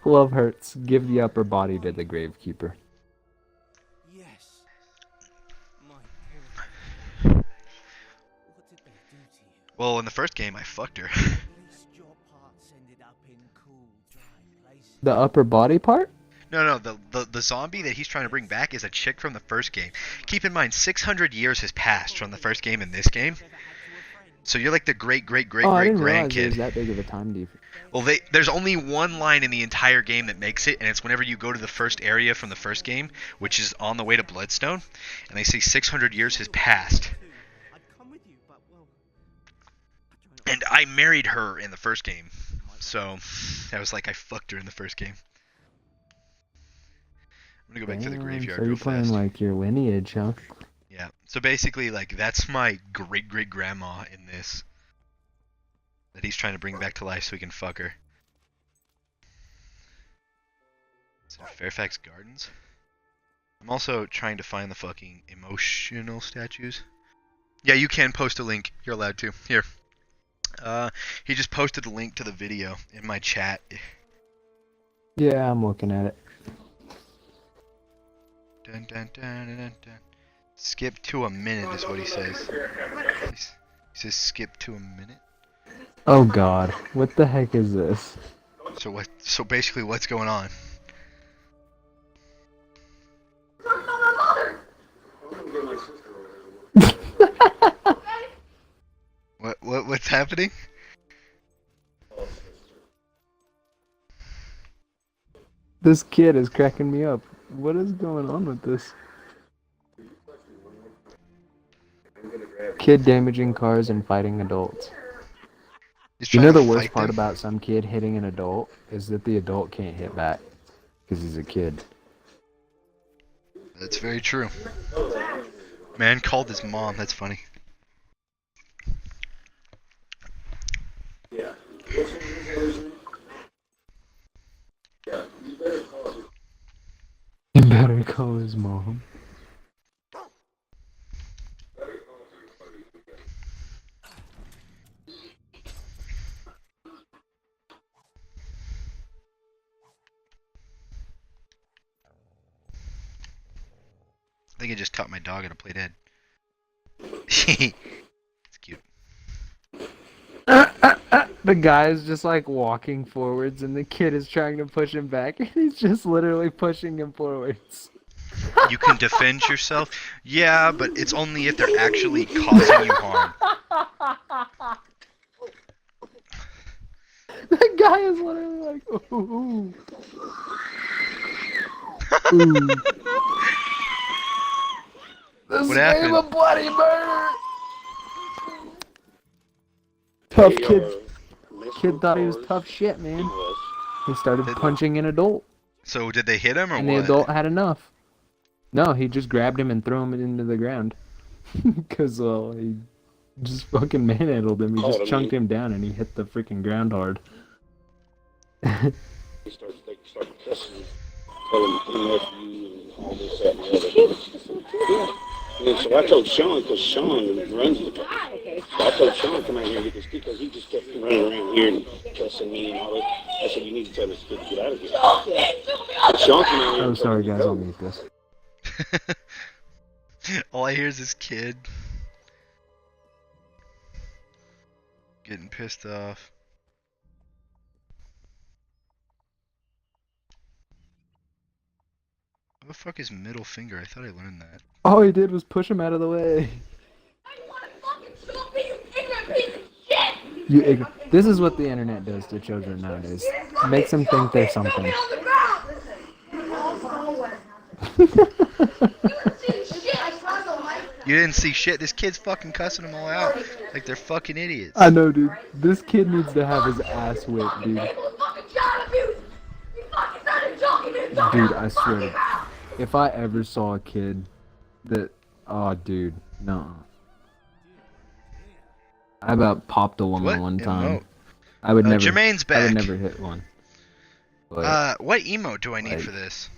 [SPEAKER 15] Love hurts. Give the upper body to the gravekeeper.
[SPEAKER 8] Yes. My poor. What did they do to you?
[SPEAKER 2] Well, in the first game, I fucked her.
[SPEAKER 8] At least your parts ended up in cool, dry places.
[SPEAKER 15] The upper body part?
[SPEAKER 2] No, the zombie that he's trying to bring back is a chick from the first game. Keep in mind, 600 years has passed from the first game and this game. So you're like the great
[SPEAKER 15] I didn't realize there
[SPEAKER 2] grandkid.
[SPEAKER 15] was that big of a time difference.
[SPEAKER 2] Well, there's only one line in the entire game that makes it, and it's whenever you go to the first area from the first game, which is on the way to Bloodstone, and they say 600 years has passed. And I married her in the first game, so I was like, I fucked her in the first game. I'm gonna go back to the graveyard
[SPEAKER 15] so you're
[SPEAKER 2] real
[SPEAKER 15] playing
[SPEAKER 2] fast.
[SPEAKER 15] like your lineage, huh?
[SPEAKER 2] Yeah, so basically, like, that's my great-great-grandma in this. That he's trying to bring back to life so he can fuck her. Is it Fairfax Gardens? I'm also trying to find the fucking emotional statues. Yeah, you can post a link. You're allowed to. Here. He just posted a link to the video in my chat.
[SPEAKER 15] Yeah, I'm looking at it.
[SPEAKER 2] Dun, dun, dun, dun, dun, dun. Skip to a minute is what he says. He says skip to a minute.
[SPEAKER 15] Oh god, what the heck is this?
[SPEAKER 2] So what? So basically, what's going on? What's happening?
[SPEAKER 15] This kid is cracking me up. What is going on with this? Kid damaging cars and fighting adults. You know the worst part about some kid hitting an adult is that the adult can't hit back because he's a kid.
[SPEAKER 2] That's very true. Man called his mom. That's funny.
[SPEAKER 1] Yeah.
[SPEAKER 15] You better call his mom.
[SPEAKER 2] I think I just taught my dog how to play dead. It's cute.
[SPEAKER 15] The guy is just like walking forwards and the kid is trying to push him back and he's just literally pushing him forwards.
[SPEAKER 2] You can defend yourself? Yeah, but it's only if they're actually causing you harm.
[SPEAKER 15] The guy is literally like, ooh. Ooh. This
[SPEAKER 2] What
[SPEAKER 15] game
[SPEAKER 2] happened?
[SPEAKER 15] of bloody murder! Tough kid. Kid thought he was tough shit, man. He started punching an adult.
[SPEAKER 2] So did they hit him or
[SPEAKER 15] And
[SPEAKER 2] what?
[SPEAKER 15] the adult had enough. No, he just grabbed him and threw him into the ground. Because, well, he just fucking manhandled him. He just chunked him down and he hit the freaking ground hard.
[SPEAKER 1] They start cussing, telling nephew and all this, that, and the other. And so I told Sean, because Sean runs the place. So I told Sean, come out here and get this kid, because he just kept running around here and cussing me and all that. I said, you need to tell this kid to get out of here. So Sean came out here.
[SPEAKER 15] Oh, sorry guys, I'll mute this.
[SPEAKER 2] All I hear is this kid getting pissed off. What the fuck is middle finger? I thought I learned that.
[SPEAKER 15] All he did was push him out of the way. This is what the internet does to children nowadays. Makes them think they're something.
[SPEAKER 2] You didn't see shit. This kid's fucking cussing them all out like they're fucking idiots.
[SPEAKER 15] I know, dude. This kid needs to have his ass whipped, dude. Dude, I swear to God. If I ever saw a kid that... Oh, dude. No. I about popped a woman one time. I would never...
[SPEAKER 2] Jermaine's back.
[SPEAKER 15] I would never hit one. But,
[SPEAKER 2] what emote do I need for this?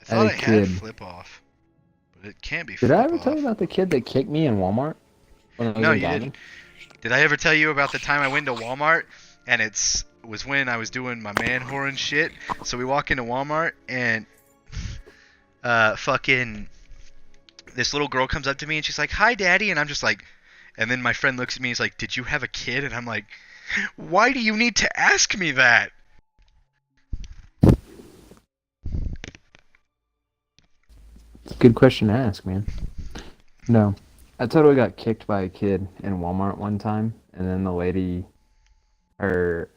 [SPEAKER 2] I thought I had flip off. But it can't be flip off.
[SPEAKER 15] Did I ever tell you about the kid that kicked me in Walmart?
[SPEAKER 2] No, you didn't. Did I ever tell you about the time I went to Walmart and was when I was doing my man whore and shit? So we walk into Walmart and fucking this little girl comes up to me and she's like, "Hi, Daddy," and I'm just like, and then my friend looks at me and he's like, "Did you have a kid?" And I'm like, "Why do you need to ask me that?"
[SPEAKER 15] It's a good question to ask, man. No. I totally got kicked by a kid in Walmart one time, and then the lady, or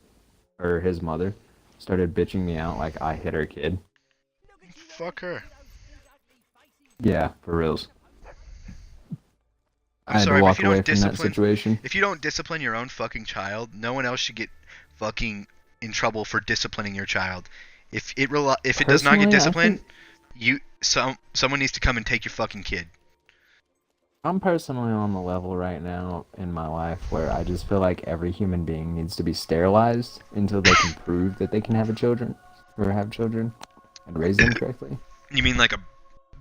[SPEAKER 15] his mother, started bitching me out like I hit her kid.
[SPEAKER 2] Fuck her.
[SPEAKER 15] Yeah, for reals.
[SPEAKER 2] I'm sorry, but if you don't discipline,
[SPEAKER 15] situation.
[SPEAKER 2] If you don't discipline your own fucking child, no one else should get fucking in trouble for disciplining your child. If it does not get disciplined, someone needs to come and take your fucking kid.
[SPEAKER 15] I'm personally on the level right now in my life where I just feel like every human being needs to be sterilized until they can prove that they can have children and raise them correctly.
[SPEAKER 2] You mean like a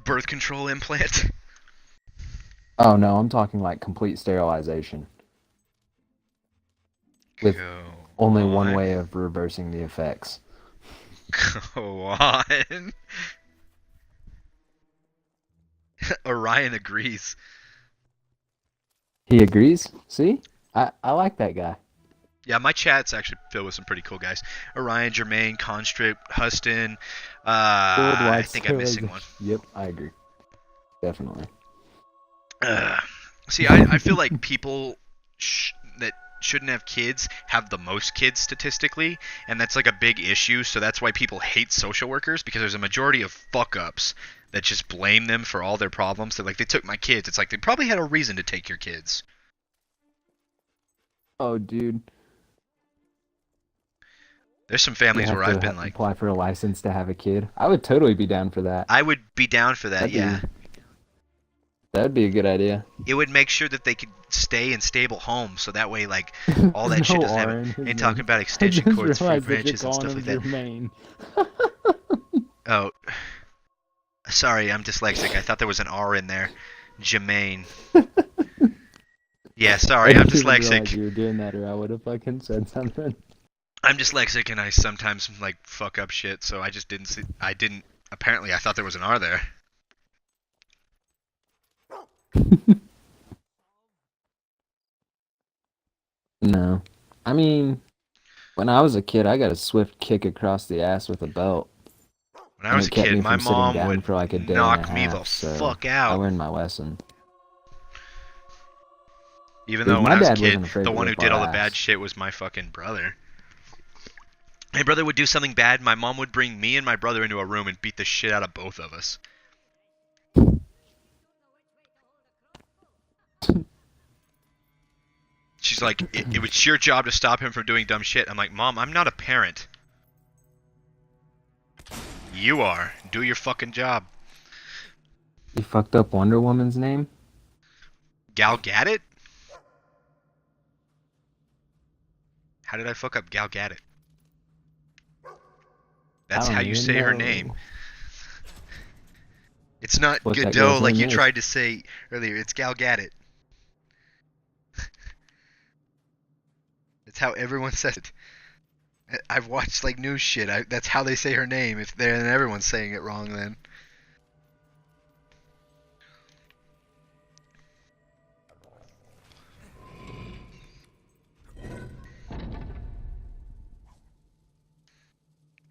[SPEAKER 2] birth control implant?
[SPEAKER 15] Oh no, I'm talking like complete sterilization. With only one way of reversing the effects.
[SPEAKER 2] Go on. Orion agrees.
[SPEAKER 15] He agrees? See? I like that guy.
[SPEAKER 2] Yeah, my chat's actually filled with some pretty cool guys. Orion, Jermaine, Constrict, Huston. I think I'm missing one.
[SPEAKER 15] Yep, I agree. Definitely.
[SPEAKER 2] See, I feel like people that shouldn't have kids have the most kids statistically, and that's like a big issue, so that's why people hate social workers, because there's a majority of fuck-ups that just blame them for all their problems. They're like, they took my kids. It's like, they probably had a reason to take your kids.
[SPEAKER 15] Oh, dude.
[SPEAKER 2] There's some families where I've been like...
[SPEAKER 15] apply for a license to have a kid. I would totally be down for that.
[SPEAKER 2] I would be down for that, yeah.
[SPEAKER 15] That'd be a good idea.
[SPEAKER 2] It would make sure that they could stay in stable homes, so that way, like, all that shit doesn't happen. Ain't talking about extension cords for branches and stuff like that. Oh. Sorry, I'm dyslexic. I thought there was an R in there. Jermaine. Yeah, sorry, I'm dyslexic.
[SPEAKER 15] You were doing that, or I would have fucking said something.
[SPEAKER 2] I'm dyslexic, and I sometimes, like, fuck up shit, so I just didn't see... Apparently, I thought there was an R there.
[SPEAKER 15] No. I mean, when I was a kid, I got a swift kick across the ass with a belt.
[SPEAKER 2] When I was a kid, my mom would
[SPEAKER 15] for like a day
[SPEAKER 2] knock
[SPEAKER 15] and a
[SPEAKER 2] me
[SPEAKER 15] half,
[SPEAKER 2] the fuck out.
[SPEAKER 15] I learned my lesson.
[SPEAKER 2] Even though when I was a kid, the one who did all the bad shit was my fucking brother. My brother would do something bad, my mom would bring me and my brother into a room and beat the shit out of both of us. She's like, it was your job to stop him from doing dumb shit. I'm like, Mom, I'm not a parent. You are. Do your fucking job.
[SPEAKER 15] You fucked up Wonder Woman's name?
[SPEAKER 2] Gal Gadot? How did I fuck up Gal Gadot? That's how you say her name. It's not Godot like you tried to say earlier. It's Gal Gadot. That's how everyone says it. I've watched like news shit. That's how they say her name. If then everyone's saying it wrong, then.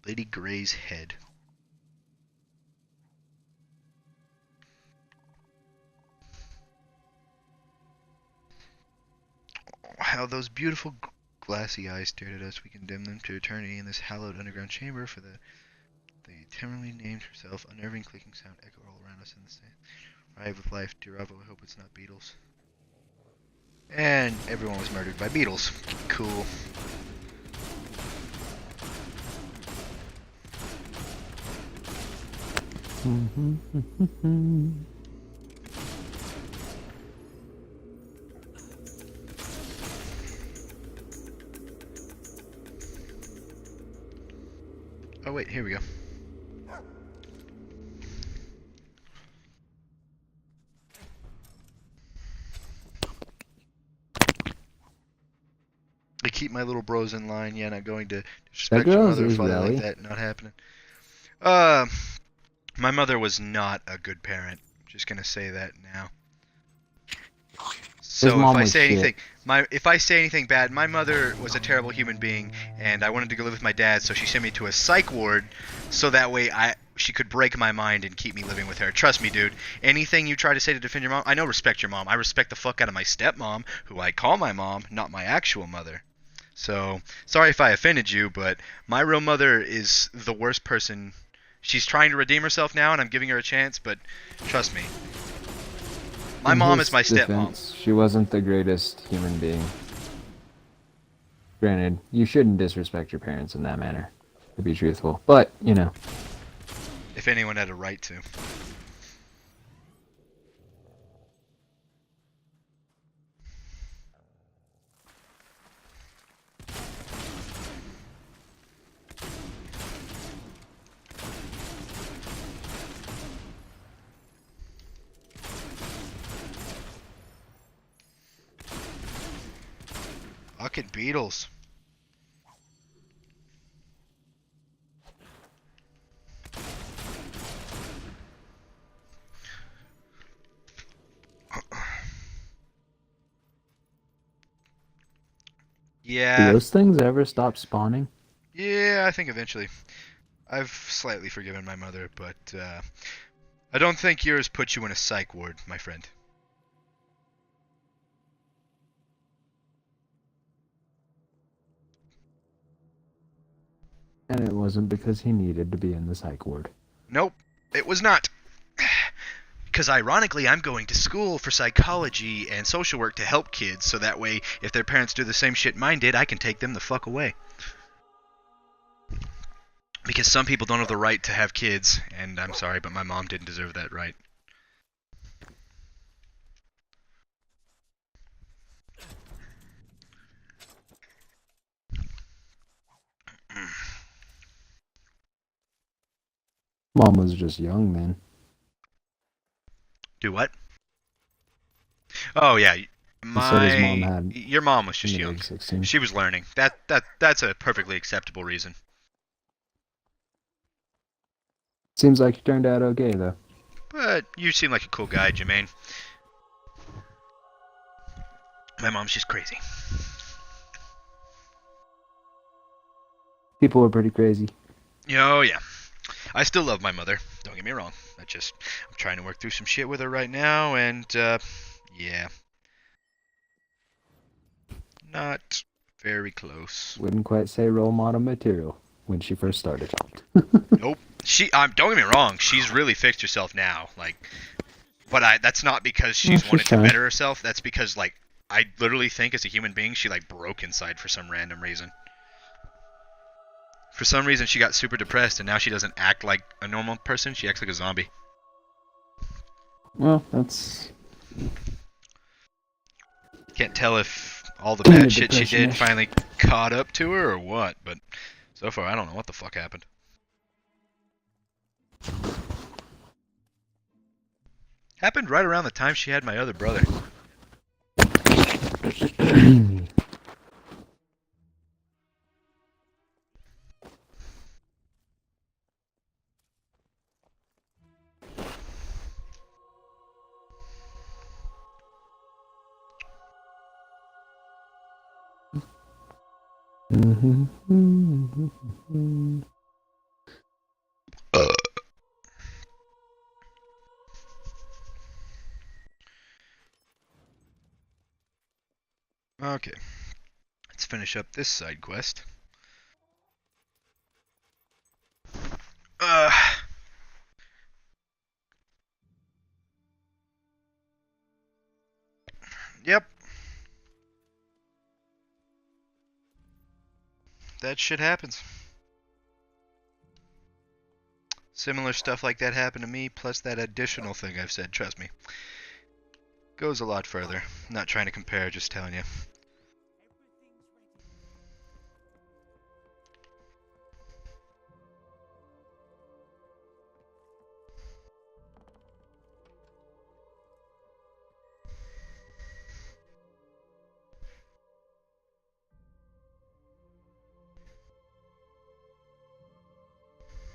[SPEAKER 2] Lady Grey's head. how those beautiful glassy eyes stared at us, we condemned them to eternity in this hallowed underground chamber for the temporarily named herself, unnerving clicking sound echo all around us in the same. Rive with life, dear Avo, I hope it's not beetles. And everyone was murdered by beetles. Cool. Oh wait, here we go. I keep my little bros in line. Yeah, not going to disrespect your mother or father like that. Not happening. My mother was not a good parent. Just gonna say that now. So if I say anything, if I say anything bad, my mother was a terrible human being, and I wanted to go live with my dad, so she sent me to a psych ward, so that way she could break my mind and keep me living with her. Trust me, dude. Anything you try to say to defend your mom, I know respect your mom. I respect the fuck out of my stepmom, who I call my mom, not my actual mother. So sorry if I offended you, but my real mother is the worst person. She's trying to redeem herself now, and I'm giving her a chance, but trust me. My mom is my stepmom.
[SPEAKER 15] She wasn't the greatest human being. Granted, you shouldn't disrespect your parents in that manner, to be truthful. But, you know.
[SPEAKER 2] If anyone had a right to. Fucking beetles. Yeah.
[SPEAKER 15] Do those things ever stop spawning?
[SPEAKER 2] Yeah, I think eventually. I've slightly forgiven my mother, but I don't think yours put you in a psych ward, my friend.
[SPEAKER 15] And it wasn't because he needed to be in the psych ward.
[SPEAKER 2] Nope, it was not. Because ironically, I'm going to school for psychology and social work to help kids, so that way, if their parents do the same shit mine did, I can take them the fuck away. Because some people don't have the right to have kids, and I'm sorry, but my mom didn't deserve that right.
[SPEAKER 15] Mom was just young then.
[SPEAKER 2] Do what? Oh yeah, your mom was just young.
[SPEAKER 15] 16.
[SPEAKER 2] She was learning. That's a perfectly acceptable reason.
[SPEAKER 15] Seems like you turned out okay though.
[SPEAKER 2] But you seem like a cool guy, Jermaine. My mom's just crazy.
[SPEAKER 15] People were pretty crazy.
[SPEAKER 2] Oh yeah. I still love my mother. Don't get me wrong. I'm trying to work through some shit with her right now, and yeah. Not very close.
[SPEAKER 15] Wouldn't quite say role model material when she first started.
[SPEAKER 2] Nope. Don't get me wrong. She's really fixed herself now. But that's not because she's wanted to better herself. That's because I literally think as a human being she broke inside for some random reason. For some reason she got super depressed, and now she doesn't act like a normal person. She acts like a zombie.
[SPEAKER 15] Well, that's...
[SPEAKER 2] Can't tell if all the bad shit she did finally caught up to her or what, but so far I don't know what the fuck happened. Happened right around the time she had my other brother. Okay. finish up this side quest. Yep. That shit happens. Similar stuff like that happened to me, plus that additional thing I've said, trust me. Goes a lot further. Not trying to compare, just telling you.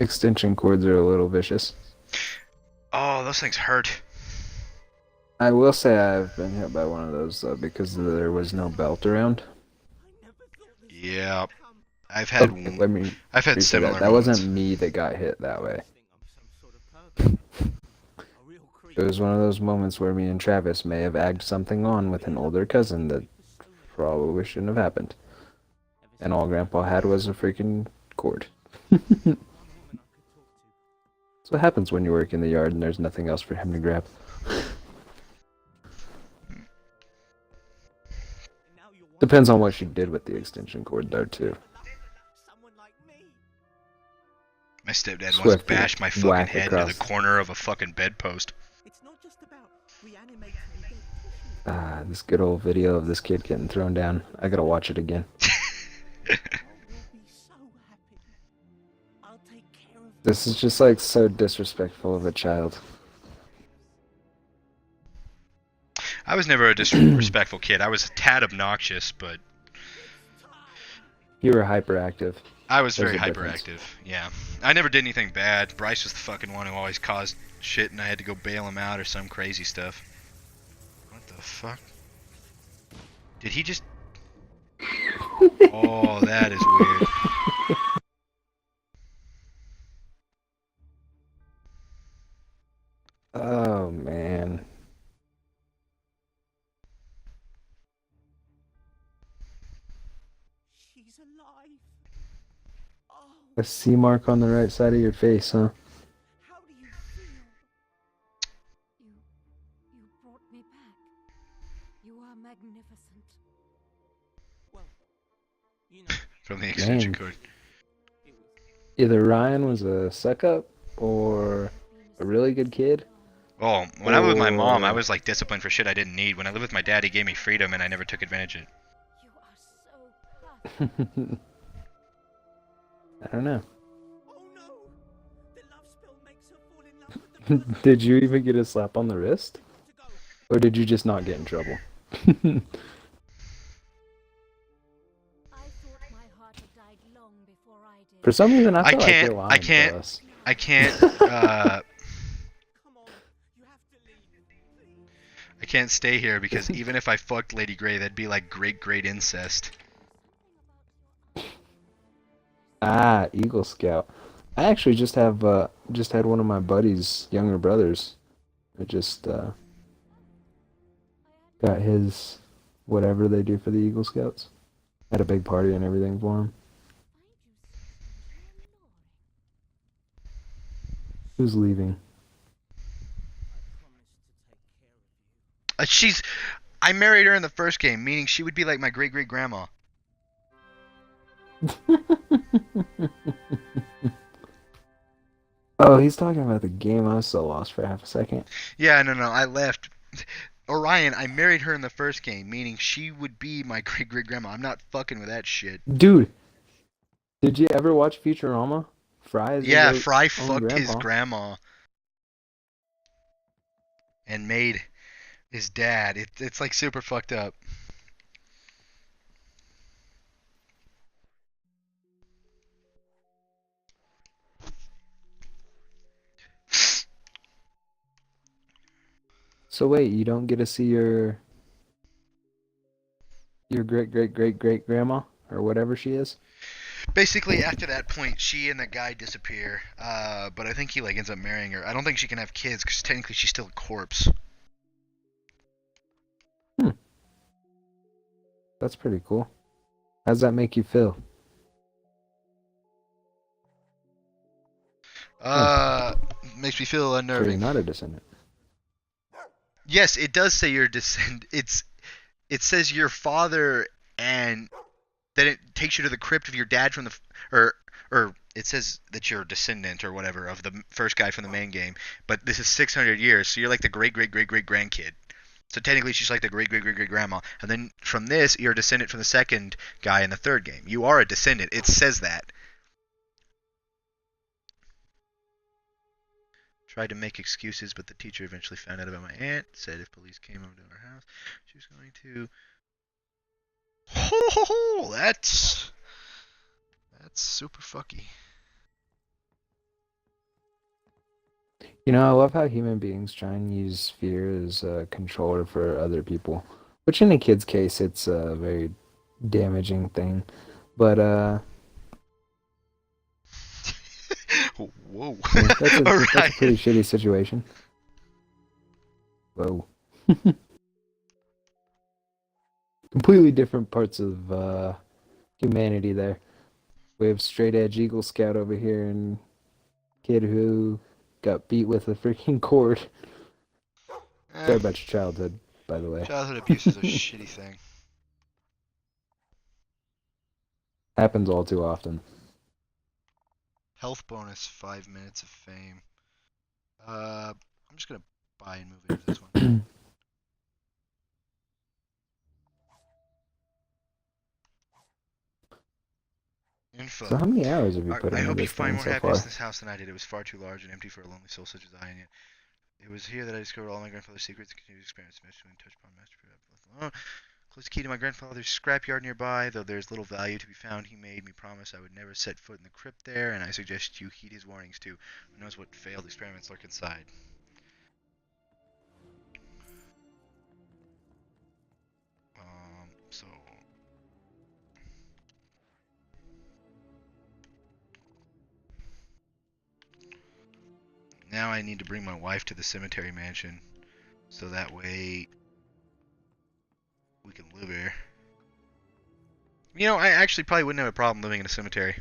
[SPEAKER 15] Extension cords are a little vicious.
[SPEAKER 2] Oh, those things hurt.
[SPEAKER 15] I will say I've been hit by one of those though because there was no belt around.
[SPEAKER 2] Yeah. I've had
[SPEAKER 15] let me
[SPEAKER 2] I've had
[SPEAKER 15] rephrase
[SPEAKER 2] similar
[SPEAKER 15] that. That
[SPEAKER 2] moments.
[SPEAKER 15] wasn't me that got hit that way. It was one of those moments where me and Travis may have egged something on with an older cousin that probably shouldn't have happened. And all Grandpa had was a freaking cord. That's what happens when you work in the yard and there's nothing else for him to grab. Depends on what she did with the extension cord though too.
[SPEAKER 2] My stepdad once bashed my fucking head into the
[SPEAKER 15] across.
[SPEAKER 2] corner of a fucking bedpost.
[SPEAKER 15] Ah, this good old video of this kid getting thrown down. I gotta watch it again. This is just like so disrespectful of a child.
[SPEAKER 2] I was never a disrespectful kid. I was a tad obnoxious, but
[SPEAKER 15] You were hyperactive.
[SPEAKER 2] I was
[SPEAKER 15] There's
[SPEAKER 2] very
[SPEAKER 15] a difference.
[SPEAKER 2] hyperactive. Yeah. I never did anything bad. Bryce was the fucking one who always caused shit and I had to go bail him out or some crazy stuff. What the fuck? Did he just... Oh, that is weird.
[SPEAKER 15] Oh man.
[SPEAKER 6] She's alive.
[SPEAKER 15] A C mark on the right side of your face, huh?
[SPEAKER 6] How do you feel?
[SPEAKER 9] You brought me back. You are magnificent.
[SPEAKER 6] Well, you know.
[SPEAKER 2] From the extension
[SPEAKER 15] Man.
[SPEAKER 2] cord.
[SPEAKER 15] Either Ryan was a suck up or a really good kid.
[SPEAKER 2] Oh, when I lived with my mom, I
[SPEAKER 15] or-
[SPEAKER 2] was like disciplined for shit I didn't need. When I lived with my dad, he gave me freedom and I never took advantage of it.
[SPEAKER 15] I don't know.
[SPEAKER 6] Oh no! The love spell makes her fall in love with the
[SPEAKER 15] Did you even get a slap on the wrist? Or did you just not get in trouble?
[SPEAKER 9] I thought my heart had died long before I did.
[SPEAKER 15] For some reason, I feel like you're lying to us.
[SPEAKER 2] I can't I can't stay here because even if I fucked Lady Grey, that'd be like great incest.
[SPEAKER 15] Ah, Eagle Scout. I actually just had one of my buddy's younger brothers. I just got his whatever they do for the Eagle Scouts. Had a big party and everything for him. Who's leaving?
[SPEAKER 2] I married her in the first game, meaning she would be like my great grandma.
[SPEAKER 15] Oh, he's talking about the game. I was so lost for half a second.
[SPEAKER 2] Yeah, no, I left. Orion, I married her in the first game, meaning she would be my great grandma. I'm not fucking with that shit.
[SPEAKER 15] Dude, did you ever watch Futurama? Fry is
[SPEAKER 2] Yeah,
[SPEAKER 15] his
[SPEAKER 2] Fry
[SPEAKER 15] own
[SPEAKER 2] fucked his
[SPEAKER 15] grandpa.
[SPEAKER 2] grandma and made his dad. It's like super fucked up.
[SPEAKER 15] So wait, you don't get to see your great grandma or whatever she is?
[SPEAKER 2] Basically, after that point, she and the guy disappear. But I think he like ends up marrying her. I don't think she can have kids because technically she's still a corpse.
[SPEAKER 15] That's pretty cool. How's that make you feel?
[SPEAKER 2] Makes me feel
[SPEAKER 15] So you're
[SPEAKER 2] unnerving.
[SPEAKER 15] not a descendant.
[SPEAKER 2] Yes, it does say you're a descendant. It says your father, and then it takes you to the crypt of your dad from the or it says that you're a descendant or whatever of the first guy from the main game. But this is 600 years, so you're like the great great great great grandkid. So technically, she's like the great great great great grandma. And then from this, you're a descendant from the second guy in the third game. You are a descendant. It says that. Tried to make excuses, but the teacher eventually found out about my aunt. Said if police came over to our house, she was going to. Ho ho ho! That's super fucky.
[SPEAKER 15] You know, I love how human beings try and use fear as a controller for other people. Which in a kid's case, it's a very damaging thing. But,
[SPEAKER 2] Whoa.
[SPEAKER 15] yeah, that's a
[SPEAKER 2] Alright.
[SPEAKER 15] pretty shitty situation. Whoa. Completely different parts of humanity there. We have straight edge Eagle Scout over here and kid who got beat with a freaking cord. Sorry about your childhood, by the way.
[SPEAKER 2] Childhood abuse is a shitty thing.
[SPEAKER 15] Happens all too often.
[SPEAKER 2] Health bonus, 5 minutes of fame. I'm just gonna buy and move into this one. Info.
[SPEAKER 15] So how many hours have you put
[SPEAKER 2] I
[SPEAKER 15] into
[SPEAKER 2] hope you
[SPEAKER 15] this
[SPEAKER 2] find
[SPEAKER 15] thing
[SPEAKER 2] more
[SPEAKER 15] so
[SPEAKER 2] happiness
[SPEAKER 15] far?
[SPEAKER 2] in this house than I did. It was far too large and empty for a lonely soul such as I, and yet it was here that I discovered all my grandfather's secrets and continued to experience when touched upon masterpiece. Close the key to my grandfather's scrapyard nearby, though there's little value to be found. He made me promise I would never set foot in the crypt there, and I suggest you heed his warnings too. Who knows what failed experiments lurk inside? So now I need to bring my wife to the cemetery mansion, so that way we can live here. You know, I actually probably wouldn't have a problem living in a cemetery.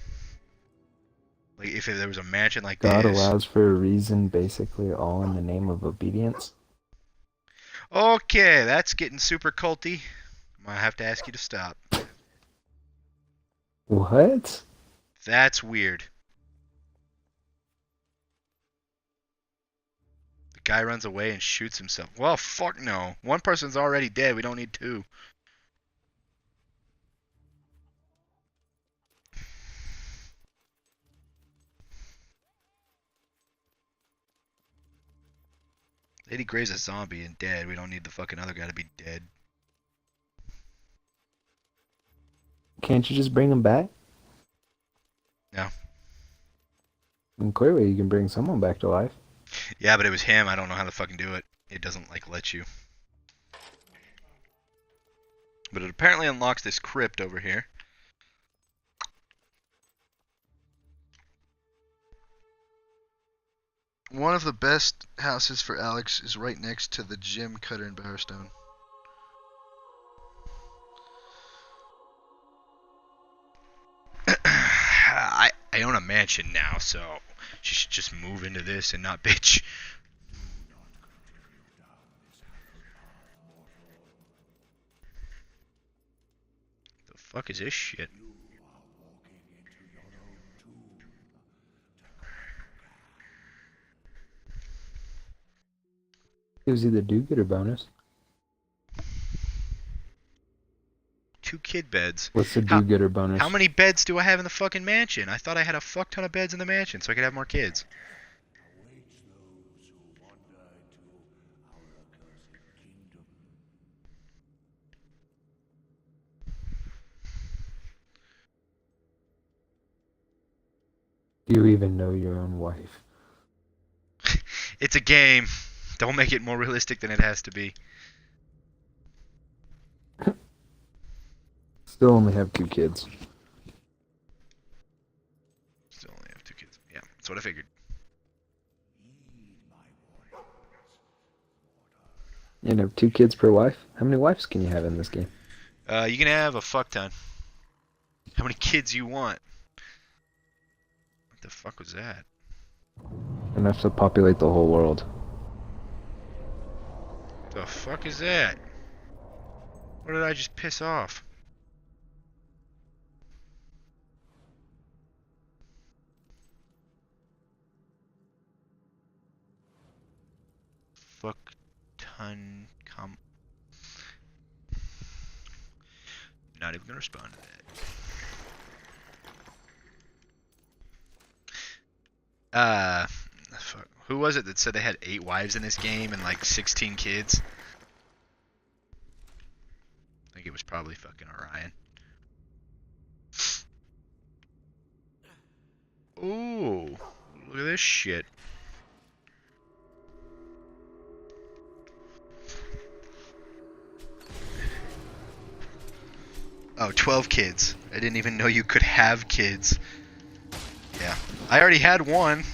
[SPEAKER 2] Like, if there was a mansion like
[SPEAKER 15] God
[SPEAKER 2] this.
[SPEAKER 15] allows for a reason, basically, all in the name of obedience.
[SPEAKER 2] Okay, that's getting super culty. I might have to ask you to stop.
[SPEAKER 15] What?
[SPEAKER 2] That's weird. The guy runs away and shoots himself. Well, fuck no. One person's already dead. We don't need two. Lady Gray's a zombie and dead. We don't need the fucking other guy to be dead.
[SPEAKER 15] Can't you just bring him back?
[SPEAKER 2] No.
[SPEAKER 15] And clearly you can bring someone back to life.
[SPEAKER 2] Yeah, but it was him. I don't know how to fucking do it. It doesn't, like, let you. But it apparently unlocks this crypt over here. One of the best houses for Alex is right next to the gym cutter in Barrowstone. I own a mansion now, so she should just move into this and not bitch. The fuck is this shit?
[SPEAKER 15] Gives you the do-gooder bonus.
[SPEAKER 2] 2 kid beds.
[SPEAKER 15] What's the do-gooder bonus?
[SPEAKER 2] How many beds do I have in the fucking mansion? I thought I had a fuck ton of beds in the mansion so I could have more kids.
[SPEAKER 15] Do you even know your own wife?
[SPEAKER 2] It's a game. Don't make it more realistic than it has to be.
[SPEAKER 15] Still only have 2 kids.
[SPEAKER 2] Still only have 2 kids. Yeah, that's what I figured.
[SPEAKER 15] You have 2 kids per wife? How many wives can you have in this game?
[SPEAKER 2] You can have a fuck ton. how many kids you want. What the fuck was that?
[SPEAKER 15] Enough to populate the whole world.
[SPEAKER 2] The fuck is that? What did I just piss off? Fuck ton com. Not even gonna respond to that. Fuck. Who was it that said they had 8 wives in this game and like 16 kids? I think it was probably fucking Orion. Ooh, look at this shit. Oh, 12 kids. I didn't even know you could have kids. Yeah. I already had one.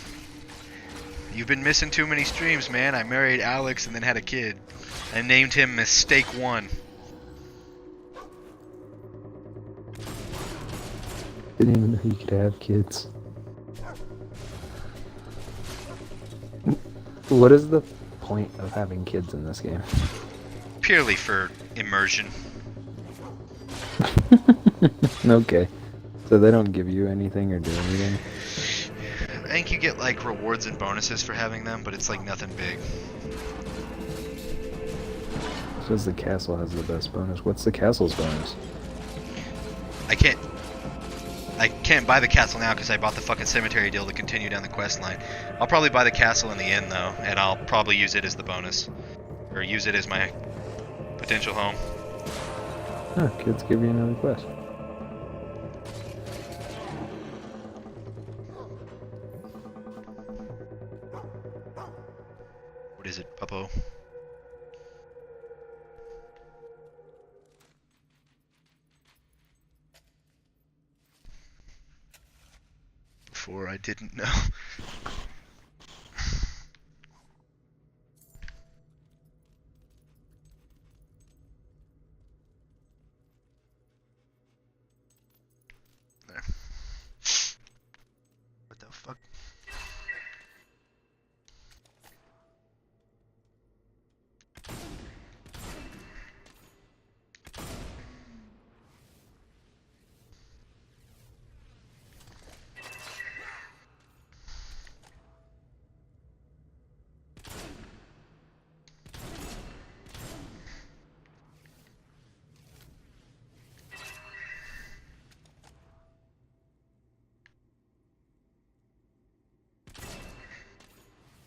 [SPEAKER 2] You've been missing too many streams, man. I married Alex and then had a kid. I named him Mistake 1.
[SPEAKER 15] Didn't even know you could have kids. What is the point of having kids in this game?
[SPEAKER 2] Purely for immersion.
[SPEAKER 15] Okay. So they don't give you anything or do anything?
[SPEAKER 2] I think you get like rewards and bonuses for having them, but it's like nothing big.
[SPEAKER 15] Says the castle has the best bonus. What's the castle's bonus?
[SPEAKER 2] I can't buy the castle now because I bought the fucking cemetery deal to continue down the quest line. I'll probably buy the castle in the end though, and I'll probably use it as the bonus. Or use it as my potential home.
[SPEAKER 15] Oh, kids give you another quest.
[SPEAKER 2] What is it, Puppo? Before I didn't know. There. What the fuck?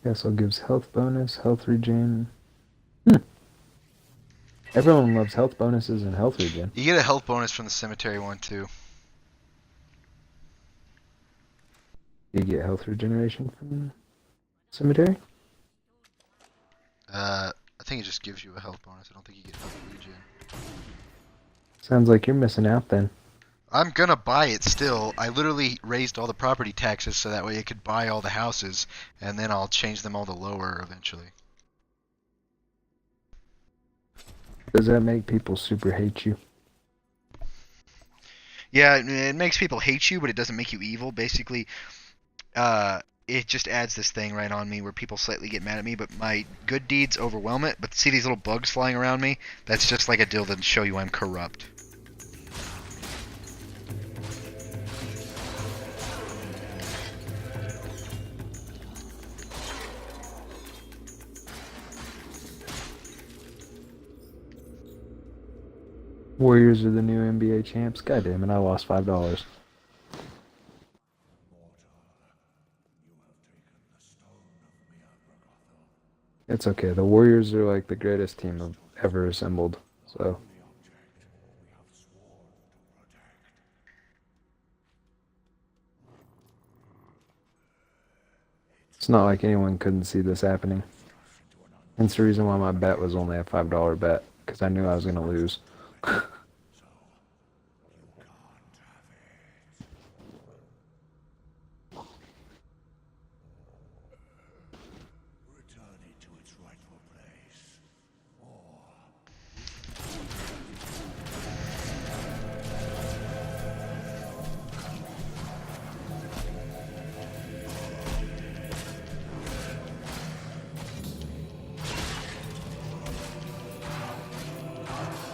[SPEAKER 15] Castle gives health bonus, health regen. Everyone loves health bonuses and health regen.
[SPEAKER 2] You get a health bonus from the cemetery one too.
[SPEAKER 15] You get health regeneration from cemetery?
[SPEAKER 2] I think it just gives you a health bonus. I don't think you get health regen.
[SPEAKER 15] Sounds like you're missing out then.
[SPEAKER 2] I'm gonna buy it still. I literally raised all the property taxes so that way I could buy all the houses, and then I'll change them all to lower eventually.
[SPEAKER 15] Does that make people super hate you?
[SPEAKER 2] Yeah, it makes people hate you, but it doesn't make you evil. Basically, it just adds this thing right on me where people slightly get mad at me, but my good deeds overwhelm it. But see these little bugs flying around me? That's just like a deal to show you I'm corrupt.
[SPEAKER 15] Warriors are the new NBA champs. God damn it, I lost $5. It's okay. The Warriors are like the greatest team of ever assembled. So it's not like anyone couldn't see this happening. That's the reason why my bet was only a $5 bet, because I knew I was going to lose.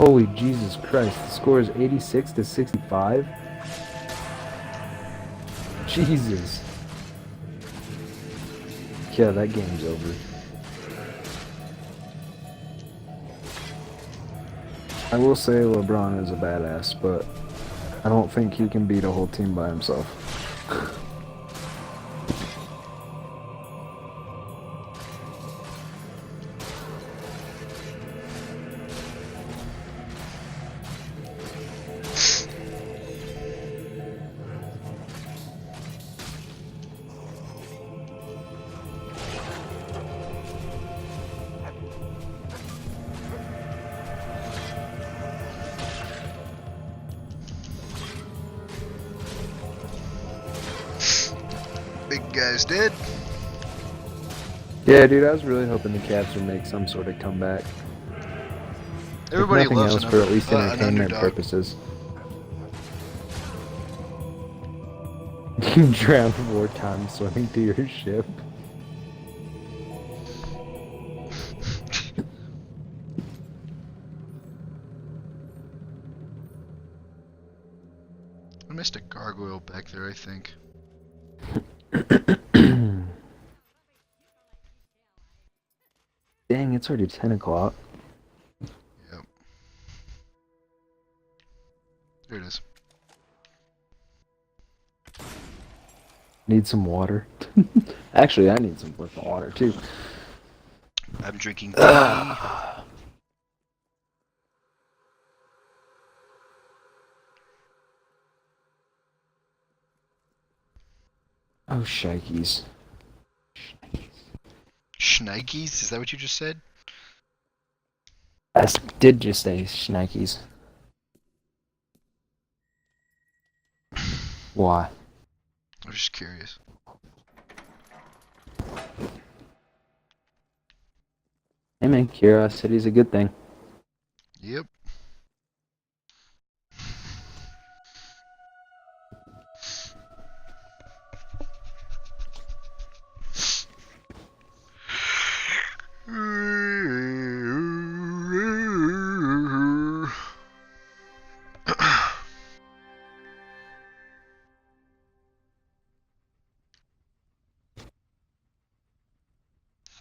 [SPEAKER 15] Holy Jesus Christ! The score is 86-65. Jesus. Yeah, that game's over. I will say LeBron is a badass, but I don't think he can beat a whole team by himself.
[SPEAKER 2] Big guy's dead.
[SPEAKER 15] Yeah, dude, I was really hoping the Cavs would make some sort of comeback.
[SPEAKER 2] Everybody
[SPEAKER 15] if nothing
[SPEAKER 2] loves
[SPEAKER 15] else, for at least
[SPEAKER 2] an
[SPEAKER 15] entertainment
[SPEAKER 2] underdog.
[SPEAKER 15] purposes. You drowned 4 times swimming to your ship.
[SPEAKER 2] I missed a gargoyle back there, I think.
[SPEAKER 15] Dang, it's already 10 o'clock.
[SPEAKER 2] Yep. There it is.
[SPEAKER 15] Need some water. Actually, I need some fucking water too.
[SPEAKER 2] I'm drinking tea.
[SPEAKER 15] Oh, shnikes.
[SPEAKER 2] Shnikes? Is that what you just said?
[SPEAKER 15] I did just say shnikes. Why?
[SPEAKER 2] I was just curious.
[SPEAKER 15] Hey man, curiosity's a good thing.
[SPEAKER 2] Yep.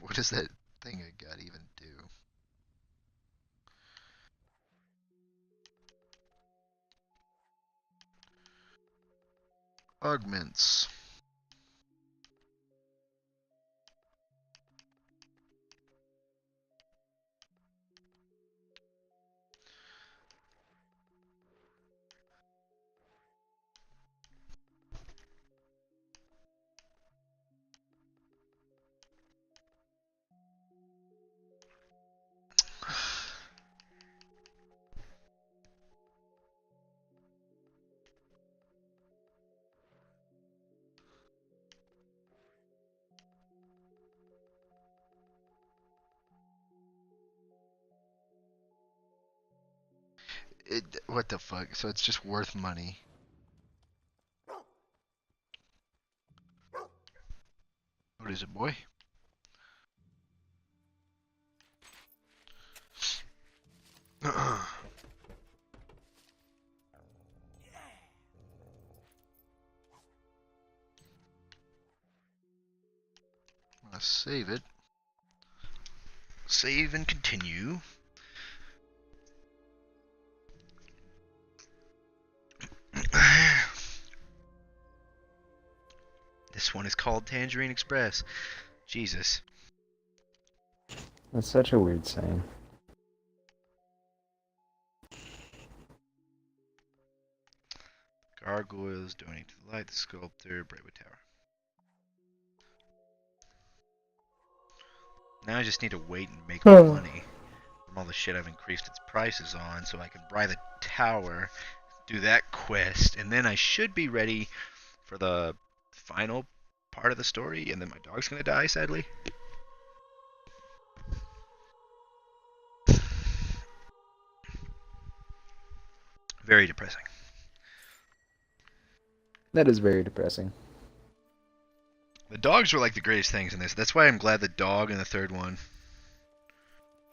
[SPEAKER 2] What does that thing I got even do? Augments. What the fuck? So it's just worth money. What is it, boy? Let's save it. Save and continue. This one is called Tangerine Express. Jesus.
[SPEAKER 15] That's such a weird saying.
[SPEAKER 2] Gargoyles, donate to the light, the sculptor, Brightwood Tower. Now I just need to wait and make money from all the shit I've increased its prices on so I can buy the tower, do that quest, and then I should be ready for the final part of the story, and then my dog's gonna die, sadly. Very depressing.
[SPEAKER 15] That is very depressing.
[SPEAKER 2] The dogs were like the greatest things in this. That's why I'm glad the dog in the third one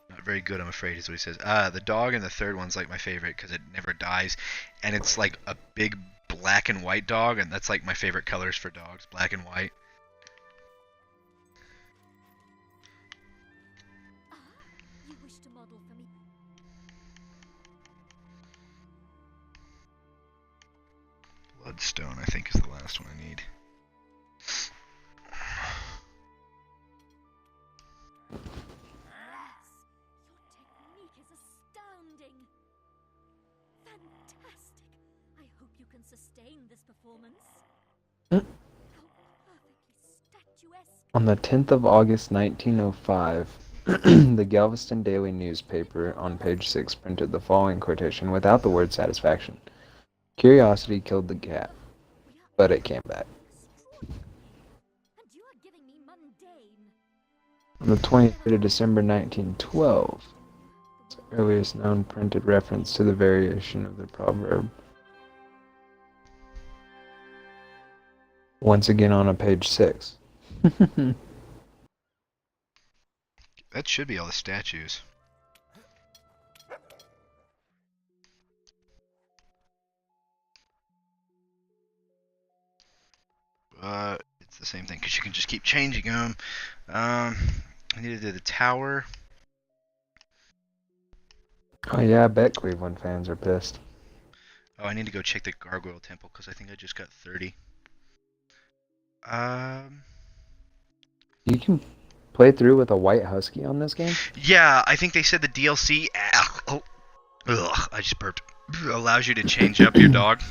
[SPEAKER 2] Not very good, I'm afraid, is what he says. The dog in the third one's like my favorite because it never dies, and it's like a big black and white dog, and that's like my favorite colors for dogs, black and white.
[SPEAKER 12] You wish to model for me?
[SPEAKER 2] Bloodstone, I think, is the last one I need.
[SPEAKER 12] Technique is astounding. Fantastic. I hope you can sustain this performance.
[SPEAKER 15] Hmm.
[SPEAKER 12] How perfectly statuesque.
[SPEAKER 15] On the 10th of August 1905, the Galveston Daily newspaper on page 6 printed the following quotation without the word satisfaction. Curiosity killed the cat, but it came back.
[SPEAKER 12] And you are giving me mundane.
[SPEAKER 15] On the 23rd of December 1912, its earliest known printed reference to the variation of the proverb. Once again on a page 6.
[SPEAKER 2] That should be all the statues. It's the same thing because you can just keep changing them. I need to do the tower.
[SPEAKER 15] Oh yeah, I bet Cleveland fans are pissed.
[SPEAKER 2] Oh, I need to go check the Gargoyle Temple because I think I just got 30.
[SPEAKER 15] You can play through with a white husky on this game?
[SPEAKER 2] Yeah, I think they said the DLC. I just burped. Allows you to change up your dog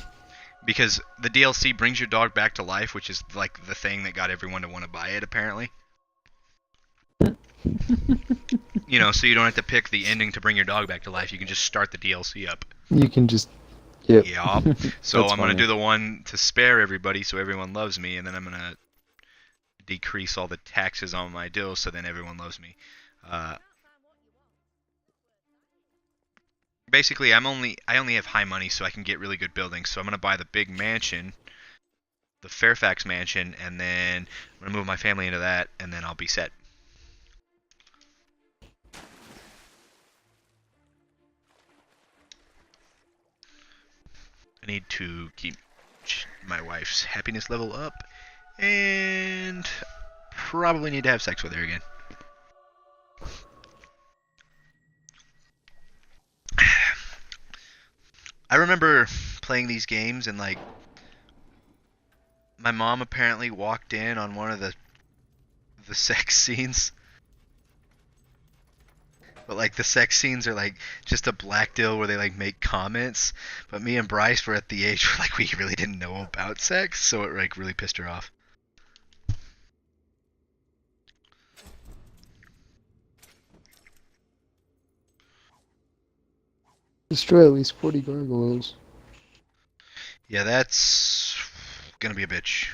[SPEAKER 2] because the DLC brings your dog back to life, which is like the thing that got everyone to want to buy it. Apparently. You know, so you don't have to pick the ending to bring your dog back to life. You can just start the DLC up.
[SPEAKER 15] You can just... Yep.
[SPEAKER 2] Yep. So
[SPEAKER 15] That's
[SPEAKER 2] I'm going to
[SPEAKER 15] funny.
[SPEAKER 2] do the one to spare everybody so everyone loves me, and then I'm going to decrease all the taxes on my deal so then everyone loves me. Basically, I only have high money so I can get really good buildings. So I'm going to buy the big mansion, the Fairfax mansion, and then I'm going to move my family into that, and then I'll be set. I need to keep my wife's happiness level up, and probably need to have sex with her again. I remember playing these games and like my mom apparently walked in on one of the sex scenes. But like the sex scenes are like just a black deal where they like make comments. But me and Bryce were at the age where like we really didn't know about sex, so it like really pissed her off.
[SPEAKER 15] Destroy at least 40 gargoyles.
[SPEAKER 2] Yeah, that's gonna be a bitch.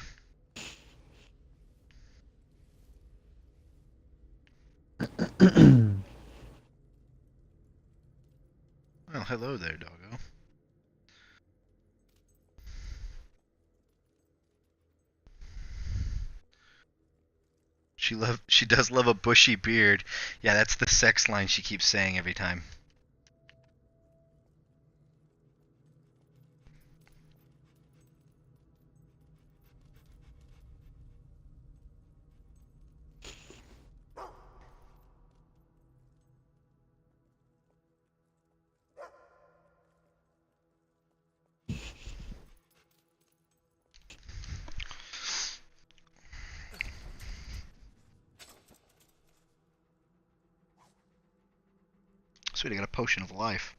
[SPEAKER 2] Well, hello there, doggo. She does love a bushy beard. Yeah, that's the sex line she keeps saying every time. Sweet, I got a potion of life.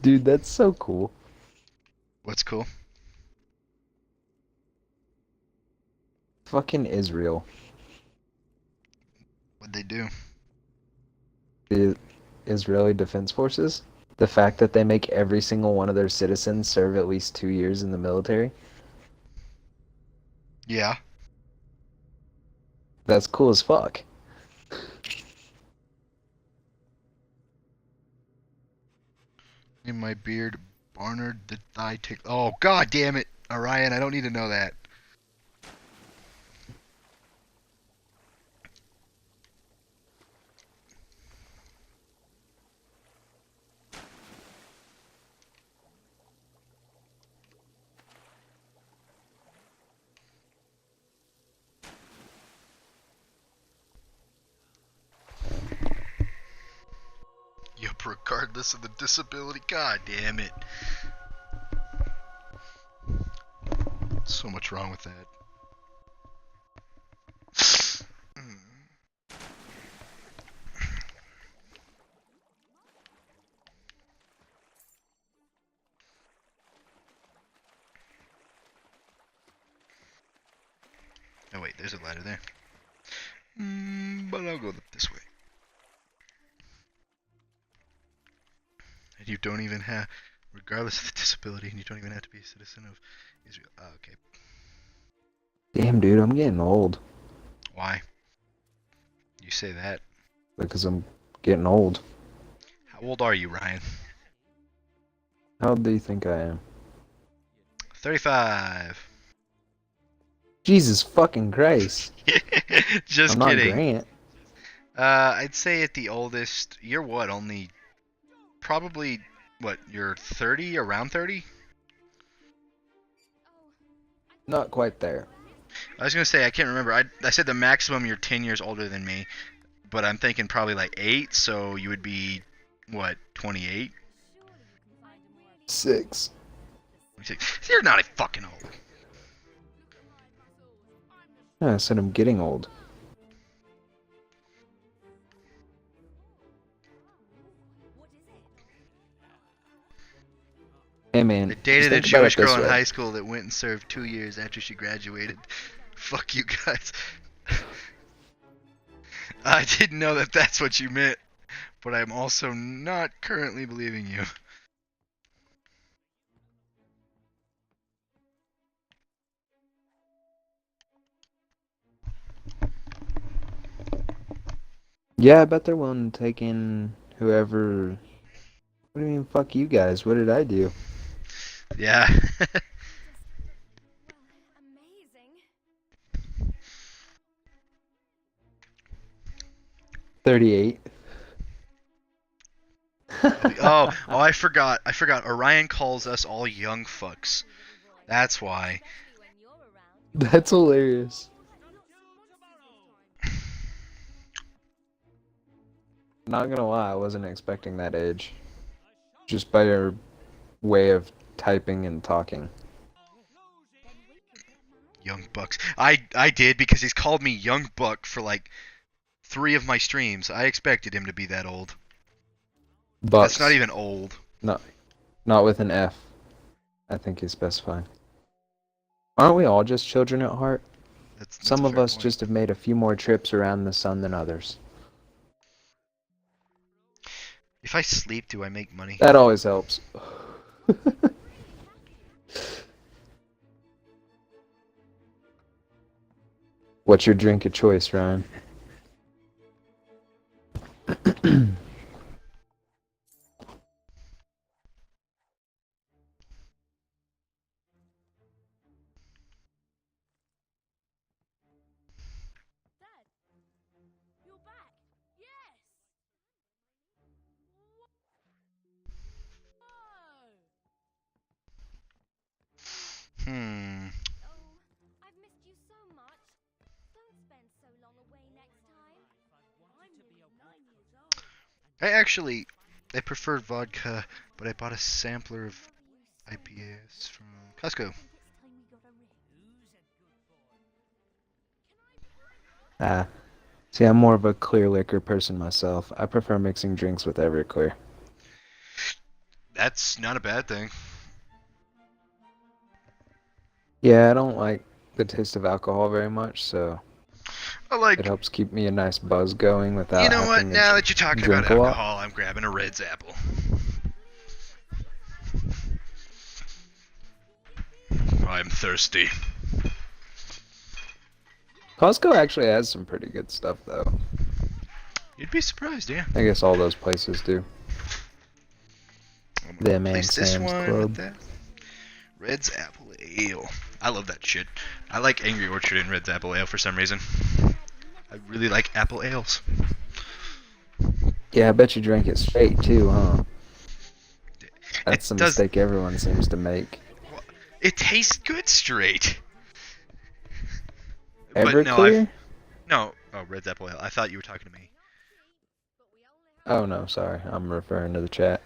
[SPEAKER 15] Dude, that's so cool.
[SPEAKER 2] What's cool?
[SPEAKER 15] Fucking Israel.
[SPEAKER 2] What'd they do?
[SPEAKER 15] The Israeli Defense Forces. The fact that they make every single one of their citizens serve at least 2 years in the military.
[SPEAKER 2] Yeah.
[SPEAKER 15] That's cool as fuck.
[SPEAKER 2] In my beard, Barnard the thigh tick. Oh, god damn it, Orion! I don't need to know that. Yup, regardless of the disability. God damn it. So much wrong with that. Oh wait, there's a ladder there. But I'll go this way. And you don't even have, regardless of the disability, and you don't even have to be a citizen of Israel. Oh, okay.
[SPEAKER 15] Damn, dude, I'm getting old.
[SPEAKER 2] Why? You say that.
[SPEAKER 15] Because I'm getting old.
[SPEAKER 2] How old are you, Ryan?
[SPEAKER 15] How old do you think I am?
[SPEAKER 2] 35.
[SPEAKER 15] Jesus fucking Christ.
[SPEAKER 2] Just
[SPEAKER 15] I'm
[SPEAKER 2] kidding.
[SPEAKER 15] Not Grant.
[SPEAKER 2] I'd say at the oldest, you're what, only, probably, what, you're 30, around 30?
[SPEAKER 15] Not quite there.
[SPEAKER 2] I was gonna say, I can't remember, I said the maximum you're 10 years older than me, but I'm thinking probably like 8, so you would be, what, 28?
[SPEAKER 15] 6.
[SPEAKER 2] You're not a fucking old.
[SPEAKER 15] Yeah, I said I'm getting old. Hey man,
[SPEAKER 2] I dated a
[SPEAKER 15] just think about
[SPEAKER 2] Jewish
[SPEAKER 15] it this
[SPEAKER 2] girl in
[SPEAKER 15] way.
[SPEAKER 2] high school that went and served 2 years after she graduated. Fuck you guys. I didn't know that that's what you meant, but I'm also not currently believing you.
[SPEAKER 15] Yeah, I bet they're willing to take in whoever. What do you mean, fuck you guys? What did I do?
[SPEAKER 2] Yeah.
[SPEAKER 12] Amazing.
[SPEAKER 15] 38.
[SPEAKER 2] oh, I forgot. Orion calls us all young fucks. That's why.
[SPEAKER 15] That's hilarious. Not gonna lie, I wasn't expecting that age. Just by your way of typing and talking.
[SPEAKER 2] Young bucks. I did because he's called me young buck for like 3 of my streams. I expected him to be that old.
[SPEAKER 15] Bucks.
[SPEAKER 2] That's not even old.
[SPEAKER 15] No, not with an F. I think he's specifying. Aren't we all just children at heart?
[SPEAKER 2] That's
[SPEAKER 15] Some
[SPEAKER 2] a
[SPEAKER 15] of
[SPEAKER 2] fair
[SPEAKER 15] us
[SPEAKER 2] point.
[SPEAKER 15] just have made a few more trips around the sun than others.
[SPEAKER 2] If I sleep, do I make money?
[SPEAKER 15] That always helps. What's your drink of choice, Ryan?
[SPEAKER 12] You're back. Yes.
[SPEAKER 2] Hmm.
[SPEAKER 12] Oh, I've missed you so much. Don't spend so long away next time. I'm nearly 9 years old.
[SPEAKER 2] I prefer vodka, but I bought a sampler of IPAs from Costco.
[SPEAKER 15] See, I'm more of a clear liquor person myself. I prefer mixing drinks with Everclear.
[SPEAKER 2] That's not a bad thing.
[SPEAKER 15] Yeah, I don't like the taste of alcohol very much, so it helps keep me a nice buzz going without
[SPEAKER 2] You know what?
[SPEAKER 15] having to
[SPEAKER 2] Now that you're talking about
[SPEAKER 15] drink a lot.
[SPEAKER 2] alcohol, I'm grabbing a Red's apple. I'm thirsty.
[SPEAKER 15] Costco actually has some pretty good stuff, though.
[SPEAKER 2] You'd be surprised, yeah.
[SPEAKER 15] I guess all those places do.
[SPEAKER 2] I'm gonna
[SPEAKER 15] Them and
[SPEAKER 2] replace this
[SPEAKER 15] Sam's
[SPEAKER 2] one with
[SPEAKER 15] Club.
[SPEAKER 2] that. Red's Apple Ale. I love that shit. I like Angry Orchard and Red's Apple Ale for some reason. I really like apple ales.
[SPEAKER 15] Yeah, I bet you drink it straight too, huh? That's the
[SPEAKER 2] does-
[SPEAKER 15] mistake everyone seems to make.
[SPEAKER 2] It tastes good straight. But no,
[SPEAKER 15] Everclear?
[SPEAKER 2] no. Oh, Red's Apple Ale. I thought you were talking to me.
[SPEAKER 15] Oh no, sorry. I'm referring to the chat.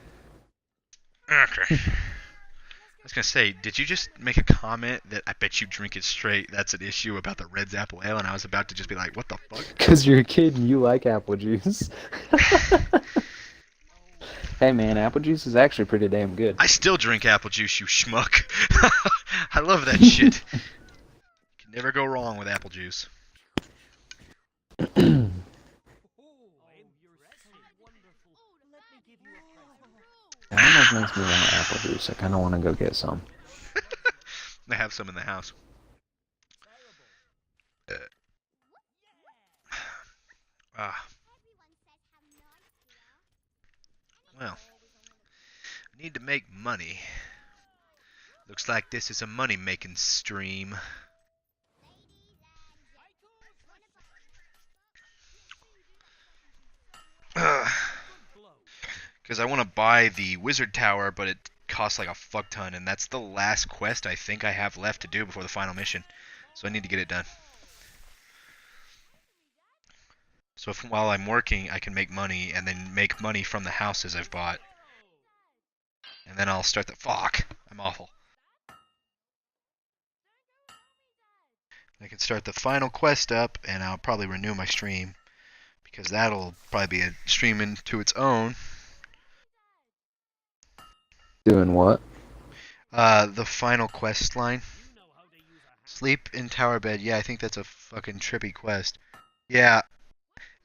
[SPEAKER 2] Okay. I was gonna say, did you just make a comment that I bet you drink it straight? That's an issue about the Red's Apple Ale, and I was about to just be like, what the fuck?
[SPEAKER 15] Because you're a kid and you like apple juice. Hey man, apple juice is actually pretty damn good.
[SPEAKER 2] I still drink apple juice, you schmuck. I love that shit. Can never go wrong with apple juice.
[SPEAKER 15] That almost makes me want apple juice. I kind of want to go get some.
[SPEAKER 2] I have some in the house. Well, I need to make money. Looks like this is a money-making stream. Because I want to buy the wizard tower, but it costs like a fuck ton, and that's the last quest I think I have left to do before the final mission. So I need to get it done. So if while I'm working, I can make money, and then make money from the houses I've bought. And then I'll start the... Fuck! I'm awful. I can start the final quest up, and I'll probably renew my stream. Because that'll probably be a stream into its own.
[SPEAKER 15] Doing what?
[SPEAKER 2] The final quest line. Sleep in tower bed. Yeah, I think that's a fucking trippy quest. Yeah.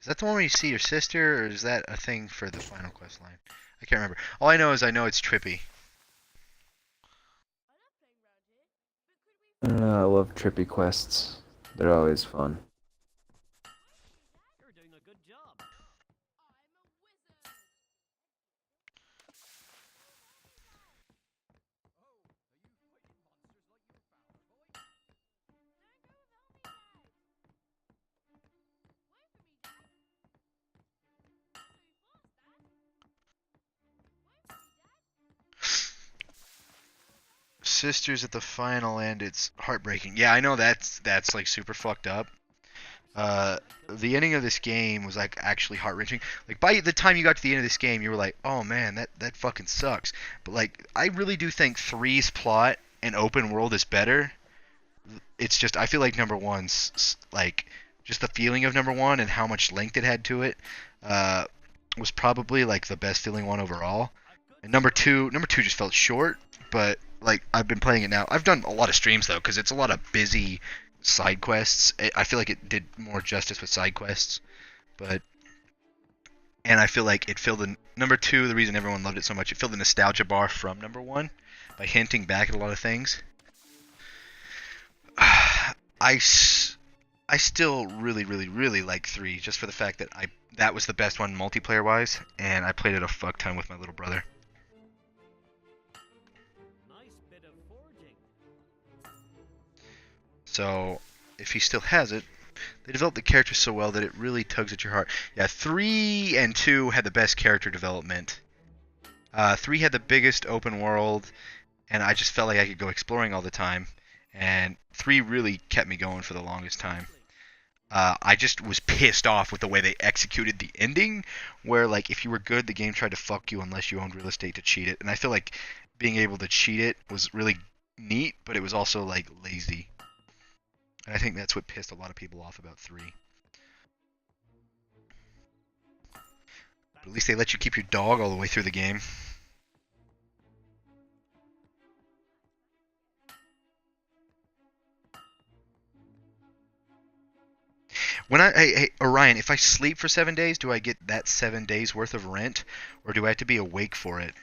[SPEAKER 2] Is that the one where you see your sister, or is that a thing for the final quest line? I can't remember. All I know is I know it's trippy.
[SPEAKER 15] I love trippy quests. They're always fun.
[SPEAKER 6] You're doing a good job.
[SPEAKER 2] Sisters at the final end, it's heartbreaking. Yeah, I know that's like super fucked up. The ending of this game was like actually heart-wrenching. Like by the time you got to the end of this game, you were like, "Oh man, that fucking sucks." But like, I really do think 3's plot and open world is better. It's just I feel like number one's like just the feeling of number one and how much length it had to it was probably like the best feeling one overall. And number two just felt short, but like I've been playing it now. I've done a lot of streams though, because it's a lot of busy side quests. I feel like it did more justice with side quests, and I feel like it filled the number two. The reason everyone loved it so much, it filled the nostalgia bar from number one by hinting back at a lot of things. I still really like 3 just for the fact that that was the best one multiplayer wise, and I played it a fuck ton with my little brother. So, if he still has it, they developed the character so well that it really tugs at your heart. Yeah, 3 and 2 had the best character development. 3 had the biggest open world, and I just felt like I could go exploring all the time. And 3 really kept me going for the longest time. I just was pissed off with the way they executed the ending, where like if you were good, the game tried to fuck you unless you owned real estate to cheat it. And I feel like being able to cheat it was really neat, but it was also like lazy. And I think that's what pissed a lot of people off about 3. But at least they let you keep your dog all the way through the game. When hey, Orion, if I sleep for 7 days, do I get that 7 days worth of rent, or do I have to be awake for it?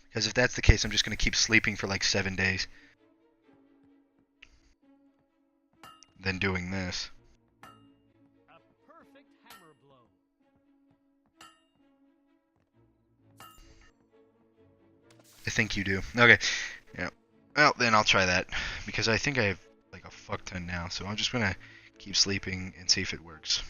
[SPEAKER 2] Because if that's the case, I'm just going to keep sleeping for like 7 days. Then doing this. I think you do. Okay. Yeah. Well, then I'll try that because I think I have like a fuck ton now. So I'm just gonna keep sleeping and see if it works.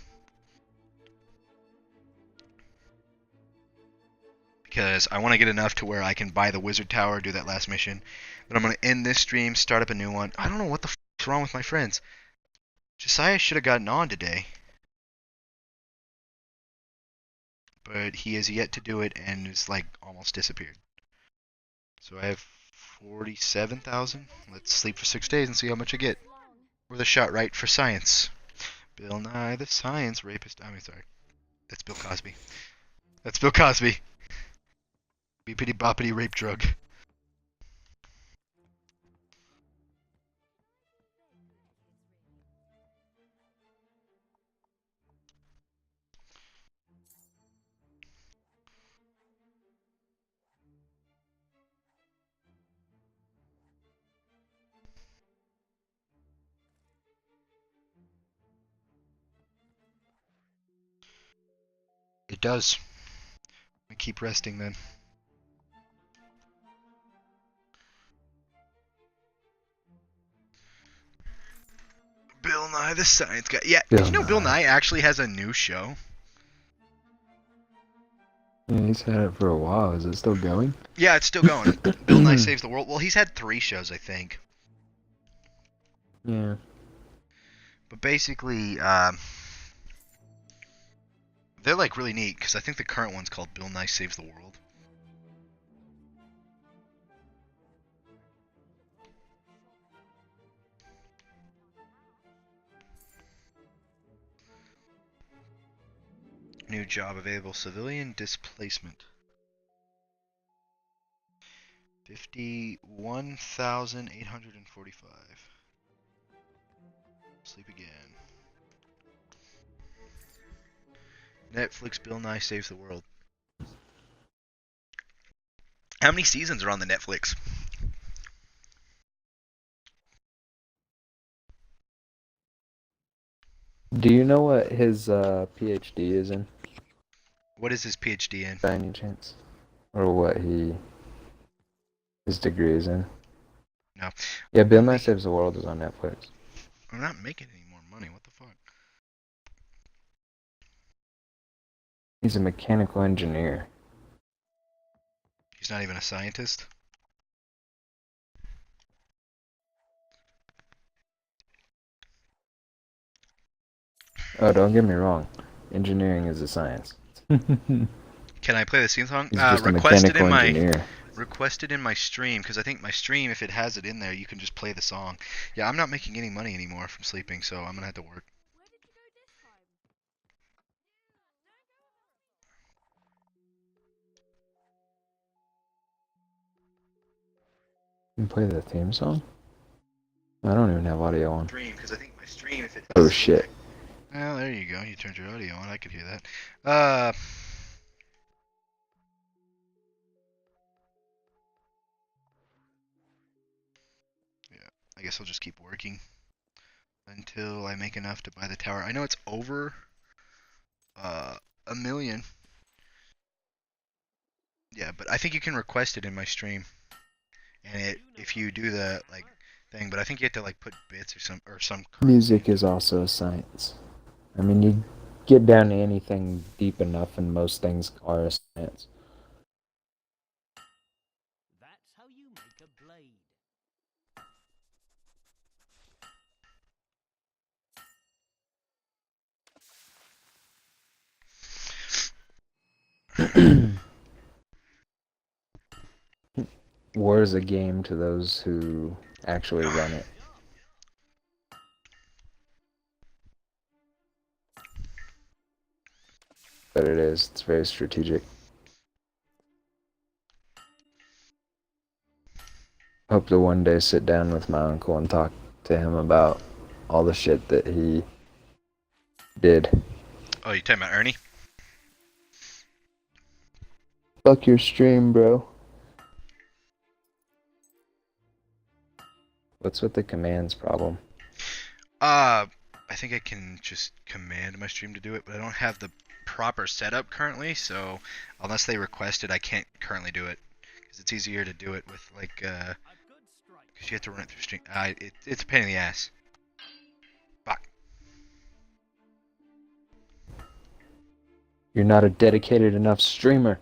[SPEAKER 2] Because I want to get enough to where I can buy the wizard tower, do that last mission. But I'm gonna end this stream, start up a new one. I don't know what the fuck's wrong with my friends. Josiah should have gotten on today, but he has yet to do it and is like almost disappeared. So I have 47,000. Let's sleep for 6 days and see how much I get. Worth a shot, right? For science. Bill Nye the Science Rapist. I mean, sorry. That's Bill Cosby. That's Bill Cosby. Beepity boppity rape drug. It does. I keep resting then. Bill Nye the Science Guy. Yeah, did you know Bill Nye actually has a new show?
[SPEAKER 15] Yeah, he's had it for a while. Is it still going?
[SPEAKER 2] Yeah, it's still going. Bill Nye Saves the World. Well, he's had 3 shows, I think.
[SPEAKER 15] Yeah.
[SPEAKER 2] But basically, they're like really neat because I think the current one's called Bill Nye Saves the World. New job available. Civilian displacement. 51,845. Sleep again. Netflix Bill Nye Saves the World. How many seasons are on the Netflix?
[SPEAKER 15] Do you know what his PhD is in?
[SPEAKER 2] What is his PhD in?
[SPEAKER 15] By any chance? Or what his degree is in?
[SPEAKER 2] No.
[SPEAKER 15] Yeah, Bill Nye Saves the World is on Netflix.
[SPEAKER 2] I'm not making any more money. What the fuck?
[SPEAKER 15] He's a mechanical engineer.
[SPEAKER 2] He's not even a scientist?
[SPEAKER 15] Oh, don't get me wrong. Engineering is a science.
[SPEAKER 2] Can I play the theme song?
[SPEAKER 15] He's just a mechanical engineer.
[SPEAKER 2] Requested in my stream, because I think my stream, if it has it in there, you can just play the song. Yeah, I'm not making any money anymore from sleeping, so I'm gonna have to work.
[SPEAKER 15] You can play the theme song? I don't even have audio on.
[SPEAKER 2] Stream, because I think my stream, if it has
[SPEAKER 15] Oh
[SPEAKER 2] it
[SPEAKER 15] shit.
[SPEAKER 2] Well, there you go. You turned your audio on. I could hear that. Yeah, I guess I'll just keep working until I make enough to buy the tower. I know it's over $1 million. Yeah, but I think you can request it in my stream, and if you do the like thing, but I think you have to like put bits or some.
[SPEAKER 15] Music is also a science. I mean, you get down to anything deep enough, and most things are a science.
[SPEAKER 6] That's how you make a blade.
[SPEAKER 15] War is a game to those who actually run it. But it is. It's very strategic. Hope to one day sit down with my uncle and talk to him about all the shit that he did.
[SPEAKER 2] Oh, you talking about Ernie?
[SPEAKER 15] Fuck your stream, bro. What's with the commands problem?
[SPEAKER 2] I think I can just command my stream to do it, but I don't have the proper setup currently, so unless they request it, I can't currently do it. because it's easier to do it with like because you have to run it through stream. It's a pain in the ass. Fuck.
[SPEAKER 15] You're not a dedicated enough streamer.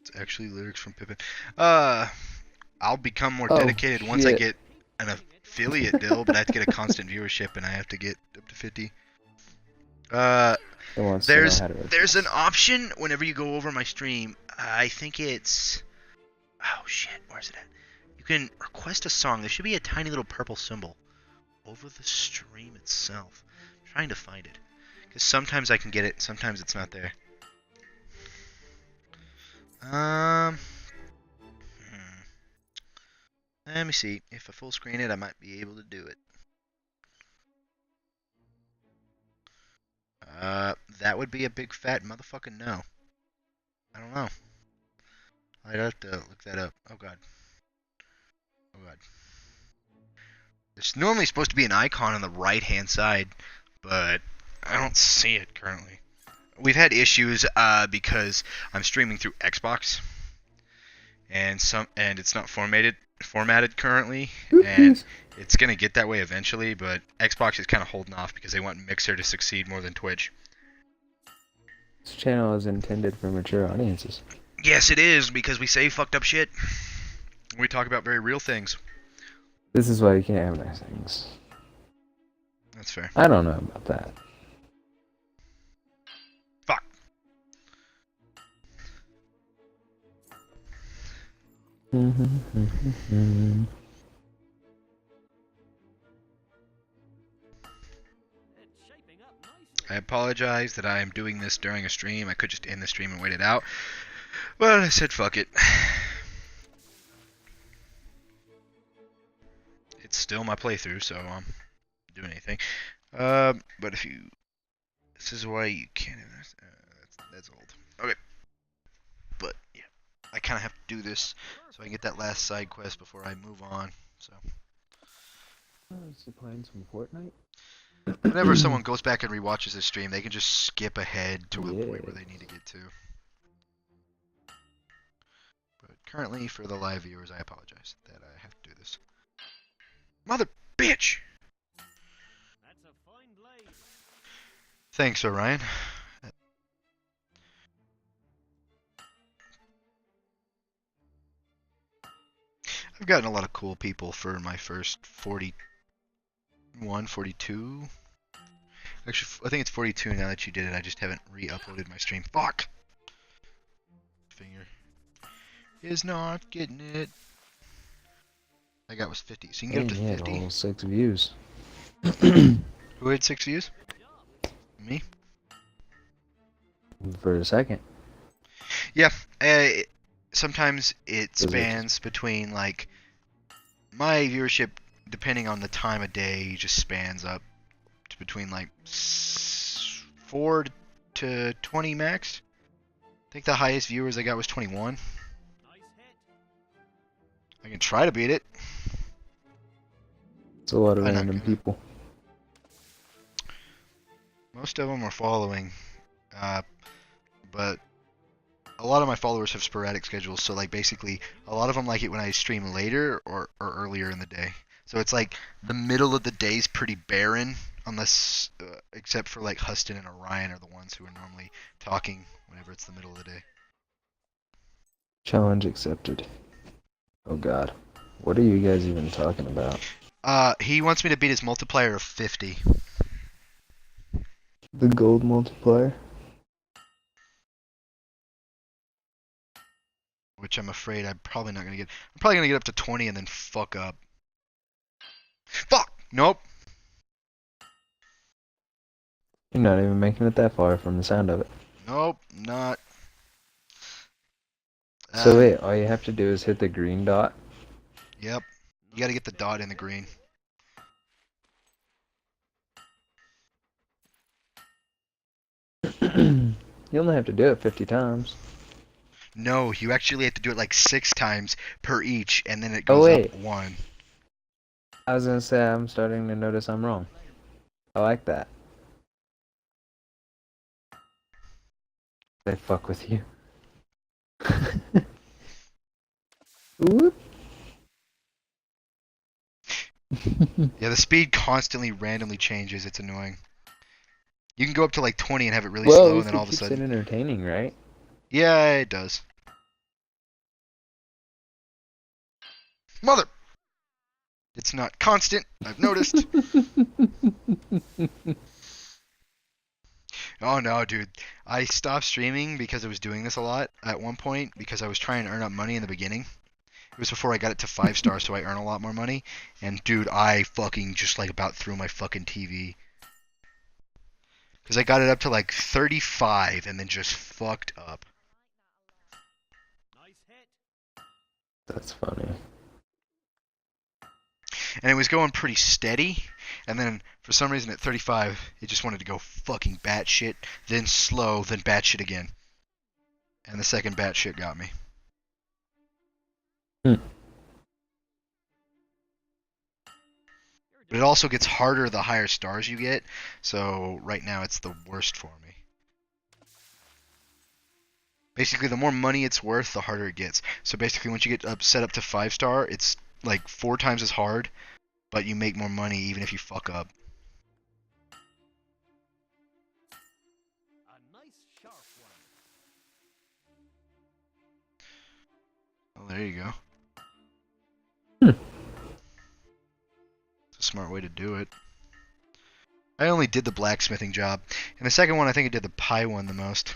[SPEAKER 2] It's actually lyrics from Pippin. I'll become more
[SPEAKER 15] Oh,
[SPEAKER 2] dedicated once I
[SPEAKER 15] shit.
[SPEAKER 2] get an affiliate deal, but I have to get a constant viewership, and I have to get up to 50.
[SPEAKER 15] It wants to know
[SPEAKER 2] There's
[SPEAKER 15] how to
[SPEAKER 2] there's an option whenever you go over my stream. I think it's oh shit, where's it at? You can request a song. There should be a tiny little purple symbol over the stream itself. I'm trying to find it because sometimes I can get it, sometimes it's not there. Let me see. If I full screen it, I might be able to do it. That would be a big fat motherfucking no. I don't know. I'd have to look that up. Oh god. Oh god. There's normally supposed to be an icon on the right-hand side, but I don't see it currently. We've had issues because I'm streaming through Xbox, and it's not formatted currently, and it's gonna get that way eventually. But Xbox is kind of holding off because they want Mixer to succeed more than Twitch.
[SPEAKER 15] This channel is intended for mature audiences.
[SPEAKER 2] Yes, it is, because we say fucked up shit. We talk about very real things.
[SPEAKER 15] This is why you can't have nice things.
[SPEAKER 2] That's fair.
[SPEAKER 15] I don't know about that.
[SPEAKER 2] Fuck. I apologize that I am doing this during a stream. I could just end the stream and wait it out. But I said fuck it. It's still my playthrough, so I'm doing anything. But if you... This is why you can't... That's old. Okay. But, yeah. I kind of have to do this so I can get that last side quest before I move on. So.
[SPEAKER 15] Is he playing some Fortnite?
[SPEAKER 2] Whenever someone goes back and rewatches this stream, they can just skip ahead to the point where they need to get to. But currently, for the live viewers, I apologize that I have to do this. Mother bitch!
[SPEAKER 11] That's a fine blade.
[SPEAKER 2] Thanks, Orion. I've gotten a lot of cool people for my first 41, 42. Actually, I think it's 42 now that you did it. I just haven't re-uploaded my stream. Fuck! Finger is not getting it. I got was 50. So you can get up to 50.
[SPEAKER 15] All 6 views.
[SPEAKER 2] Who had 6 views? Me?
[SPEAKER 15] For a second.
[SPEAKER 2] Yeah. Sometimes it spans between, like, my viewership, depending on the time of day, just spans up to between, like, 4 to 20 max. I think the highest viewers I got was 21. I can try to beat it.
[SPEAKER 15] It's a lot of random people.
[SPEAKER 2] Most of them are following, but a lot of my followers have sporadic schedules, so like basically a lot of them like it when I stream later or earlier in the day. So it's like the middle of the day is pretty barren, unless except for like Huston and Orion are the ones who are normally talking whenever it's the middle of the day.
[SPEAKER 15] Challenge accepted. Oh god. What are you guys even talking about?
[SPEAKER 2] He wants me to beat his multiplier of 50.
[SPEAKER 15] The gold multiplier?
[SPEAKER 2] Which I'm afraid I'm probably not gonna get. I'm probably gonna get up to 20 and then fuck up. Fuck! Nope.
[SPEAKER 15] You're not even making it that far from the sound of it.
[SPEAKER 2] Nope, not.
[SPEAKER 15] So wait, all you have to do is hit the green dot?
[SPEAKER 2] Yep. You gotta get the dot in the green.
[SPEAKER 15] You only have to do it 50 times.
[SPEAKER 2] No, you actually have to do it like 6 times per each, and then it goes up 1.
[SPEAKER 15] I was gonna say, I'm starting to notice I'm wrong. I like that. They fuck with you. Whoop.
[SPEAKER 2] Yeah, the speed constantly randomly changes. It's annoying. You can go up to like 20 and have it really
[SPEAKER 15] Well, at
[SPEAKER 2] slow, and
[SPEAKER 15] least
[SPEAKER 2] then
[SPEAKER 15] it
[SPEAKER 2] all of a
[SPEAKER 15] keeps it
[SPEAKER 2] sudden...
[SPEAKER 15] entertaining, right?
[SPEAKER 2] Yeah, it does. Mother! It's not constant, I've noticed. Oh no, dude. I stopped streaming because I was doing this a lot at one point because I was trying to earn up money in the beginning. It was before I got it to 5 stars, so I earn a lot more money. And dude, I fucking just like about threw my fucking TV. Because I got it up to like 35 and then just fucked up.
[SPEAKER 15] That's funny.
[SPEAKER 2] And it was going pretty steady. And then for some reason at 35, it just wanted to go fucking batshit, then slow, then batshit again. And the second batshit got me. But it also gets harder the higher stars you get, so right now it's the worst for me. Basically, the more money it's worth, the harder it gets. So basically, once you get set up to 5 star, it's like 4 times as hard, but you make more money even if you fuck up.
[SPEAKER 11] A nice sharp one.
[SPEAKER 2] Well, there you go. It's a smart way to do it. I only did the blacksmithing job. In the second one, I think I did the pie one the most.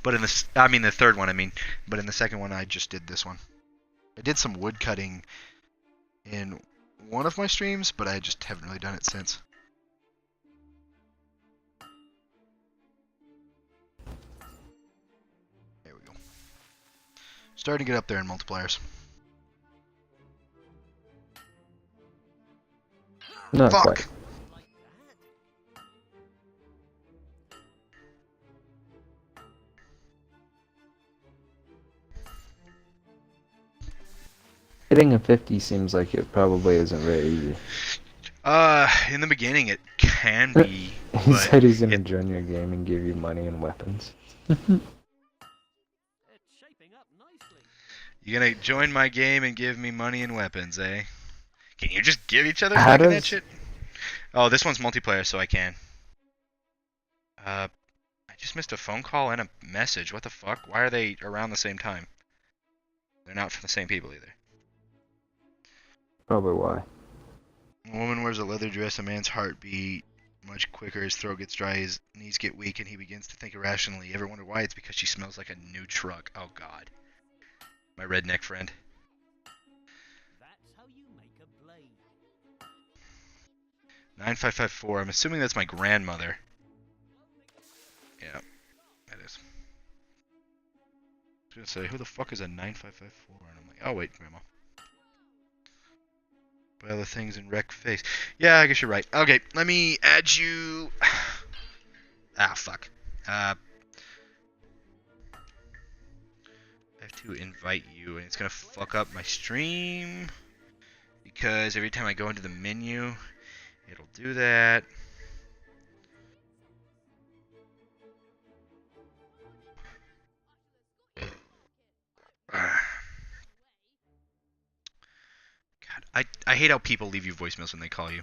[SPEAKER 2] But in the third one, I mean. But in the second one, I just did this one. I did some wood cutting in one of my streams, but I just haven't really done it since. There we go. Starting to get up there in multipliers.
[SPEAKER 15] Not
[SPEAKER 2] Fuck!
[SPEAKER 15] quite. Hitting a 50 seems like it probably isn't very easy.
[SPEAKER 2] In the beginning it can be.
[SPEAKER 15] He said he's gonna join your game and give you money and weapons.
[SPEAKER 2] You're gonna join my game and give me money and weapons, eh? Can you just give each other
[SPEAKER 15] How
[SPEAKER 2] that
[SPEAKER 15] does...
[SPEAKER 2] shit? Oh, this one's multiplayer, so I can. I just missed a phone call and a message. What the fuck? Why are they around the same time? They're not from the same people either.
[SPEAKER 15] Probably why.
[SPEAKER 2] A woman wears a leather dress, a man's heart beat much quicker, his throat gets dry, his knees get weak, and he begins to think irrationally. Ever wonder why? It's because she smells like a new truck. Oh god. My redneck friend.
[SPEAKER 11] That's how you make a blade.
[SPEAKER 2] 9554. I'm assuming that's my grandmother. Yeah, that is. I was gonna say, who the fuck is a 9554? And I'm like, oh wait, grandma. By other things in wreck face. Yeah, I guess you're right. Okay, let me add you. Ah, fuck. I have to invite you, and it's gonna fuck up my stream because every time I go into the menu, it'll do that. God, I hate how people leave you voicemails when they call you.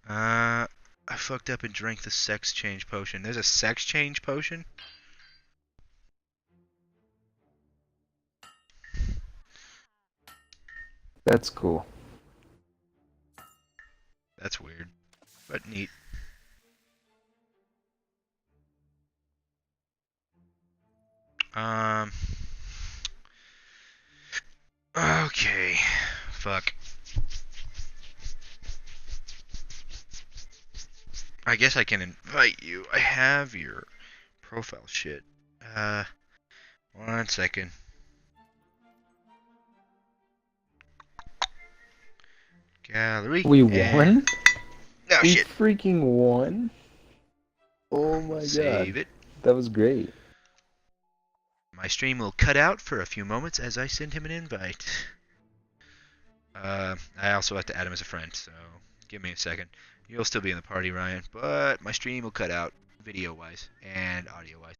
[SPEAKER 2] I fucked up and drank the sex change potion. There's a sex change potion?
[SPEAKER 15] That's cool.
[SPEAKER 2] That's weird, but neat. Okay. Fuck. I guess I can invite you. I have your profile shit. 1 second. Gallery.
[SPEAKER 15] We won?
[SPEAKER 2] Oh
[SPEAKER 15] we
[SPEAKER 2] shit.
[SPEAKER 15] freaking won? Oh my
[SPEAKER 2] Save
[SPEAKER 15] god.
[SPEAKER 2] it.
[SPEAKER 15] That was great.
[SPEAKER 2] My stream will cut out for a few moments as I send him an invite. I also have to add him as a friend, so give me a second. You'll still be in the party, Ryan, but my stream will cut out video wise and audio wise.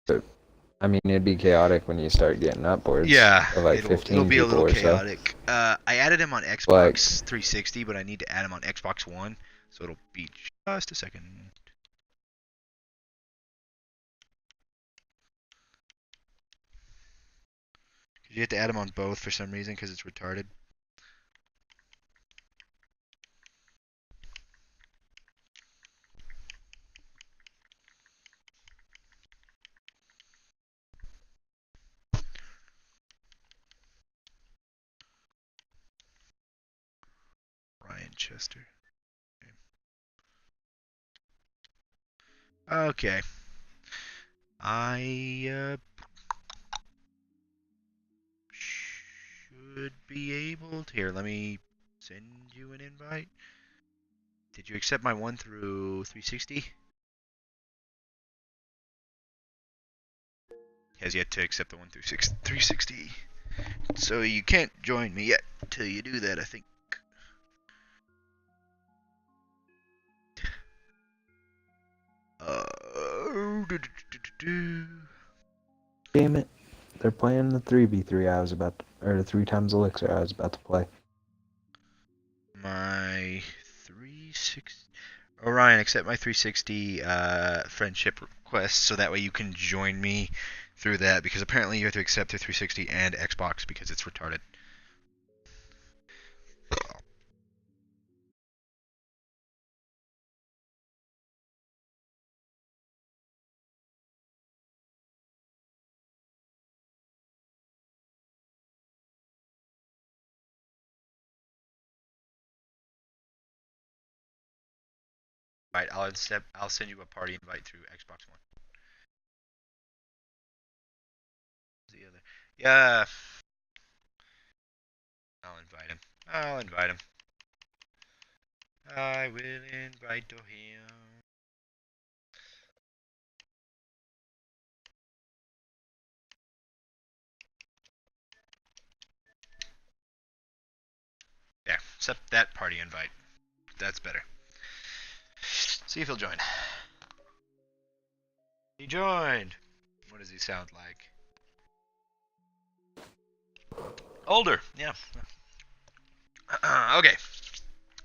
[SPEAKER 15] But, I mean, it'd be chaotic when you start getting upwards
[SPEAKER 2] Yeah,
[SPEAKER 15] of like
[SPEAKER 2] it'll
[SPEAKER 15] 15
[SPEAKER 2] be a
[SPEAKER 15] people
[SPEAKER 2] little
[SPEAKER 15] or so.
[SPEAKER 2] chaotic. I added him on Xbox
[SPEAKER 15] Like,
[SPEAKER 2] 360, but I need to add him on Xbox One, so it'll be just a second. You have to add him on both for some reason because it's retarded. Ryan Chester. Okay. I should be able to. Here, let me send you an invite. Did you accept my 1 through 360? Has yet to accept the 1 through 360. So you can't join me yet till you do that, I think.
[SPEAKER 15] damn it. They're playing the 3v3 I was about to, or the 3 times elixir I was about to play.
[SPEAKER 2] My 360. Orion, accept my 360 friendship request so that way you can join me through that because apparently you have to accept the 360 and Xbox because it's retarded. Right, I'll send you a party invite through Xbox One. The other. Yeah. I'll invite him. I'll invite him. I will invite him. Yeah, accept that party invite. That's better. See if he'll join. He joined. What does he sound like? Older, yeah. Okay.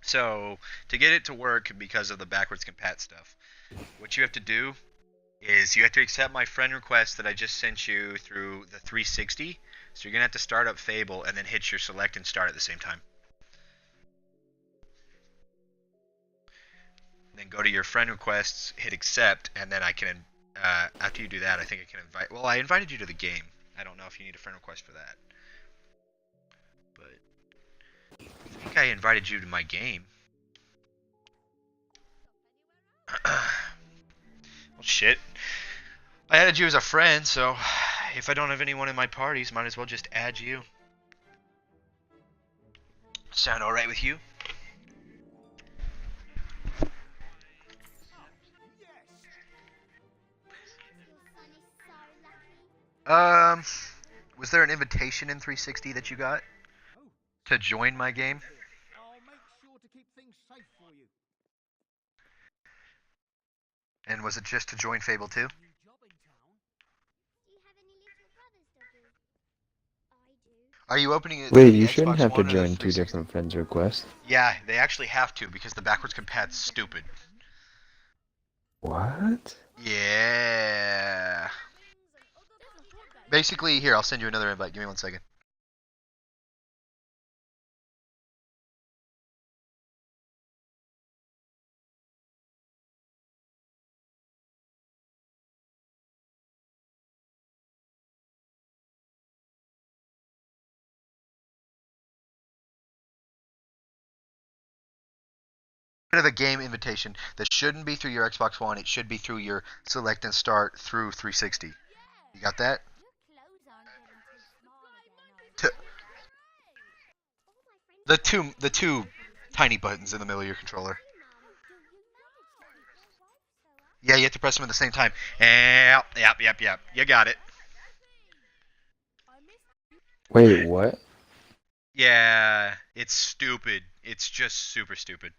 [SPEAKER 2] So, to get it to work because of the backwards compat stuff, what you have to do is you have to accept my friend request that I just sent you through the 360. So you're going to have to start up Fable and then hit your select and start at the same time. Then go to your friend requests, hit accept, and then I can, after you do that, I think I can invite, well, I invited you to the game. I don't know if you need a friend request for that. But I think I invited you to my game. Well, shit. I added you as a friend, so if I don't have anyone in my parties, might as well just add you. Sound alright with you? Was there an invitation in 360 that you got to join my game?
[SPEAKER 11] I'll make sure to keep things safe for you.
[SPEAKER 2] And was it just to join Fable 2? Are you opening it through
[SPEAKER 15] Wait,
[SPEAKER 2] the
[SPEAKER 15] you shouldn't
[SPEAKER 2] Xbox
[SPEAKER 15] have to
[SPEAKER 2] One or the
[SPEAKER 15] join 2
[SPEAKER 2] 360?
[SPEAKER 15] different friends requests.
[SPEAKER 2] Yeah, they actually have to because the backwards compat's stupid.
[SPEAKER 15] What?
[SPEAKER 2] Yeah. Basically, here, I'll send you another invite. Give me 1 second. of a game invitation that shouldn't be through your Xbox One. It should be through your Select and Start through 360. You got that? To, the two tiny buttons in the middle of your controller. Yeah, you have to press them at the same time. Yep. You got it.
[SPEAKER 15] Wait, what?
[SPEAKER 2] Yeah, it's stupid. It's just super stupid.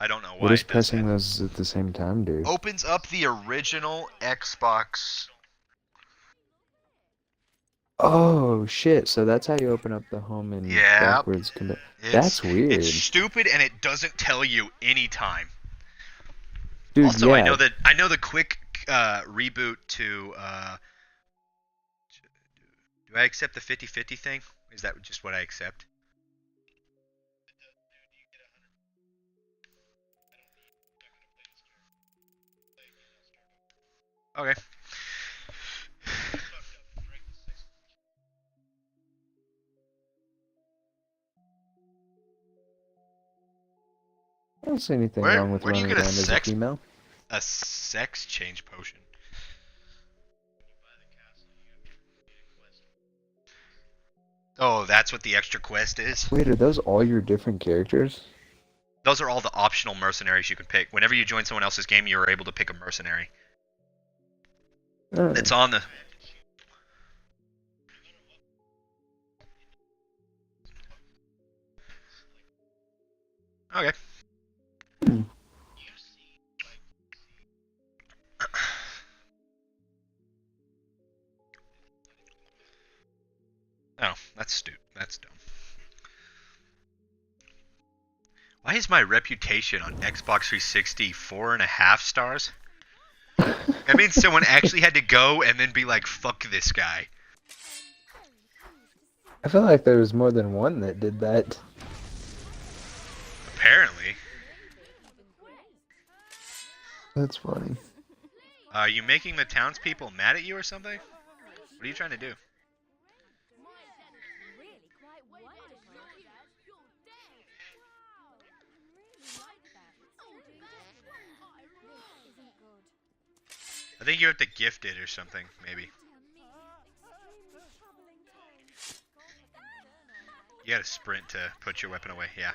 [SPEAKER 2] I don't know why
[SPEAKER 15] What does
[SPEAKER 2] it does
[SPEAKER 15] pressing
[SPEAKER 2] that.
[SPEAKER 15] those at the same time do?
[SPEAKER 2] Opens up the original Xbox.
[SPEAKER 15] Oh shit! So that's how you open up the home and backwards. That's weird.
[SPEAKER 2] It's stupid and it doesn't tell you any time.
[SPEAKER 15] Dude,
[SPEAKER 2] Also,
[SPEAKER 15] yeah.
[SPEAKER 2] I know the quick reboot to. Do I accept the 50-50 thing? Is that just what I accept? Okay.
[SPEAKER 15] I don't see anything wrong with
[SPEAKER 2] Where do you
[SPEAKER 15] running
[SPEAKER 2] get
[SPEAKER 15] around as a female.
[SPEAKER 2] a sex change potion? Oh, that's what the extra quest is?
[SPEAKER 15] Wait, are those all your different characters?
[SPEAKER 2] Those are all the optional mercenaries you can pick. Whenever you join someone else's game, you're able to pick a mercenary.
[SPEAKER 15] Oh.
[SPEAKER 2] It's on the... Okay. Oh, that's stupid. That's dumb. Why is my reputation on Xbox 360 4.5 stars? That means someone actually had to go and then be like, fuck this guy.
[SPEAKER 15] I feel like there was more than one that did that.
[SPEAKER 2] Apparently.
[SPEAKER 15] That's funny.
[SPEAKER 2] Are you making the townspeople mad at you or something? What are you trying to do? I think you have to gift it or something, maybe. You gotta sprint to put your weapon away, yeah.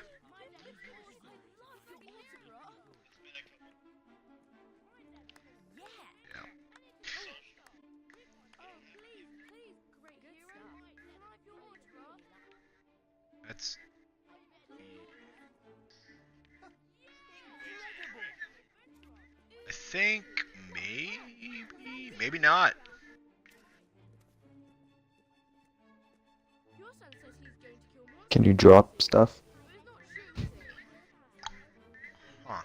[SPEAKER 2] That's... I think maybe not.
[SPEAKER 15] Can you drop stuff?
[SPEAKER 2] Huh.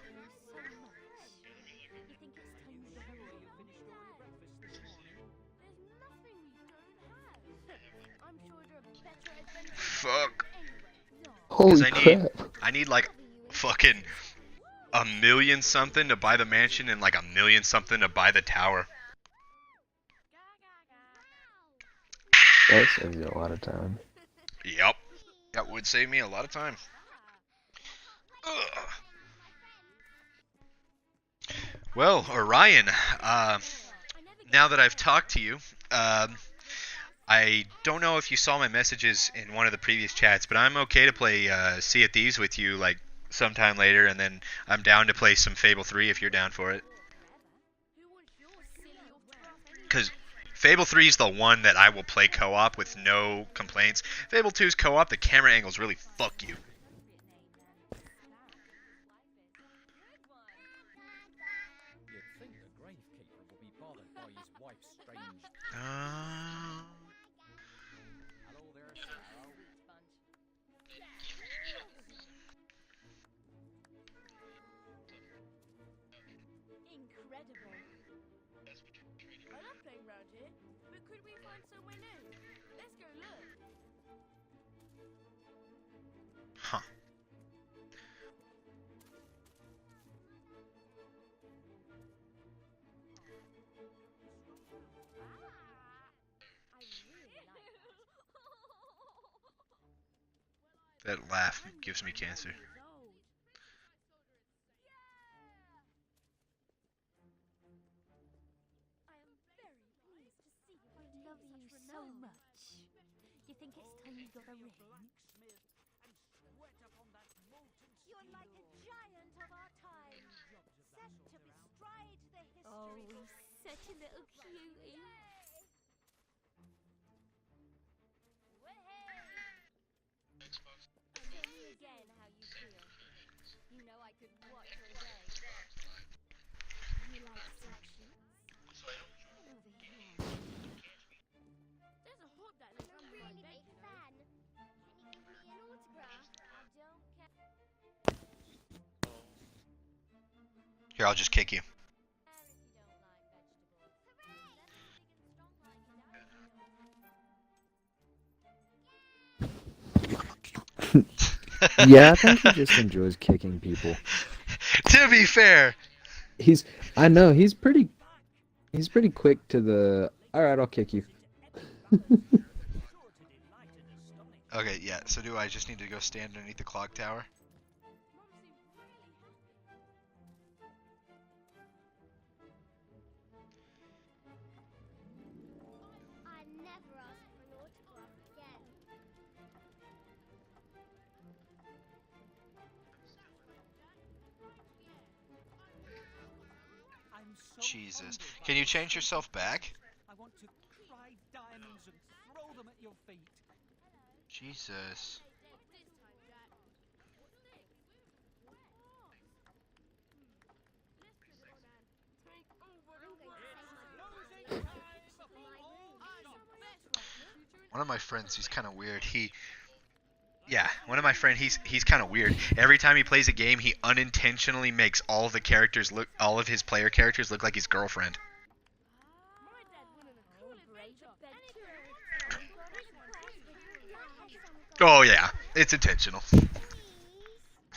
[SPEAKER 2] Fuck.
[SPEAKER 15] Holy crap.
[SPEAKER 2] I need like fucking $1 million something to buy the mansion and like $1 million something to buy the tower.
[SPEAKER 15] That saves you a lot of time.
[SPEAKER 2] Yep. That would save me a lot of time. Ugh. Well, Orion, now that I've talked to you, I don't know if you saw my messages in one of the previous chats, but I'm okay to play Sea of Thieves with you like sometime later, and then I'm down to play some Fable 3 if you're down for it. Because Fable 3 is the one that I will play co-op with no complaints. Fable 2's co-op, the camera angles really fuck you.
[SPEAKER 9] Incredible. I love playing round here, but could we find somewhere new? Let's go look.
[SPEAKER 2] Huh. That laugh gives me cancer.
[SPEAKER 12] think it's time you got a ring?
[SPEAKER 5] You're like a giant of our time, set to bestride the history.
[SPEAKER 12] Oh, he's such a little cutie. Tell me again how you feel. You know I could watch all day. You like sections? Over here.
[SPEAKER 5] There's a hook that lives under my bed, you know. Fan. Can you give me an autograph?
[SPEAKER 12] I don't care.
[SPEAKER 2] Here, I'll just kick you.
[SPEAKER 15] Yeah, I think he just enjoys kicking people.
[SPEAKER 2] To be fair,
[SPEAKER 15] I know he's pretty quick to the. All right, I'll kick you.
[SPEAKER 2] okay, yeah. So do I just need to go stand underneath the clock tower?
[SPEAKER 5] I never ask for an autograph again.
[SPEAKER 2] Jesus. Can you change yourself back?
[SPEAKER 6] I want to cry diamonds and throw them at your feet.
[SPEAKER 2] Jesus. One of my friends, he's kind of weird. One of my friend, he's kind of weird. Every time he plays a game, he unintentionally makes all of his player characters look like his girlfriend. Oh yeah, it's intentional.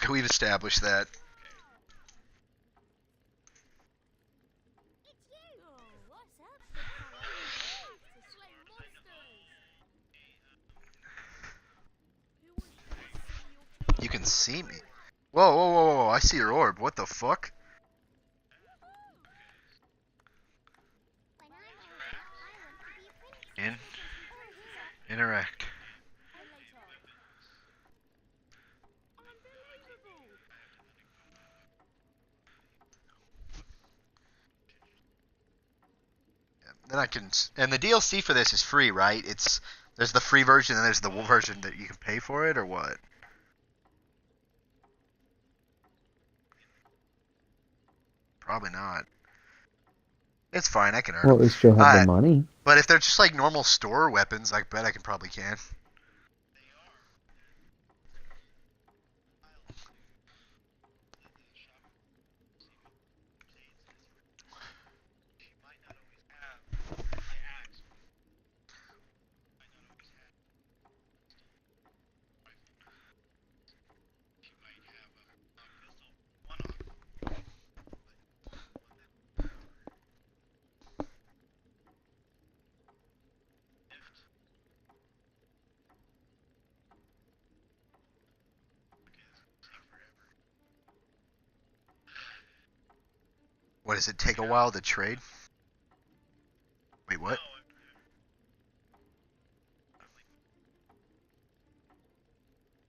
[SPEAKER 2] We've established that. You can see me. Whoa, whoa, whoa, whoa, I see your orb. What the fuck? Interact. Then I can, and the DLC for this is free, right? There's the free version and there's the version that you can pay for it, or what? Probably not. It's fine, I can earn
[SPEAKER 15] Well, at least you'll have the money.
[SPEAKER 2] But if they're just like normal store weapons, I bet I probably can. What, does it take a while to trade? Wait, what?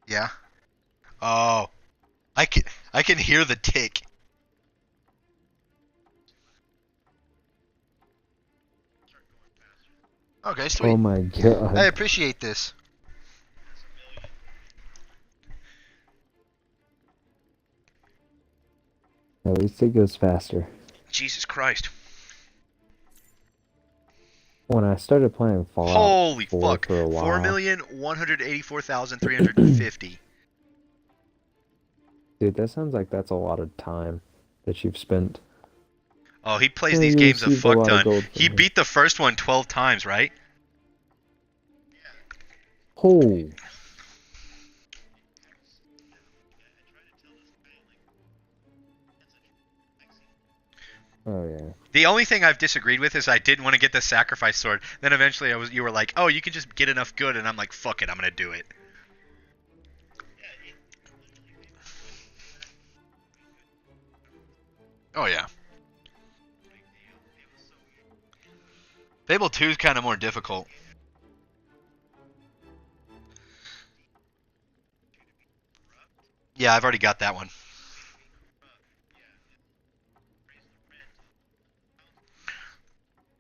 [SPEAKER 2] Yeah. Oh, I can hear the tick. Okay, sweet.
[SPEAKER 15] Oh my god.
[SPEAKER 2] I appreciate this.
[SPEAKER 15] At least it goes faster.
[SPEAKER 2] Jesus Christ.
[SPEAKER 15] When I started playing Fallout
[SPEAKER 2] Holy
[SPEAKER 15] 4
[SPEAKER 2] fuck.
[SPEAKER 15] for a while.
[SPEAKER 2] 4,184,350.
[SPEAKER 15] Dude, that sounds like that's a lot of time that you've spent.
[SPEAKER 2] Oh, he plays these games a fuck ton. He
[SPEAKER 15] me.
[SPEAKER 2] beat the first one 12 times, right?
[SPEAKER 15] Oh. Oh yeah.
[SPEAKER 2] The only thing I've disagreed with is I didn't want to get the sacrifice sword. Then eventually you were like, "Oh, you can just get enough good," and I'm like, "Fuck it, I'm gonna do it." Oh yeah. Fable 2 is kind of more difficult. Yeah, I've already got that one.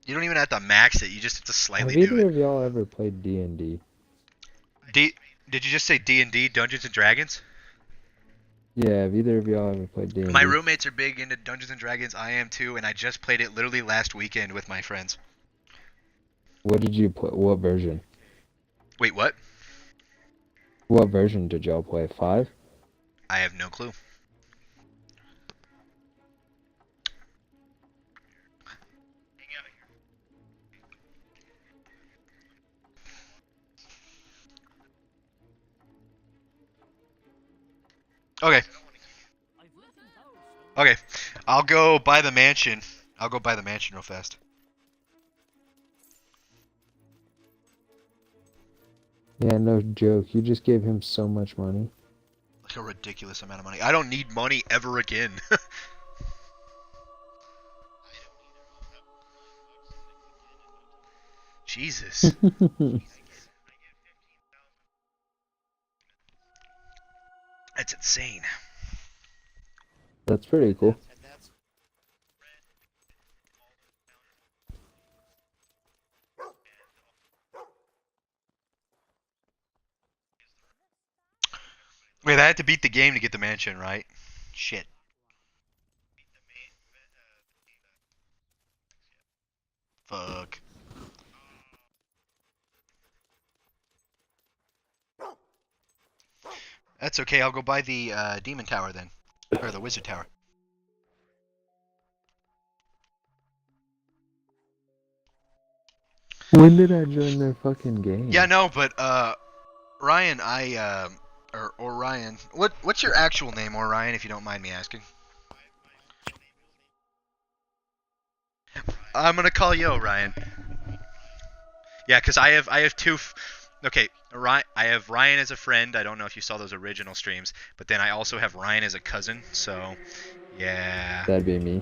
[SPEAKER 2] You don't even have to max it. You just have to slightly
[SPEAKER 15] Have
[SPEAKER 2] do
[SPEAKER 15] either
[SPEAKER 2] it.
[SPEAKER 15] of y'all ever played D&D?
[SPEAKER 2] Did you just say D&D, Dungeons and Dragons?
[SPEAKER 15] Yeah, have either of y'all ever played D&D?
[SPEAKER 2] My roommates are big into Dungeons and Dragons. I am too, and I just played it literally last weekend with my friends.
[SPEAKER 15] What did you play? What version?
[SPEAKER 2] Wait, what?
[SPEAKER 15] What version did y'all play? 5?
[SPEAKER 2] I have no clue. Okay. Okay. I'll go buy the mansion. I'll go buy the mansion real fast.
[SPEAKER 15] Yeah, no joke. You just gave him so much money.
[SPEAKER 2] Like a ridiculous amount of money. I don't need money ever again. Jesus. That's insane.
[SPEAKER 15] That's pretty cool.
[SPEAKER 2] Wait, I had to beat the game to get the mansion, right? Shit. Fuck. That's okay, I'll go buy the demon tower then. Or the wizard tower.
[SPEAKER 15] When did I join their fucking game?
[SPEAKER 2] Yeah, no, but Ryan, or Ryan. What's your actual name, Orion, if you don't mind me asking? I'm gonna call you Orion. Yeah, cause I have two. Okay, I have Ryan as a friend. I don't know if you saw those original streams, but then I also have Ryan as a cousin. So, yeah.
[SPEAKER 15] That'd be me.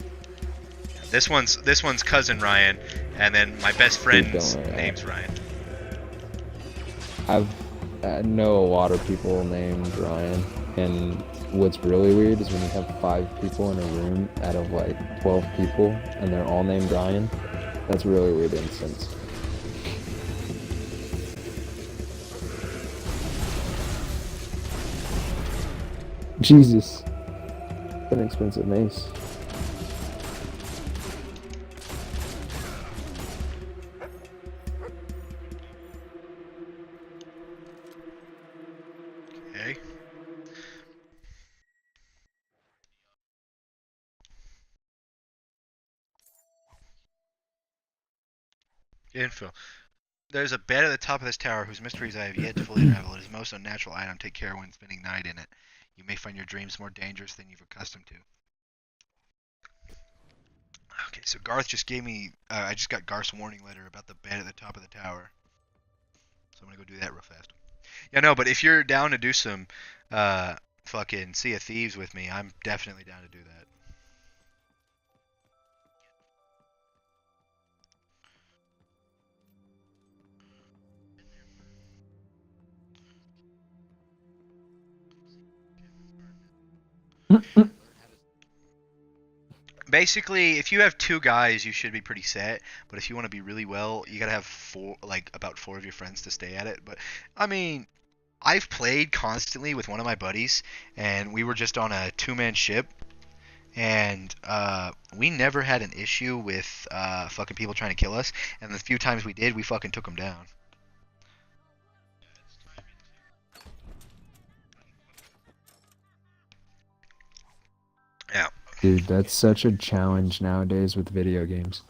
[SPEAKER 2] This one's cousin Ryan, and then my best friend's name's Ryan.
[SPEAKER 15] I know a lot of people named Ryan, and what's really weird is when you have 5 people in a room out of like 12 people, and they're all named Ryan. That's a really weird instance. Jesus. That's an expensive mace.
[SPEAKER 2] Okay. Info. There's a bed at the top of this tower whose mysteries I have yet to fully unravel. It is a most unnatural item. Take care when spending night in it. You may find your dreams more dangerous than you've accustomed to. Okay, so Garth just gave me. I just got Garth's warning letter about the bed at the top of the tower. So I'm gonna go do that real fast. Yeah, no, but if you're down to do some fucking Sea of Thieves with me, I'm definitely down to do that. Basically, if you have 2 guys, you should be pretty set. But if you want to be really well, you gotta have 4, like about 4 of your friends to stay at it. But I mean, I've played constantly with one of my buddies, and we were just on a 2-man ship, and we never had an issue with fucking people trying to kill us. And the few times we did, we fucking took them down. Yeah.
[SPEAKER 15] Dude, that's such a challenge nowadays with video games.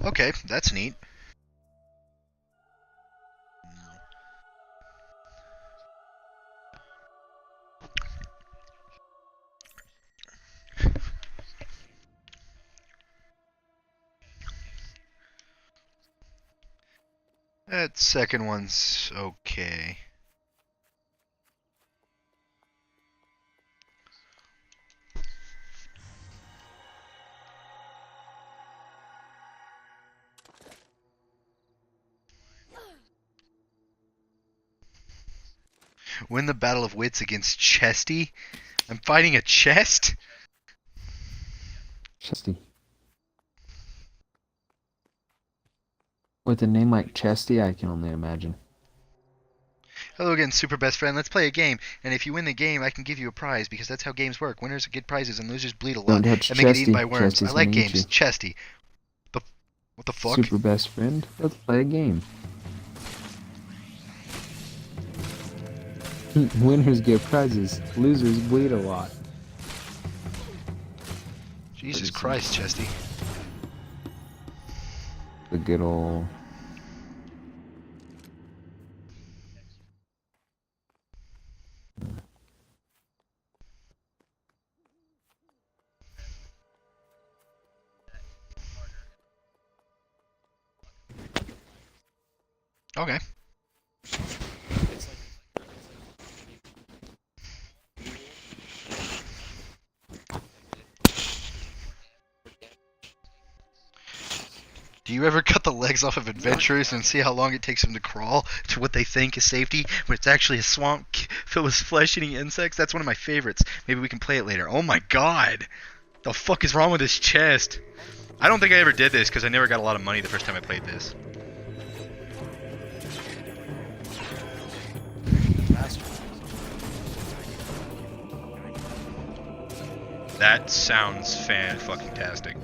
[SPEAKER 2] Okay, that's neat. That second one's okay. Win the battle of wits against Chesty? I'm fighting a chest?
[SPEAKER 15] Chesty. With a name like Chesty, I can only imagine.
[SPEAKER 2] Hello again, super best friend. Let's play a game, and if you win the game, I can give you a prize, because that's how games work. Winners get prizes, and losers bleed a lot.
[SPEAKER 15] Don't touch
[SPEAKER 2] And they get eaten
[SPEAKER 15] Chesty.
[SPEAKER 2] by worms.
[SPEAKER 15] Chesty's
[SPEAKER 2] I like
[SPEAKER 15] gonna eat
[SPEAKER 2] games.
[SPEAKER 15] you.
[SPEAKER 2] Chesty. What the fuck?
[SPEAKER 15] Super best friend. Let's play a game. Winners get prizes. Losers bleed a lot.
[SPEAKER 2] Jesus Christ, Chesty.
[SPEAKER 15] The good old...
[SPEAKER 2] Okay. Do you ever cut the legs off of adventurers and see how long it takes them to crawl to what they think is safety, when it's actually a swamp filled with flesh-eating insects? That's one of my favorites. Maybe we can play it later. Oh my god! The fuck is wrong with this chest? I don't think I ever did this, because I never got a lot of money the first time I played this. That sounds fan-fucking-tastic.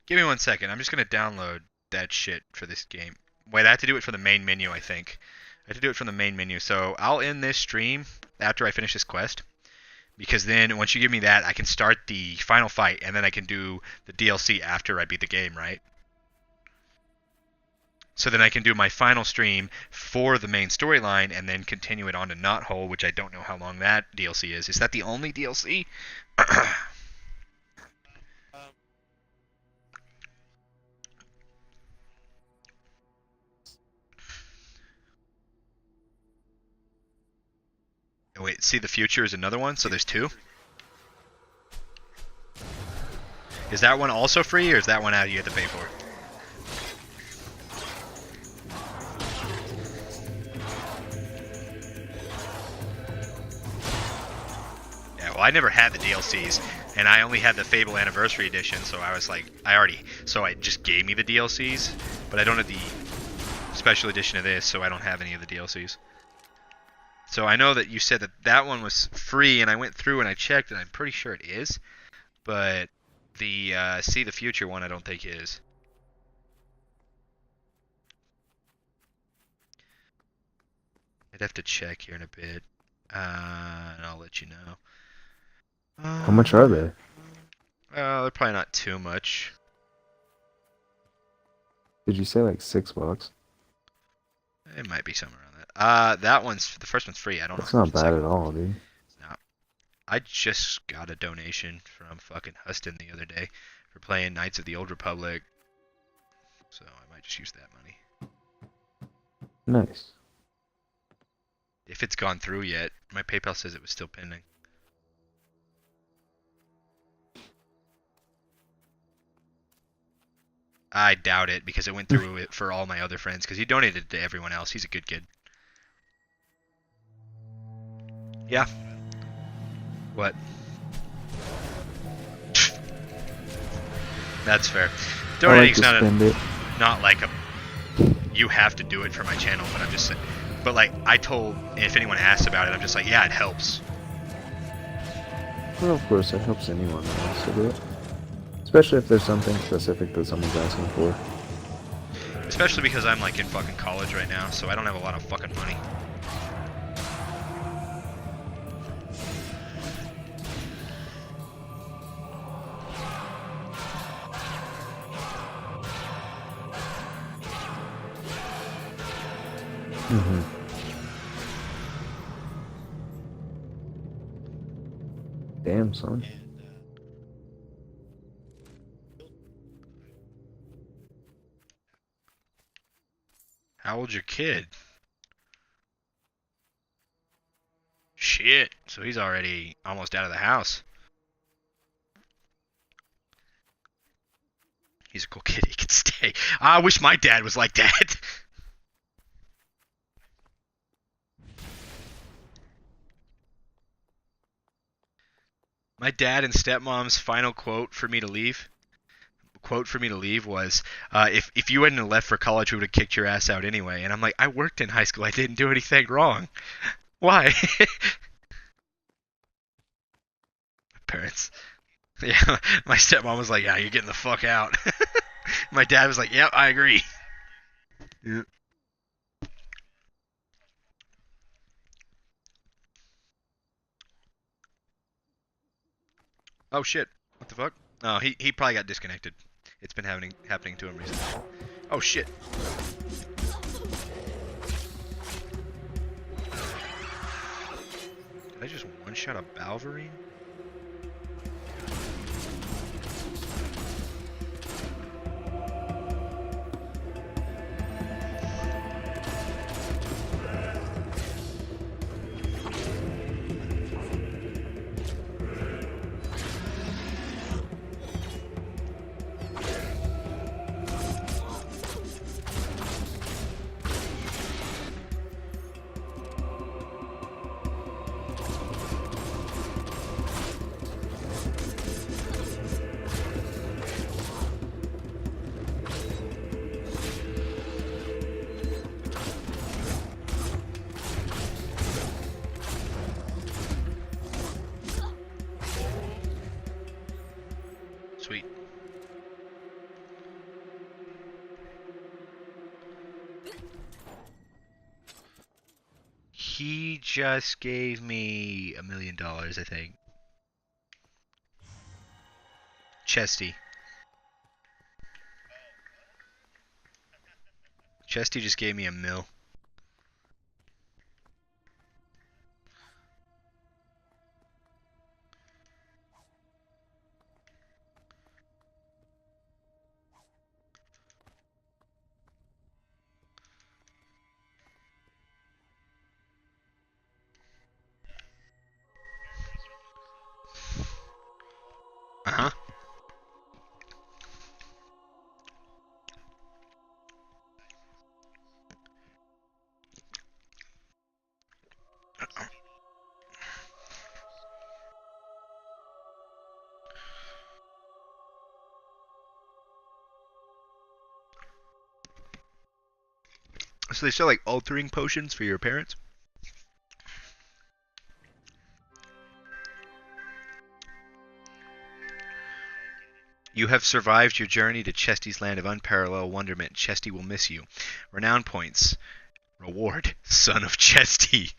[SPEAKER 2] Give me 1 second. I'm just gonna download that shit for this game. Wait, I have to do it for the main menu, I think. I have to do it from the main menu. So I'll end this stream after I finish this quest, because then once you give me that, I can start the final fight, and then I can do the DLC after I beat the game, right? So then I can do my final stream for the main storyline, and then continue it on to Knothole, which I don't know how long that DLC is. Is that the only DLC? Wait, See the Future is another one, so there's two? Is that one also free, or is that one out you have to pay for? Yeah, well, I never had the DLCs, and I only had the Fable Anniversary Edition, so I was like, so it just gave me the DLCs, but I don't have the special edition of this, so I don't have any of the DLCs. So I know that you said that that one was free, and I went through and I checked, and I'm pretty sure it is. But the See the Future one I don't think is. I'd have to check here in a bit, and I'll let you know.
[SPEAKER 15] How much are they?
[SPEAKER 2] They're probably not too much.
[SPEAKER 15] Did you say like $6?
[SPEAKER 2] It might be somewhere around that. The first one's free. I don't know.
[SPEAKER 15] That's not bad at all, dude.
[SPEAKER 2] It's not. I just got a donation from fucking Huston the other day for playing Knights of the Old Republic. So I might just use that money.
[SPEAKER 15] Nice.
[SPEAKER 2] If it's gone through yet. My PayPal says it was still pending. I doubt it, because it went through it for all my other friends, because he donated to everyone else. He's a good kid. Yeah. What? That's fair. Donating's not like a you have to do it for my channel, but I'm just saying. But like, I told, if anyone asks about it, I'm just like, yeah, it helps.
[SPEAKER 15] Well, of course, it helps anyone that wants to do it. Especially if there's something specific that someone's asking for.
[SPEAKER 2] Especially because I'm like in fucking college right now, so I don't have a lot of fucking money.
[SPEAKER 15] Mm-hmm. Damn, son.
[SPEAKER 2] And, How old's your kid? Shit. So he's already almost out of the house. He's a cool kid. He can stay. I wish my dad was like that. My dad and stepmom's final quote for me to leave was, if you hadn't left for college, we would have kicked your ass out anyway. And I'm like, I worked in high school. I didn't do anything wrong. Why? Parents. Yeah, my stepmom was like, yeah, you're getting the fuck out. My dad was like, yep, I agree. Yeah. Oh shit. What the fuck? Oh, he probably got disconnected. It's been happening to him recently. Oh shit. Did I just one-shot a Balverine? Sweet. He just gave me $1 million, I think. Chesty. Chesty just gave me $1 mil. Uh-huh. So they sell like altering potions for your parents? You have survived your journey to Chesty's land of unparalleled wonderment. Chesty will miss you. Renown points. Reward. Son of Chesty.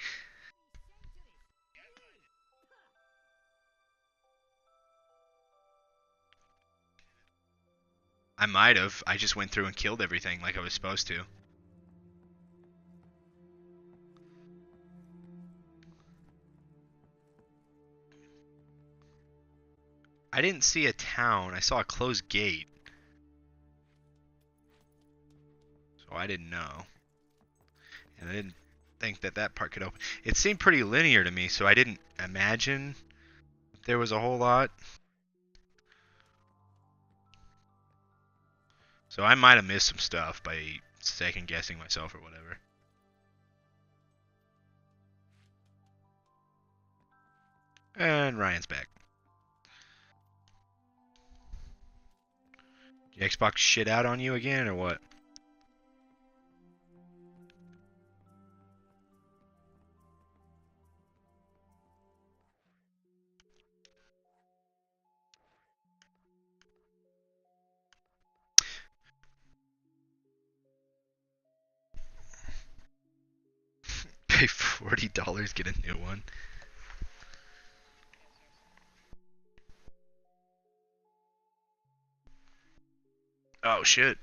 [SPEAKER 2] I might have. I just went through and killed everything like I was supposed to. I didn't see a town. I saw a closed gate. So I didn't know. And I didn't think that that part could open. It seemed pretty linear to me, so I didn't imagine there was a whole lot. So I might have missed some stuff by second guessing myself or whatever. And Ryan's back. Did Xbox shit out on you again or what? Pay $40, get a new one. Oh shit.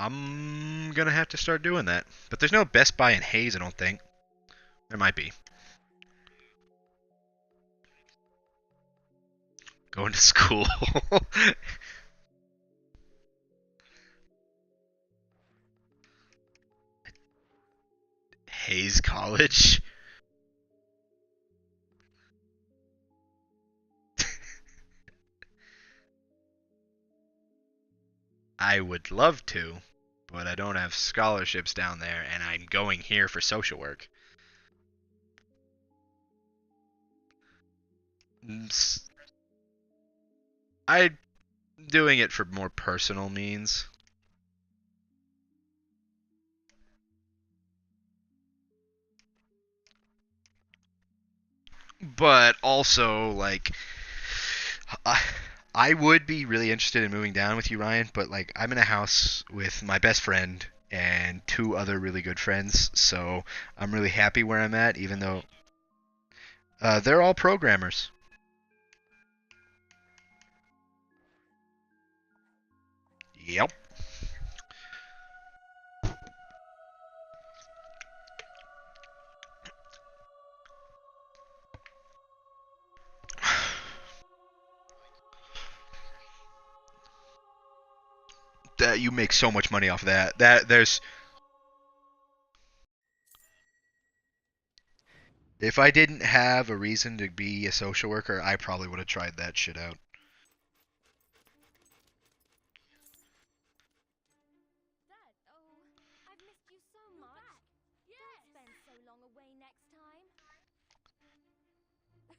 [SPEAKER 2] I'm gonna have to start doing that. But there's no Best Buy in Hayes, I don't think. There might be. Going to school. Hayes College? I would love to, but I don't have scholarships down there, and I'm going here for social work. I'm doing it for more personal means. But also, like, I would be really interested in moving down with you, Ryan, but, like, I'm in a house with my best friend and 2 other really good friends, so I'm really happy where I'm at, even though they're all programmers. Yep. That you make so much money off of that. If I didn't have a reason to be a social worker, I probably would have tried that shit out.
[SPEAKER 12] Dad, oh, I've missed you so much. Yes. Don't spend so long away next time.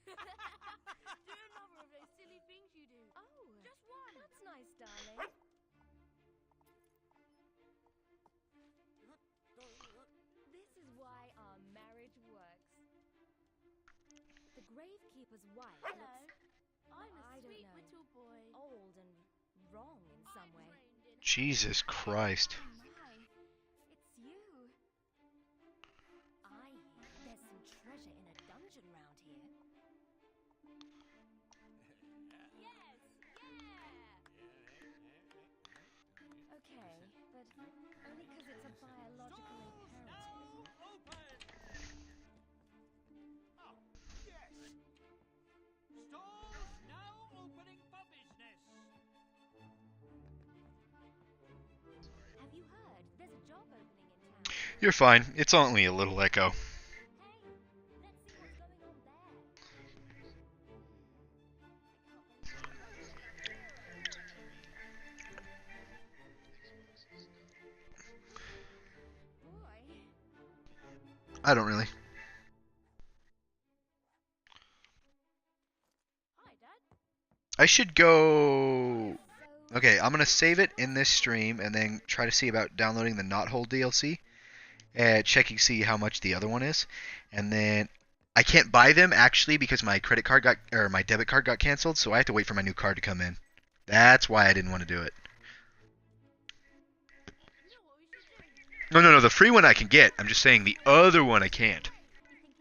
[SPEAKER 9] Do another of those silly things you do.
[SPEAKER 12] Oh, just one. That's nice, darling. This is why our marriage works. The gravekeeper's wife
[SPEAKER 9] Hello.
[SPEAKER 12] looks,
[SPEAKER 9] I'm a
[SPEAKER 12] I don't
[SPEAKER 9] sweet
[SPEAKER 12] know,
[SPEAKER 9] little boy.
[SPEAKER 12] old and wrong in some way.
[SPEAKER 2] Jesus Christ.
[SPEAKER 12] Oh my, it's you. I hear there's some treasure in a dungeon round here. Yes, yeah! Okay, but only because it's a biological imperative.
[SPEAKER 11] Oh, yes. Stores now opening for business.
[SPEAKER 12] Have you heard? There's a job opening in town.
[SPEAKER 2] You're fine. It's only a little echo. I don't really.
[SPEAKER 9] Hi, Dad.
[SPEAKER 2] I should go... Okay, I'm gonna save it in this stream and then try to see about downloading the Knothole DLC and checking see how much the other one is. And then I can't buy them actually because my credit card got or my debit card got canceled, so I have to wait for my new card to come in. That's why I didn't want to do it. No, the free one I can get. I'm just saying the other one I can't.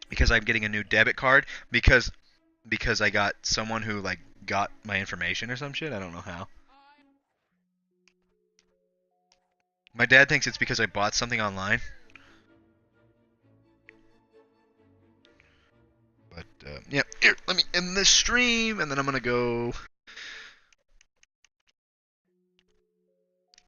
[SPEAKER 2] Because I'm getting a new debit card because I got someone who like got my information or some shit. I don't know how. My dad thinks it's because I bought something online. But yeah, here, let me end this stream and then I'm gonna go